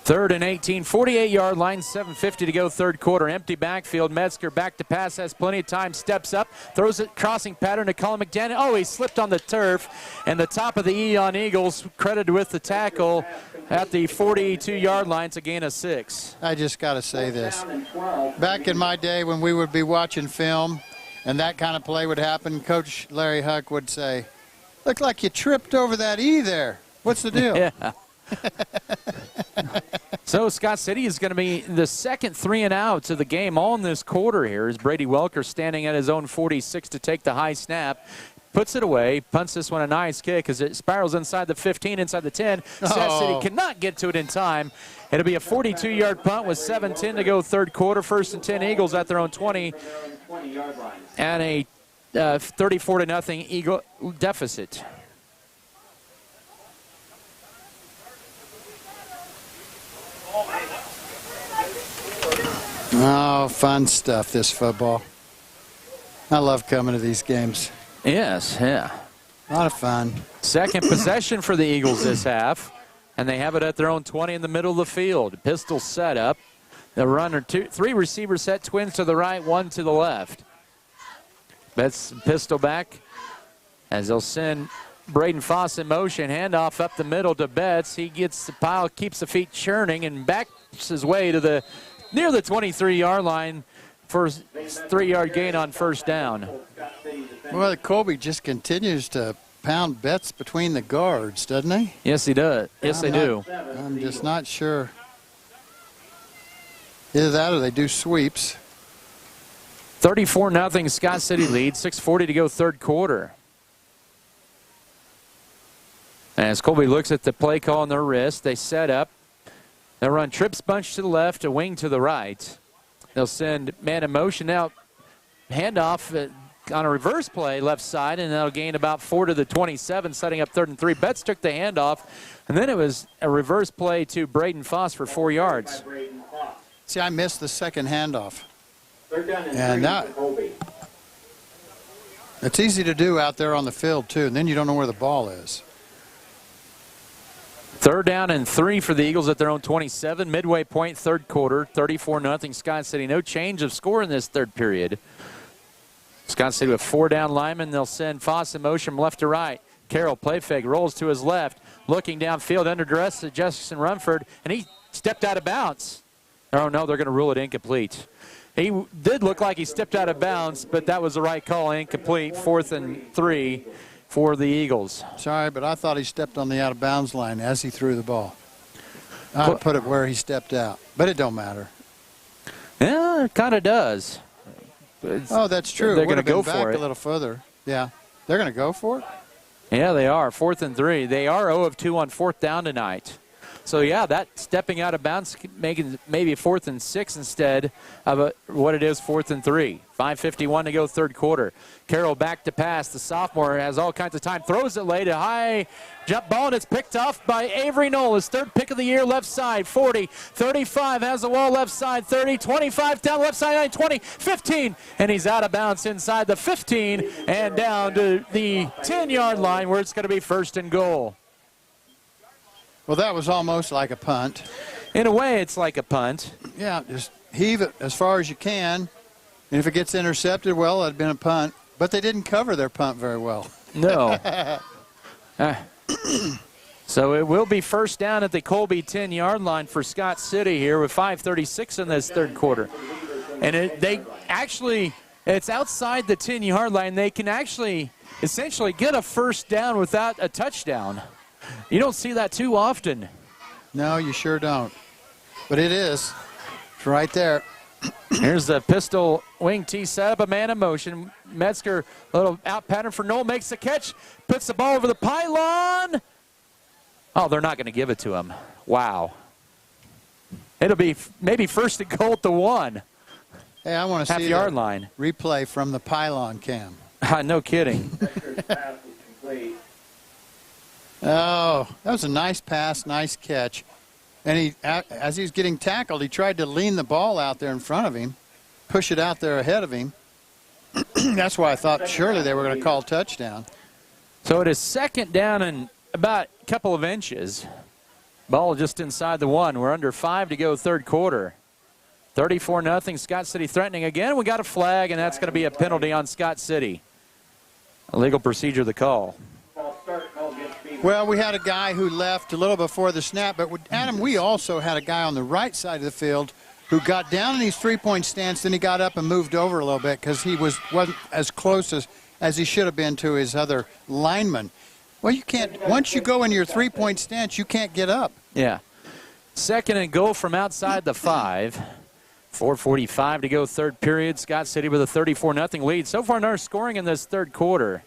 Speaker 3: 3rd and 18, 48-yard line, 7:50 to go third quarter. Empty backfield. Metzger back to pass, has plenty of time, steps up, throws it, crossing pattern to Colin McDaniel. Oh, he slipped on the turf, and the top of the E on Eagles credited with the tackle at the 42-yard line to gain a 6.
Speaker 8: I just got to say this. Back in my day when we would be watching film and that kind of play would happen, Coach Larry Huck would say, "Looked like you tripped over that E there. What's the deal?"
Speaker 3: Yeah. So Scott City is going to be the second 3 and outs of the game all in this quarter here as Brady Welker standing at his own 46 to take the high snap. Puts it away, punts this one a nice kick as it spirals inside the 15, inside the 10. Scott City cannot get to it in time. It'll be a 42-yard punt with 7:10 to go third quarter. 1st and 10 Eagles at their own 20. And a 34-0 Eagle deficit.
Speaker 8: Oh, fun stuff, this football. I love coming to these games.
Speaker 3: Yes, yeah.
Speaker 8: A lot of fun.
Speaker 3: Second possession for the Eagles this half, and they have it at their own 20 in the middle of the field. Pistol set up. The runner, 3 receivers set, twins to the right, 1 to the left. Betts pistol back as they'll send Braden Foss in motion. Handoff up the middle to Betts. He gets the pile, keeps the feet churning, and backs his way to the near the 23-yard line for a 3-yard gain on first down.
Speaker 8: Well, Colby just continues to pound Betts between the guards, doesn't he?
Speaker 3: Yes, he does. Yes, they do.
Speaker 8: I'm just not sure. Either that or they do sweeps.
Speaker 3: 34-0 Scott City lead. 6:40 to go third quarter. As Colby looks at the play call on their wrist, they set up. They'll run trips bunch to the left, a wing to the right. They'll send man in motion out, handoff on a reverse play left side, and they'll gain about 4 to the 27, setting up 3rd and 3. Betts took the handoff, and then it was a reverse play to Braden Foss for 4 yards.
Speaker 8: See, I missed the second handoff.
Speaker 1: Third down and
Speaker 8: And
Speaker 1: 3
Speaker 8: now,
Speaker 1: for Colby.
Speaker 8: it's easy to do out there on the field, too, and then you don't know where the ball is.
Speaker 3: 3rd down and 3 for the Eagles at their own 27. Midway point, 3rd quarter, 34-0 Scott City. No change of score in this 3rd period. Scott City with 4 down linemen. They'll send Foss in motion left to right. Carroll play fake, rolls to his left, looking downfield under duress to Jefferson Rumford, and he stepped out of bounds. Oh, no, they're going to rule it incomplete. He did look like he stepped out of bounds, but that was the right call, incomplete. 4th and 3 for the Eagles.
Speaker 8: Sorry, but I thought he stepped on the out-of-bounds line as he threw the ball. I put it where he stepped out, but it don't matter.
Speaker 3: Yeah, it kind of does.
Speaker 8: Oh, that's true.
Speaker 3: They're going to go
Speaker 8: back
Speaker 3: for it.
Speaker 8: A little further. Yeah, they're going to go for it?
Speaker 3: Yeah, they are. 4th and 3. They are 0 of 2 on 4th down tonight. So, yeah, that stepping out of bounds, making maybe a 4th and 6 instead of what it is 4th and 3. 5:51 to go 3rd quarter. Carroll back to pass. The sophomore has all kinds of time. Throws it late. A high jump ball, and it's picked off by Avery Knoll. His 3rd pick of the year, left side. 40, 35, has the wall left side. 30, 25, down left side, 20, 15. And he's out of bounds inside the 15 and down to the 10-yard line where it's going to be 1st and goal.
Speaker 8: Well, that was almost like a punt.
Speaker 3: In a way, it's like a punt.
Speaker 8: Yeah, just heave it as far as you can. And if it gets intercepted, well, it'd been a punt. But they didn't cover their punt very well.
Speaker 3: No. So it will be 1st down at the Colby 10-yard line for Scott City here with 5:36 in this 3rd quarter. And it's outside the 10-yard line. They can actually essentially get a 1st down without a touchdown. You don't see that too often.
Speaker 8: No, you sure don't. But it is. It's right there.
Speaker 3: Here's the pistol wing T set up, a man in motion. Metzger, a little out pattern for Knoll, makes the catch, puts the ball over the pylon. Oh, they're not going to give it to him. Wow. It'll be maybe 1st and goal at the 1.
Speaker 8: Hey, I want to see
Speaker 3: half-yard line
Speaker 8: replay from the pylon cam.
Speaker 3: No kidding.
Speaker 8: Oh, that was a nice pass, nice catch. And as he was getting tackled, he tried to lean the ball out there in front of him, push it out there ahead of him. That's why I thought surely they were going to call touchdown.
Speaker 3: So it is 2nd down and about a couple of inches. Ball just inside the 1. We're under 5 to go 3rd quarter. 34-0. Scott City threatening again. We got a flag, and that's going to be a penalty on Scott City. A legal procedure, the call.
Speaker 8: Well, we had a guy who left a little before the snap, but Adam, we also had a guy on the right side of the field who got down in his three-point stance, then he got up and moved over a little bit because he wasn't as close as he should have been to his other lineman. Well, you can't, once you go in your three-point stance, you can't get up.
Speaker 3: Yeah. 2nd and goal from outside the 5. 4:45 to go 3rd period. Scott City with a 34-0 lead. So far, no scoring in this 3rd quarter.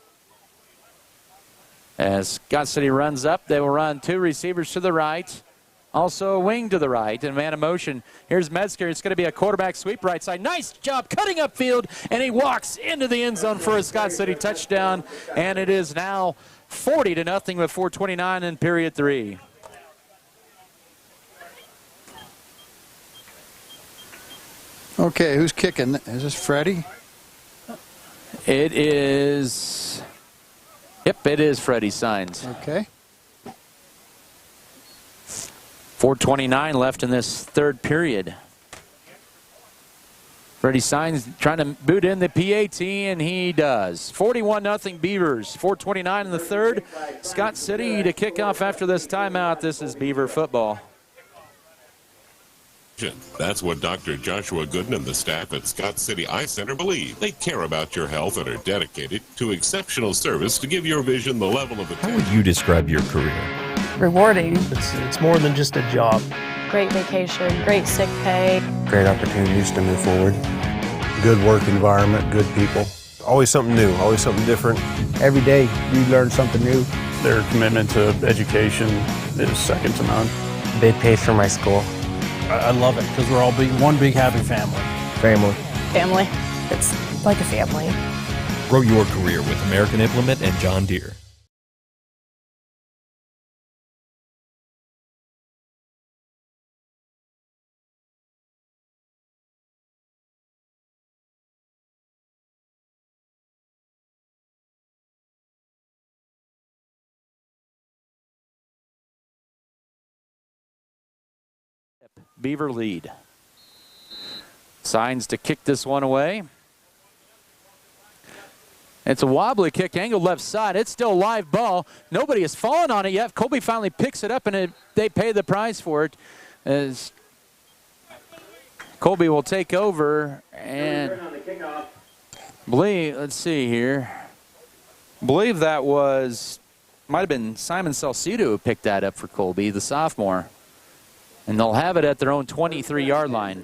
Speaker 3: As Scott City runs up, they will run 2 receivers to the right. Also a wing to the right and man in motion. Here's Metzger. It's going to be a quarterback sweep right side. Nice job cutting upfield, and he walks into the end zone for a Scott City touchdown. And it is now 40-0 with 4:29 in period 3.
Speaker 8: Okay, who's kicking? Is this Freddie?
Speaker 3: It is... Yep, it is Freddie Signs.
Speaker 8: Okay.
Speaker 3: 4:29 left in this 3rd period. Freddie Signs trying to boot in the PAT, and he does. 41-0 Beavers. 4:29 in the 3rd. Scott City to kick off after this timeout. This is Beaver football.
Speaker 10: That's what Dr. Joshua Gooden and the staff at Scott City Eye Center believe. They care about your health and are dedicated to exceptional service to give your vision the level of attention.
Speaker 18: How would you describe your career?
Speaker 19: Rewarding.
Speaker 20: It's more than just a job.
Speaker 19: Great vacation, great sick pay.
Speaker 21: Great opportunities to move forward. Good work environment, good people. Always something new, always something different.
Speaker 25: Every day you learn something new.
Speaker 20: Their commitment to education is second to none.
Speaker 4: They pay for my school.
Speaker 20: I love it because we're all one big happy family.
Speaker 4: Family.
Speaker 19: Family. It's like a family.
Speaker 5: Grow your career with American Implement and John Deere.
Speaker 3: Beaver lead. Signs to kick this one away. It's a wobbly kick, angled left side. It's still a live ball. Nobody has fallen on it yet. Colby finally picks it up, and they pay the price for it. As Colby will take over and believe, let's see here. Believe that might have been Simon Salcido who picked that up for Colby, the sophomore. And they'll have it at their own 23-yard line.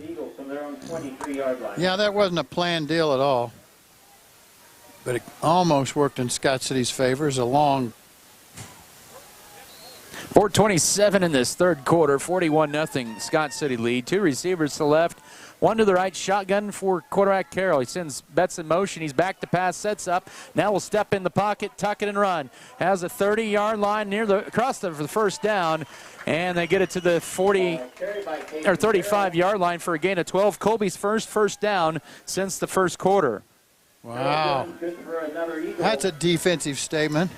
Speaker 8: Yeah, that wasn't a planned deal at all. But it almost worked in Scott City's favor. It's a long
Speaker 3: 4:27 in this third quarter, 41-0 Scott City lead. Two receivers to the left, one to the right, shotgun for quarterback Carroll. He sends Betts in motion. He's back to pass, sets up. Now will step in the pocket, tuck it and run. Has a 30-yard line across for the first down, and they get it to the 35-yard line for a gain of 12. Colby's first down since the first quarter.
Speaker 8: Wow. That's a defensive statement.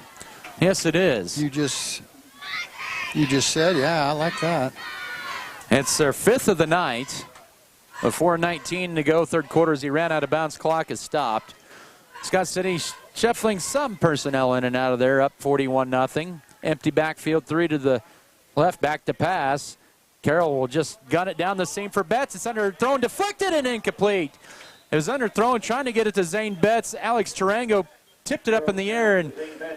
Speaker 3: Yes, it is.
Speaker 8: You just said, yeah, I like that.
Speaker 3: It's their fifth of the night. With 4:19 to go, third quarter, as he ran out of bounds, clock is stopped. Scott City shuffling some personnel in and out of there, up 41-0. Empty backfield, three to the left, back to pass. Carroll will just gun it down the seam for Betts. It's underthrown, deflected, and incomplete. It was underthrown, trying to get it to Zane Betts. Alex Tarango tipped it up in the air, and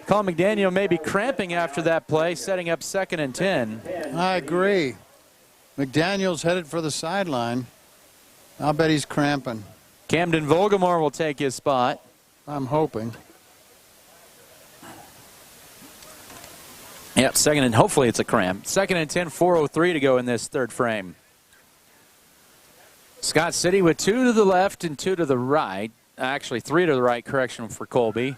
Speaker 3: Colin McDaniel may be cramping after that play, setting up 2nd and 10.
Speaker 8: I agree. McDaniel's headed for the sideline. I'll bet he's cramping.
Speaker 3: Camden Volgamore will take his spot.
Speaker 8: I'm hoping.
Speaker 3: Yep, second and hopefully it's a cramp. 2nd and 10, 4:03 to go in this third frame. Scott City with two to the left and two to the right. Actually, three to the right, correction for Colby.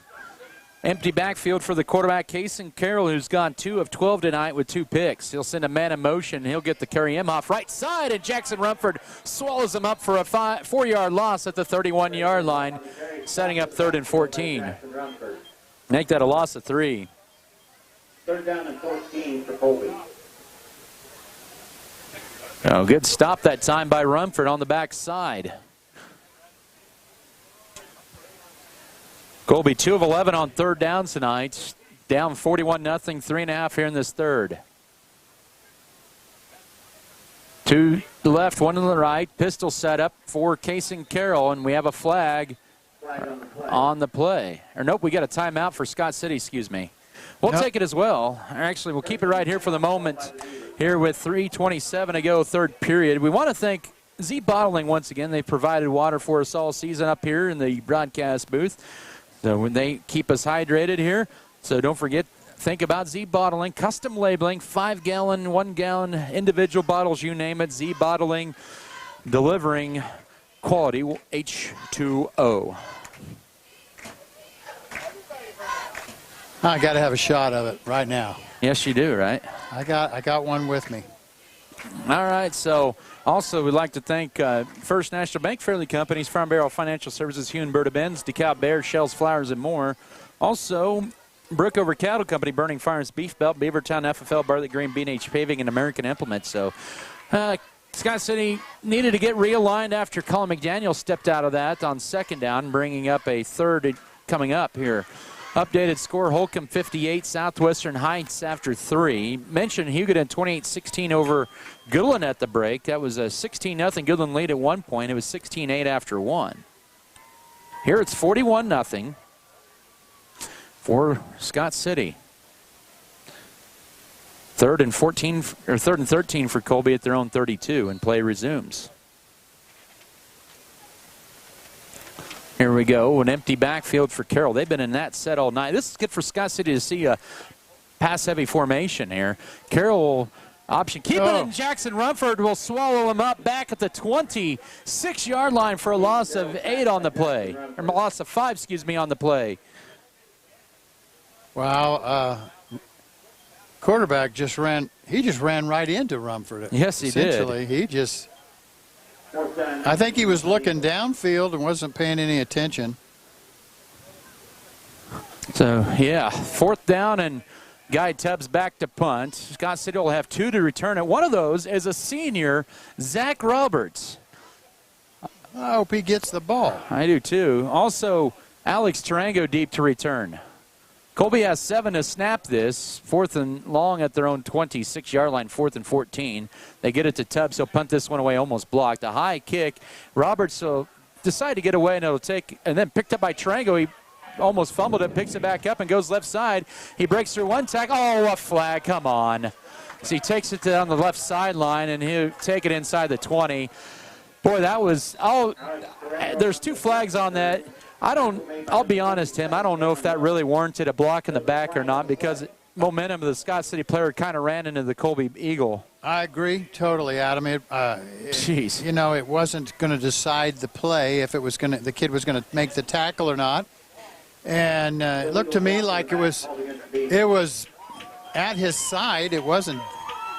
Speaker 3: Empty backfield for the quarterback, Kason Carroll, who's gone 2 of 12 tonight with 2 picks. He'll send a man in motion. He'll get the carry him off right side, and Jackson Rumford swallows him up for a 4-yard loss at the 31-yard line, setting up 3rd and 14. Make that a loss of 3.
Speaker 1: 3rd down and 14 for Colby.
Speaker 3: Oh, good stop that time by Rumford on the backside. Colby 2 of 11 on 3rd downs tonight. Down 41-0, 3.5 here in this third. 2 to the left, 1 to the right. Pistol set up for Kason Carroll, and we have a flag on the play. Or nope, we got a timeout for Scott City, excuse me. We'll take it as well. Actually, we'll keep it right here for the moment. Here with 3:27 to go, third period. We want to thank Z Bottling once again. They provided water for us all season up here in the broadcast booth. So when they keep us hydrated here. So don't forget, think about Z Bottling, custom labeling, 5-gallon, 1-gallon, individual bottles, you name it. Z Bottling, delivering quality H2O.
Speaker 8: I got to have a shot of it right now.
Speaker 3: Yes, you do, right?
Speaker 8: I got one with me.
Speaker 3: All right, so also we'd like to thank First National Bank, Fairleigh Companies, Farm Bureau Financial Services, Hugh and Berta Benz, DeKalb Bear, Shells, Flowers, and more. Also, Brookover Cattle Company, Burning Farms, Beef Belt, Beavertown, FFL, Bartlett Green, B&H Paving, and American Implements. So Scott City needed to get realigned after Colin McDaniel stepped out of that on 2nd down, bringing up a 3rd coming up here. Updated score, Holcomb 58, Southwestern Heights after 3. Mentioned Hugoton 28-16 over Goodland at the break. That was a 16-0 Goodland lead at one point. It was 16-8 after 1. Here it's 41-0 for Scott City. 3rd and 13 for Colby at their own 32, and play resumes. Here we go, an empty backfield for Carroll. They've been in that set all night. This is good for Scott City to see a pass-heavy formation here. Carroll will option keep it, and Jackson Rumford will swallow him up back at the 26-yard line for a loss of 8 on the play, or a loss of 5, excuse me, on the play.
Speaker 8: Wow, quarterback just ran right into Rumford.
Speaker 3: Yes, he did.
Speaker 8: Essentially, he just, I think he was looking downfield and wasn't paying any attention.
Speaker 3: So, yeah, 4th down, and Guy Tubbs back to punt. Scott City will have 2 to return it. One of those is a senior, Zach Roberts.
Speaker 8: I hope he gets the ball.
Speaker 3: I do too. Also, Alex Tarango deep to return. Colby has 7 to snap this. 4th and long at their own 26-yard line, 4th and 14. They get it to Tubbs. He'll punt this one away, almost blocked. A high kick. Roberts will decide to get away, and it'll take, and then picked up by Tarango. He almost fumbled it, picks it back up, and goes left side. He breaks through one tackle. Oh, a flag, come on. So he takes it down the left sideline, and he'll take it inside the 20. Boy, that was, there's 2 flags on that. I'll be honest, Tim, I don't know if that really warranted a block in the back or not, because momentum of the Scott City player kind of ran into the Colby Eagle.
Speaker 8: I agree totally, Adam.
Speaker 3: Jeez.
Speaker 8: You know, it wasn't going to decide the play if the kid was going to make the tackle or not. And it looked to me like it was at his side. It wasn't,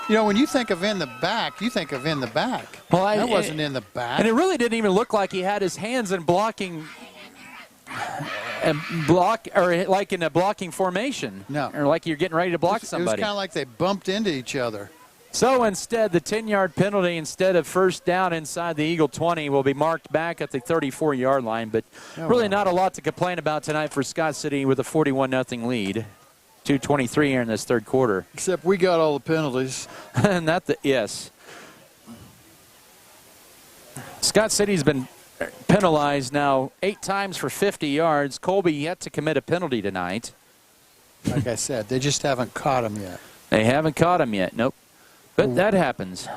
Speaker 8: you know, when you think of in the back, you think of in the back.
Speaker 3: Well,
Speaker 8: that wasn't in the back.
Speaker 3: And it really didn't even look like he had his hands in blocking, or like in a blocking formation.
Speaker 8: No.
Speaker 3: Or like you're getting ready to block somebody.
Speaker 8: It was kind of like they bumped into each other.
Speaker 3: So instead, the 10-yard penalty, instead of first down inside the Eagle 20, will be marked back at the 34-yard line. But really not a lot to complain about tonight for Scott City with a 41-0 lead. 2:23 here in this third quarter.
Speaker 8: Except we got all the penalties.
Speaker 3: And yes. Scott City's been penalized now 8 times for 50 yards. Colby yet to commit a penalty tonight.
Speaker 8: Like I said, they just haven't caught him yet.
Speaker 3: They haven't caught him yet, nope. But that happens.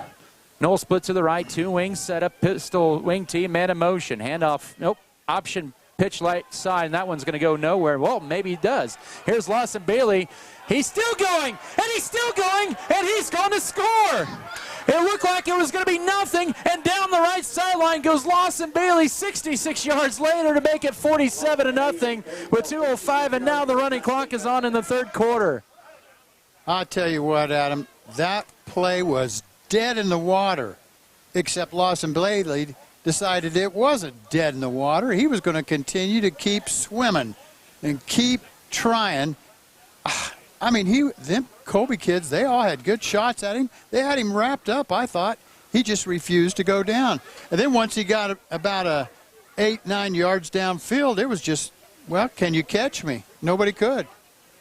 Speaker 3: Noel split to the right, 2 wings, set up, pistol, wing T, man in motion. Handoff, nope, option, pitch right side, and that one's going to go nowhere. Well, maybe he does. Here's Lawson Bailey. He's still going, and he's still going, and he's going to score. It looked like it was going to be nothing, and down the right sideline goes Lawson Bailey 66 yards later to make it 47-0 with 2:05, and now the running clock is on in the third quarter.
Speaker 8: I'll tell you what, Adam, that play was dead in the water, except Lawson Bailey decided it wasn't dead in the water. He was going to continue to keep swimming and keep trying. I mean, them Colby kids, they all had good shots at him. They had him wrapped up, I thought. He just refused to go down. And then once he got about 8-9 yards downfield, it was just, well, can you catch me? Nobody could.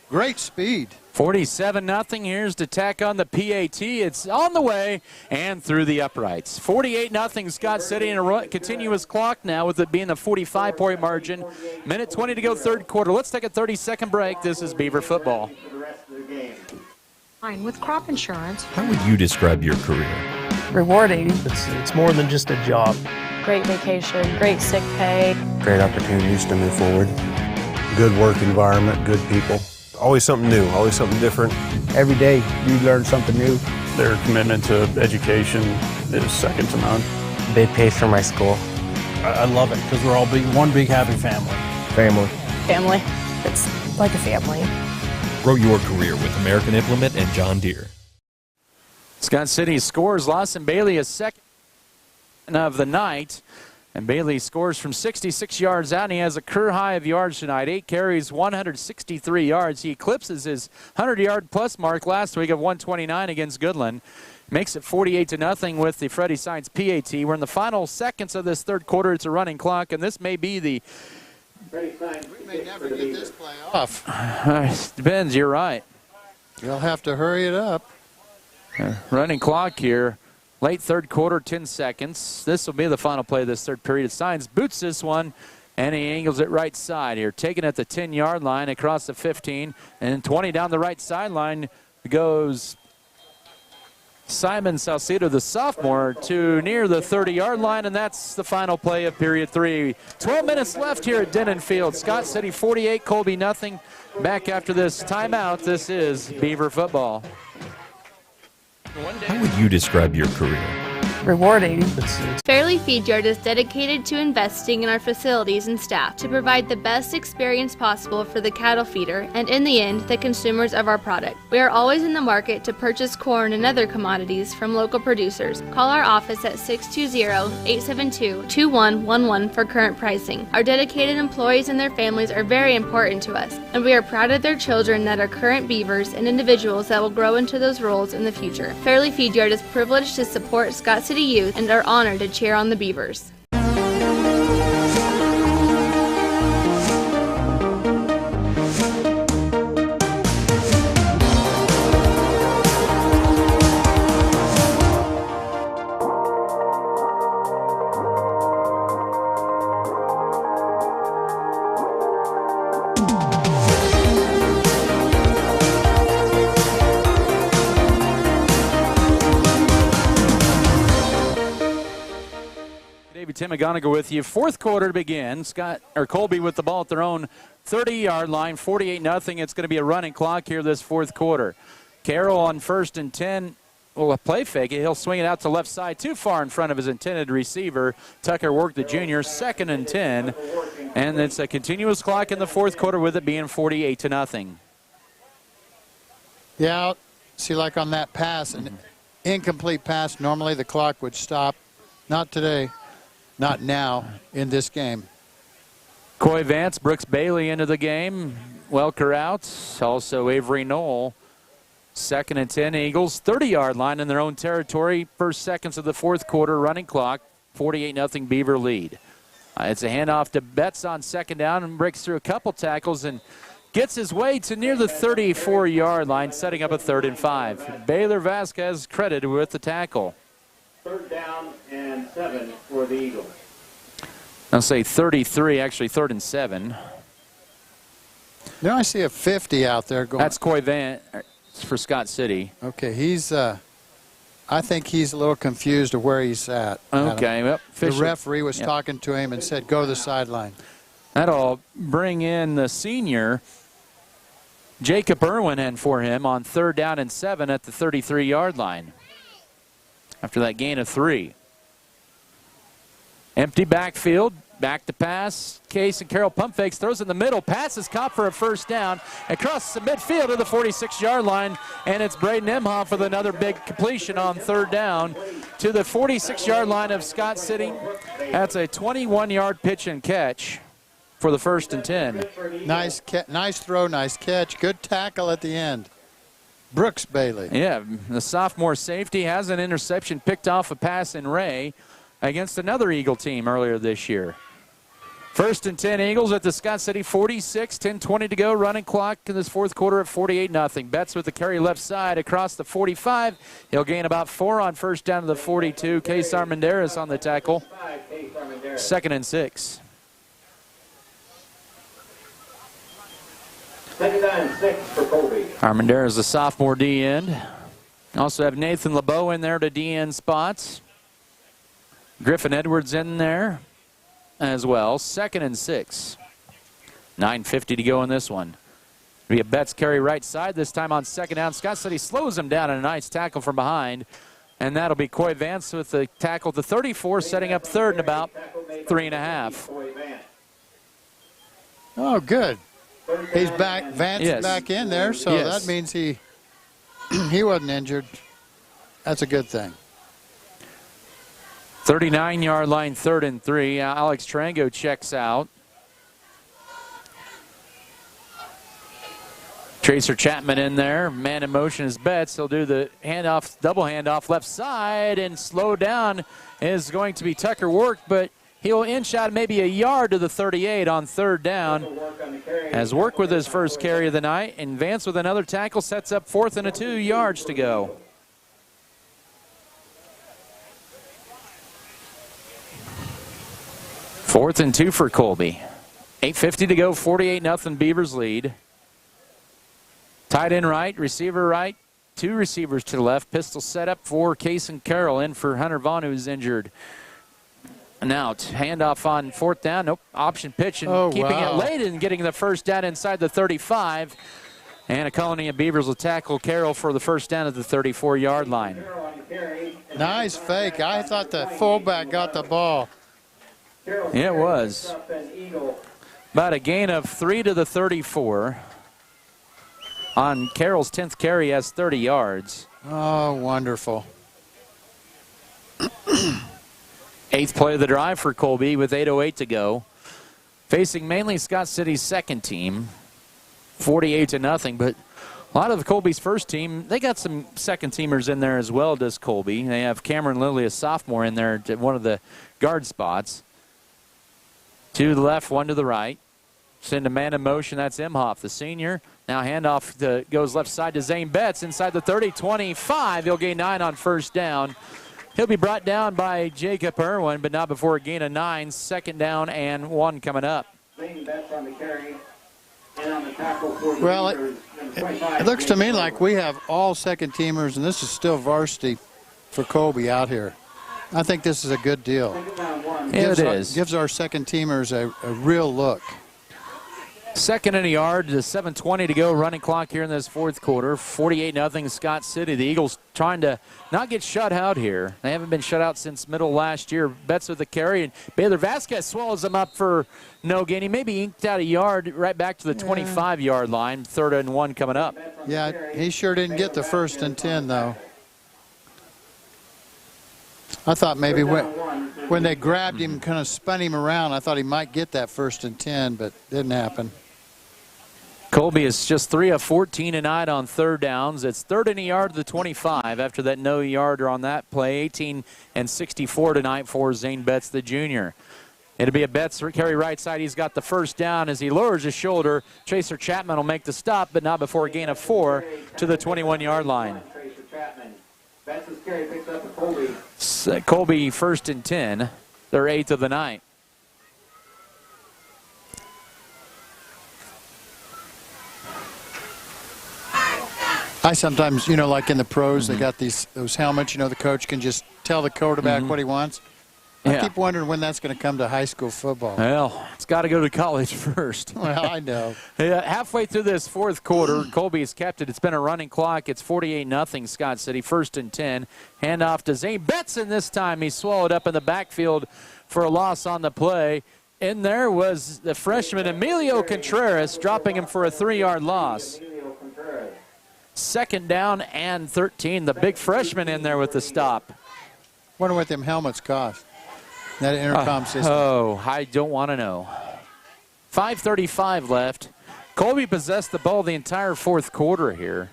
Speaker 8: Great speed.
Speaker 3: 47-0. Here's to tack on the PAT. It's on the way and through the uprights. 48-0 Scott City in a continuous clock now, with it being a 45-point margin. Minute 20 to go third quarter. Let's take a 30-second break. This is Beaver football.
Speaker 19: With crop insurance.
Speaker 5: How would you describe your career?
Speaker 19: Rewarding.
Speaker 21: It's more than just a job.
Speaker 19: Great vacation, great sick pay.
Speaker 21: Great opportunities to move forward. Good work environment, good people. Always something new, always something different.
Speaker 9: Every day you learn something new.
Speaker 20: Their commitment to education is second to none.
Speaker 4: They pay for my school.
Speaker 9: I love it because we're all one big happy family.
Speaker 19: Family. It's like a family.
Speaker 5: Grow your career with American Implement and John Deere.
Speaker 3: Scott City scores. Lawson Bailey a second of the night. And Bailey scores from 66 yards out, and he has a career high of yards tonight. 8 carries, 163 yards. He eclipses his 100-yard-plus mark last week of 129 against Goodland. Makes it 48-0 with the Freddie Science PAT. We're in the final seconds of this third quarter. It's a running clock, and this may be the...
Speaker 8: We may never get this play off.
Speaker 3: Depends, you're right.
Speaker 8: You'll have to hurry it up.
Speaker 3: Running clock here. Late third quarter, 10 seconds. This will be the final play of this third period. Signs boots this one, and he angles it right side here. Taking it at the 10-yard line across the 15, and 20 down the right sideline goes Simon Salcedo, the sophomore, to near the 30-yard line, and that's the final play of period 3. 12 minutes left here at Denon Field. Scott City 48, Colby nothing. Back after this timeout, this is Beaver football.
Speaker 5: How would you describe your career?
Speaker 19: Rewarding.
Speaker 11: Fairleigh Feed Yard is dedicated to investing in our facilities and staff to provide the best experience possible for the cattle feeder and, in the end, the consumers of our product. We are always in the market to purchase corn and other commodities from local producers. Call our office at 620-872-2111 for current pricing. Our dedicated employees and their families are very important to us, and we are proud of their children that are current Beavers and individuals that will grow into those roles in the future. Fairleigh Feed Yard is privileged to support Scott City youth and are honored to cheer on the Beavers.
Speaker 3: Tim McGonigal with you. Fourth quarter to begin. Colby with the ball at their own 30-yard line, 48-0. It's going to be a running clock here this fourth quarter. Carroll on 1st and 10 will play fake it. He'll swing it out to left side, too far in front of his intended receiver. Tucker Work, the junior, 2nd and 10. And it's a continuous clock in the fourth quarter with it being 48-0.
Speaker 8: Yeah, see, like on that pass, an incomplete pass, normally the clock would stop. Not today. Not now in this game.
Speaker 3: Coy Vance, Brooks Bailey into the game. Welker out. Also Avery Knoll. 2nd and 10 Eagles. 30-yard line in their own territory. First seconds of the fourth quarter running clock. 48-0 Beaver lead. It's a handoff to Betts on 2nd down and breaks through a couple tackles and gets his way to near the 34-yard line, setting up a 3rd and 5. Baylor Vasquez credited with the tackle.
Speaker 1: 3rd down and 7 for the Eagles.
Speaker 3: I'll say 33, actually 3rd and 7.
Speaker 8: Now I see a 50 out there going.
Speaker 3: That's Coy Vance for Scott City.
Speaker 8: Okay, he's, I think he's a little confused of where he's at.
Speaker 3: Okay, well,
Speaker 8: the referee was talking to him and said, go to the sideline.
Speaker 3: That'll bring in the senior, Jacob Irwin, in for him on 3rd down and 7 at the 33-yard line. After that gain of 3. Empty backfield, back to pass. Case and Carroll pump fakes, throws in the middle. Pass is caught for a 1st down. Across the midfield to the 46-yard line, and it's Braden Imhoff with another big completion on 3rd down to the 46-yard line of Scott City. That's a 21-yard pitch and catch for the 1st and 10.
Speaker 8: Nice throw, nice catch. Good tackle at the end. Brooks Bailey.
Speaker 3: Yeah, the sophomore safety has an interception, picked off a pass in Ray against another Eagle team earlier this year. 1st and 10 Eagles at the Scott City 46, 10:20 to go, running clock in this fourth quarter at 48-0. Betts with the carry left side across the 45. He'll gain about 4 on 1st down to the 42. Case Armendariz on the tackle. 2nd and 6.
Speaker 1: 2nd down and 6 for Colby.
Speaker 3: Armendariz is a sophomore D-end. Also have Nathan LeBeau in there to D-end spots. Griffin Edwards in there as well. 2nd and 6. 9:50 to go in this one. Be a Betts carry right side this time on 2nd down. Scott City slows him down and a nice tackle from behind. And that'll be Coy Vance with the tackle at the 34, setting up 3rd and about 3.5.
Speaker 8: Oh, good. He's back. Vance is back in there, so that means he wasn't injured. That's a good thing.
Speaker 3: 39-yard line, 3rd and 3. Alex Trango checks out. Tracer Chapman in there. Man in motion is Betts. He'll do the handoff, double handoff left side, and slow down is going to be Tucker Work, but he'll inch out maybe a yard to the 38 on 3rd down. Has Work with his first carry of the night, and Vance with another tackle sets up 4th and 2 yards to go. Fourth and 2 for Colby. 8:50 to go, 48-0 Beavers lead. Tight end right, receiver right, Two receivers to the left. Pistol set up for Case and Carroll. In for Hunter Vaughn, who's injured. Now, handoff on 4th down. Nope, option pitch and keeping it late and getting the first down inside the 35. And a colony of Beavers will tackle Carroll for the first down at the 34-yard line.
Speaker 8: Nice fake. I thought the fullback got the ball.
Speaker 3: Yeah, it was. About a gain of 3 to the 34. On Carroll's 10th carry, he has 30 yards.
Speaker 8: Oh, wonderful.
Speaker 3: 8th play of the drive for Colby with 8:08 to go. Facing mainly Scott City's second team, 48-0. But a lot of Colby's first team, they got some second teamers in there as well, does Colby. They have Cameron Lilly, a sophomore, in there at one of the guard spots. 2 to the left, 1 to the right. Send a man in motion, that's Imhoff, the senior. Now handoff goes left side to Zane Betts inside the 30, 25. He'll gain 9 on first down. He'll be brought down by Jacob Irwin, but not before a gain of 9. 2nd down and 1 coming up.
Speaker 1: Zane Betts on the carry and on the tackle for the
Speaker 8: Well,
Speaker 1: Beavers, number 25.
Speaker 8: it looks to me like we have all second teamers, and this is still varsity for Colby out here. I think this is a good deal.
Speaker 3: Yeah, it is.
Speaker 8: Gives our second teamers a real look.
Speaker 3: 2nd and a yard, 7:20 to go, running clock here in this 4th quarter. 48-0 Scott City. The Eagles trying to not get shut out here. They haven't been shut out since middle last year. Betts with the carry, and Baylor Vasquez swallows them up for no gain. He maybe inked out a yard right back to the 25-yard line. 3rd and 1 coming up.
Speaker 8: Yeah, he sure didn't get the 1st and 10, though. I thought maybe when they grabbed him, kind of spun him around, I thought he might get that 1st and 10, but didn't happen.
Speaker 3: Colby is just 3 of 14 tonight on 3rd downs. It's 3rd and a yard to the 25 after that no-yarder on that play. 18 and 64 tonight for Zane Betts, the junior. It'll be a Betts carry right side. He's got the first down as he lowers his shoulder. Tracer Chapman will make the stop, but not before a gain of 4 to the 21-yard line.
Speaker 1: Tracer Chapman. Betts' carry picks up a Colby.
Speaker 3: Colby 1st and 10. Their 8th of the night.
Speaker 8: I sometimes, like in the pros, they got those helmets, the coach can just tell the quarterback what he wants. I keep wondering when that's going to come to high school football.
Speaker 3: Well, it's got to go to college first.
Speaker 8: Well, I know.
Speaker 3: Halfway through this 4th quarter, Colby has kept it. It's been a running clock. It's 48-0 Scott City, 1st and 10. Handoff to Zane Betts, and this time he's swallowed up in the backfield for a loss on the play. In there was the freshman Emilio Contreras, dropping him for a 3-yard loss. 2nd down and 13. The big freshman in there with the stop.
Speaker 8: Wonder what them helmets cost. That intercom system.
Speaker 3: Oh, I don't want to know. 5:35 left. Colby possessed the ball the entire 4th quarter here,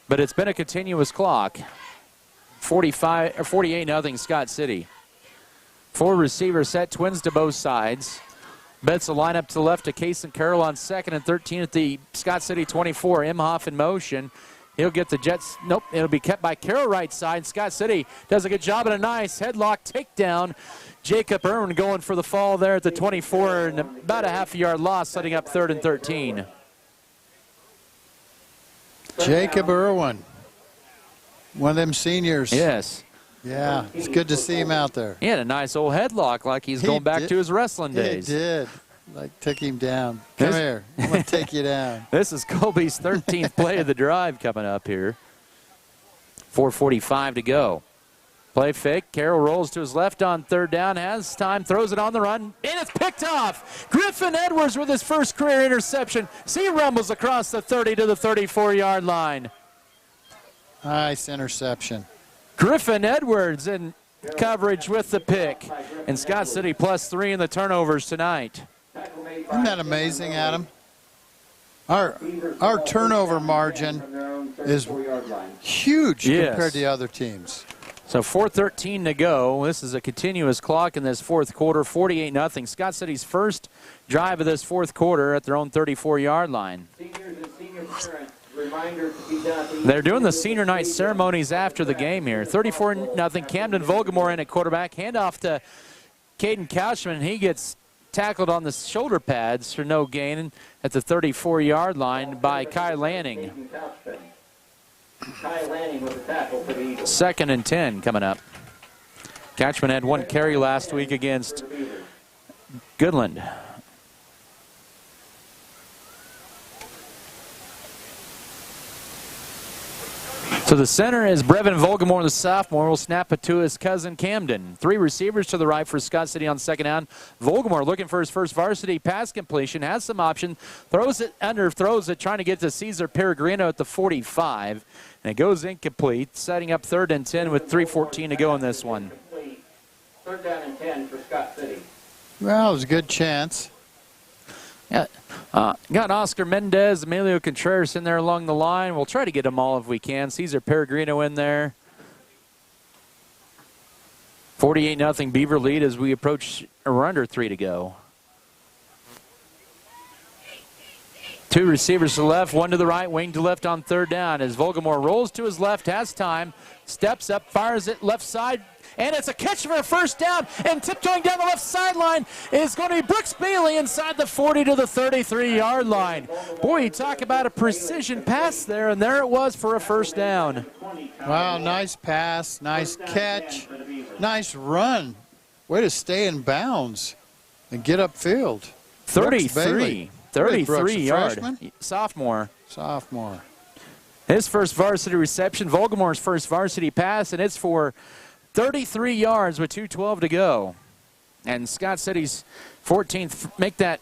Speaker 3: but it's been a continuous clock. 48-0 Scott City. 4 receivers set, twins to both sides. Betts will line up to the left to Case and Carroll on 2nd and 13 at the Scott City 24. Imhoff in motion. He'll get the Jets. Nope, it'll be kept by Carroll right side. Scott City does a good job and a nice headlock takedown. Jacob Irwin going for the fall there at the 24 and about a half-yard loss, setting up 3rd and 13.
Speaker 8: Jacob Irwin, one of them seniors.
Speaker 3: Yes.
Speaker 8: Yeah, it's good to see him out there.
Speaker 3: He had a nice old headlock like he's going back to his wrestling days.
Speaker 8: He did. Like, took him down. Come here. I'm going to take you down.
Speaker 3: This is Colby's 13th play of the drive coming up here. 4:45 to go. Play fake. Carroll rolls to his left on 3rd down. Has time. Throws it on the run. And it's picked off. Griffin Edwards with his first career interception. He rumbles across the 30 to the 34-yard line.
Speaker 8: Nice interception.
Speaker 3: Griffin Edwards in coverage with the pick. And Scott City +3 in the turnovers tonight.
Speaker 8: Isn't that amazing, Adam? Our turnover margin is huge compared to other teams.
Speaker 3: So 4:13 to go. This is a continuous clock in this 4th quarter, 48-0. Scott City's first drive of this 4th quarter at their own 34-yard line. They're doing the senior night ceremonies after the game here. 34-0. Camden Volgamore in at quarterback. Handoff to Caden Couchman. He gets tackled on the shoulder pads for no gain at the 34-yard line by Kai Lanning.
Speaker 1: Ty Lanning with the tackle for the Eagles.
Speaker 3: 2nd and 10 coming up. Catchman had 1 carry last week against Goodland. So the center is Brevin Volgamore, the sophomore, will snap it to his cousin Camden. 3 receivers to the right for Scott City on 2nd down. Volgamore looking for his first varsity pass completion, has some option, throws it, trying to get to Cesar Peregrino at the 45, and it goes incomplete, setting up 3rd and 10 with 3:14 to go in this one.
Speaker 1: 3rd down and 10 for Scott City.
Speaker 8: Well, it was a good chance.
Speaker 3: Yeah, got Oscar Mendez, Emilio Contreras in there along the line. We'll try to get them all if we can. Cesar Peregrino in there. 48-0 Beaver lead as we approach or under 3 to go. 2 receivers to the left, 1 to the right, wing to left on 3rd down as Volgamore rolls to his left, has time, steps up, fires it left side, and it's a catch for a 1st down, and tiptoeing down the left sideline is going to be Brooks Bailey inside the 40 to the 33-yard line. Boy, you talk about a precision pass there, and there it was for a 1st down.
Speaker 8: Wow, nice pass, nice catch, nice run. Way to stay in bounds and get upfield.
Speaker 3: 33 yard. Sophomore. His first varsity reception, Volgamore's first varsity pass, and it's for 33 yards with 2:12 to go. And Scott City's 14th, make that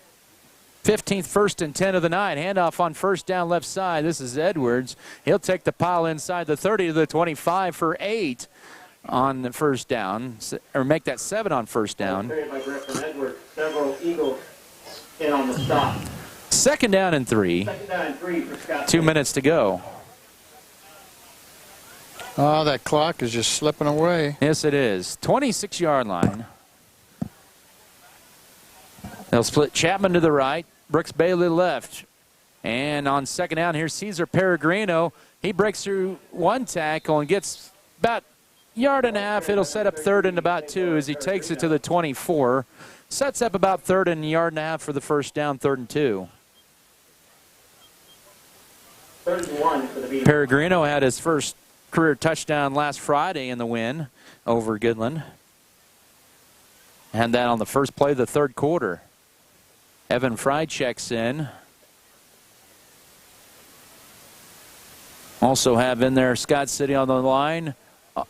Speaker 3: 15th 1st and 10 of the night. Handoff on 1st down left side. This is Edwards. He'll take the pile inside the 30 to the 25 for 8 on the 1st down, or make that 7 on 1st down.
Speaker 1: Several Eagles in on the stop.
Speaker 3: 2nd down and 3.
Speaker 1: 2nd down and 3 for Scott.
Speaker 3: 2 minutes to go.
Speaker 8: Oh, that clock is just slipping away.
Speaker 3: Yes, it is. 26-yard line. They'll split Chapman to the right, Brooks Bailey left. And on 2nd down, here's Cesar Peregrino. He breaks through 1 tackle and gets about 1.5 yards. It'll set up 3rd and about 2 as he takes it to the 24. Sets up about 3rd and 1.5 yards for the 1st down, 3rd and 2.
Speaker 1: 31 for the Beavers.
Speaker 3: Peregrino had his first career touchdown last Friday in the win over Goodland. And that on the first play of the 3rd quarter. Evan Fry checks in. Also have in there Scott City on the line. I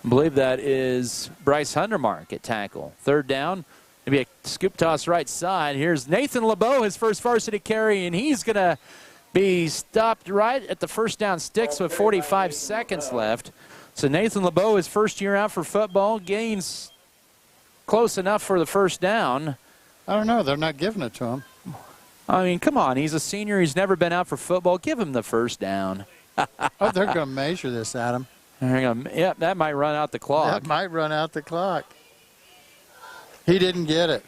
Speaker 3: believe that is Bryce Hundermark at tackle. 3rd down. Maybe a scoop toss right side. Here's Nathan LeBeau, his first varsity carry, and he's going to be stopped right at the 1st down sticks with 45 seconds left. So Nathan LeBeau, his first year out for football, gains close enough for the 1st down.
Speaker 8: I don't know. They're not giving it to him.
Speaker 3: I mean, come on. He's a senior. He's never been out for football. Give him the 1st down.
Speaker 8: Oh, they're going to measure this, Adam.
Speaker 3: Yep, that might run out the clock.
Speaker 8: That might run out the clock. He didn't get it.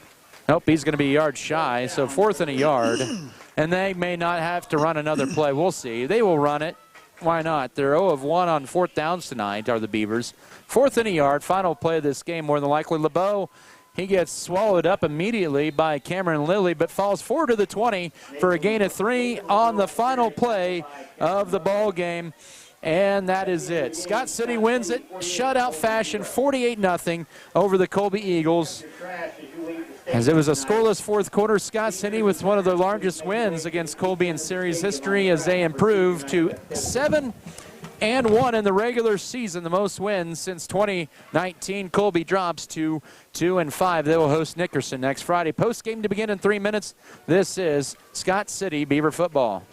Speaker 3: Nope, he's going to be a yard shy, so 4th and 1 yard. And they may not have to run another play. We'll see. They will run it. Why not? They're 0 of 1 on 4th downs tonight, are the Beavers. 4th and 1 yard, final play of this game, more than likely. LeBeau, he gets swallowed up immediately by Cameron Lilly, but falls forward to the 20 for a gain of 3 on the final play of the ball game. And that is it. Scott City wins it, shutout fashion, 48-0 over the Colby Eagles. As it was a scoreless 4th quarter, Scott City with one of their largest wins against Colby in series history as they improved to 7-1 in the regular season, the most wins since 2019. Colby drops to 2-5. They will host Nickerson next Friday. Post game to begin in 3 minutes. This is Scott City Beaver football.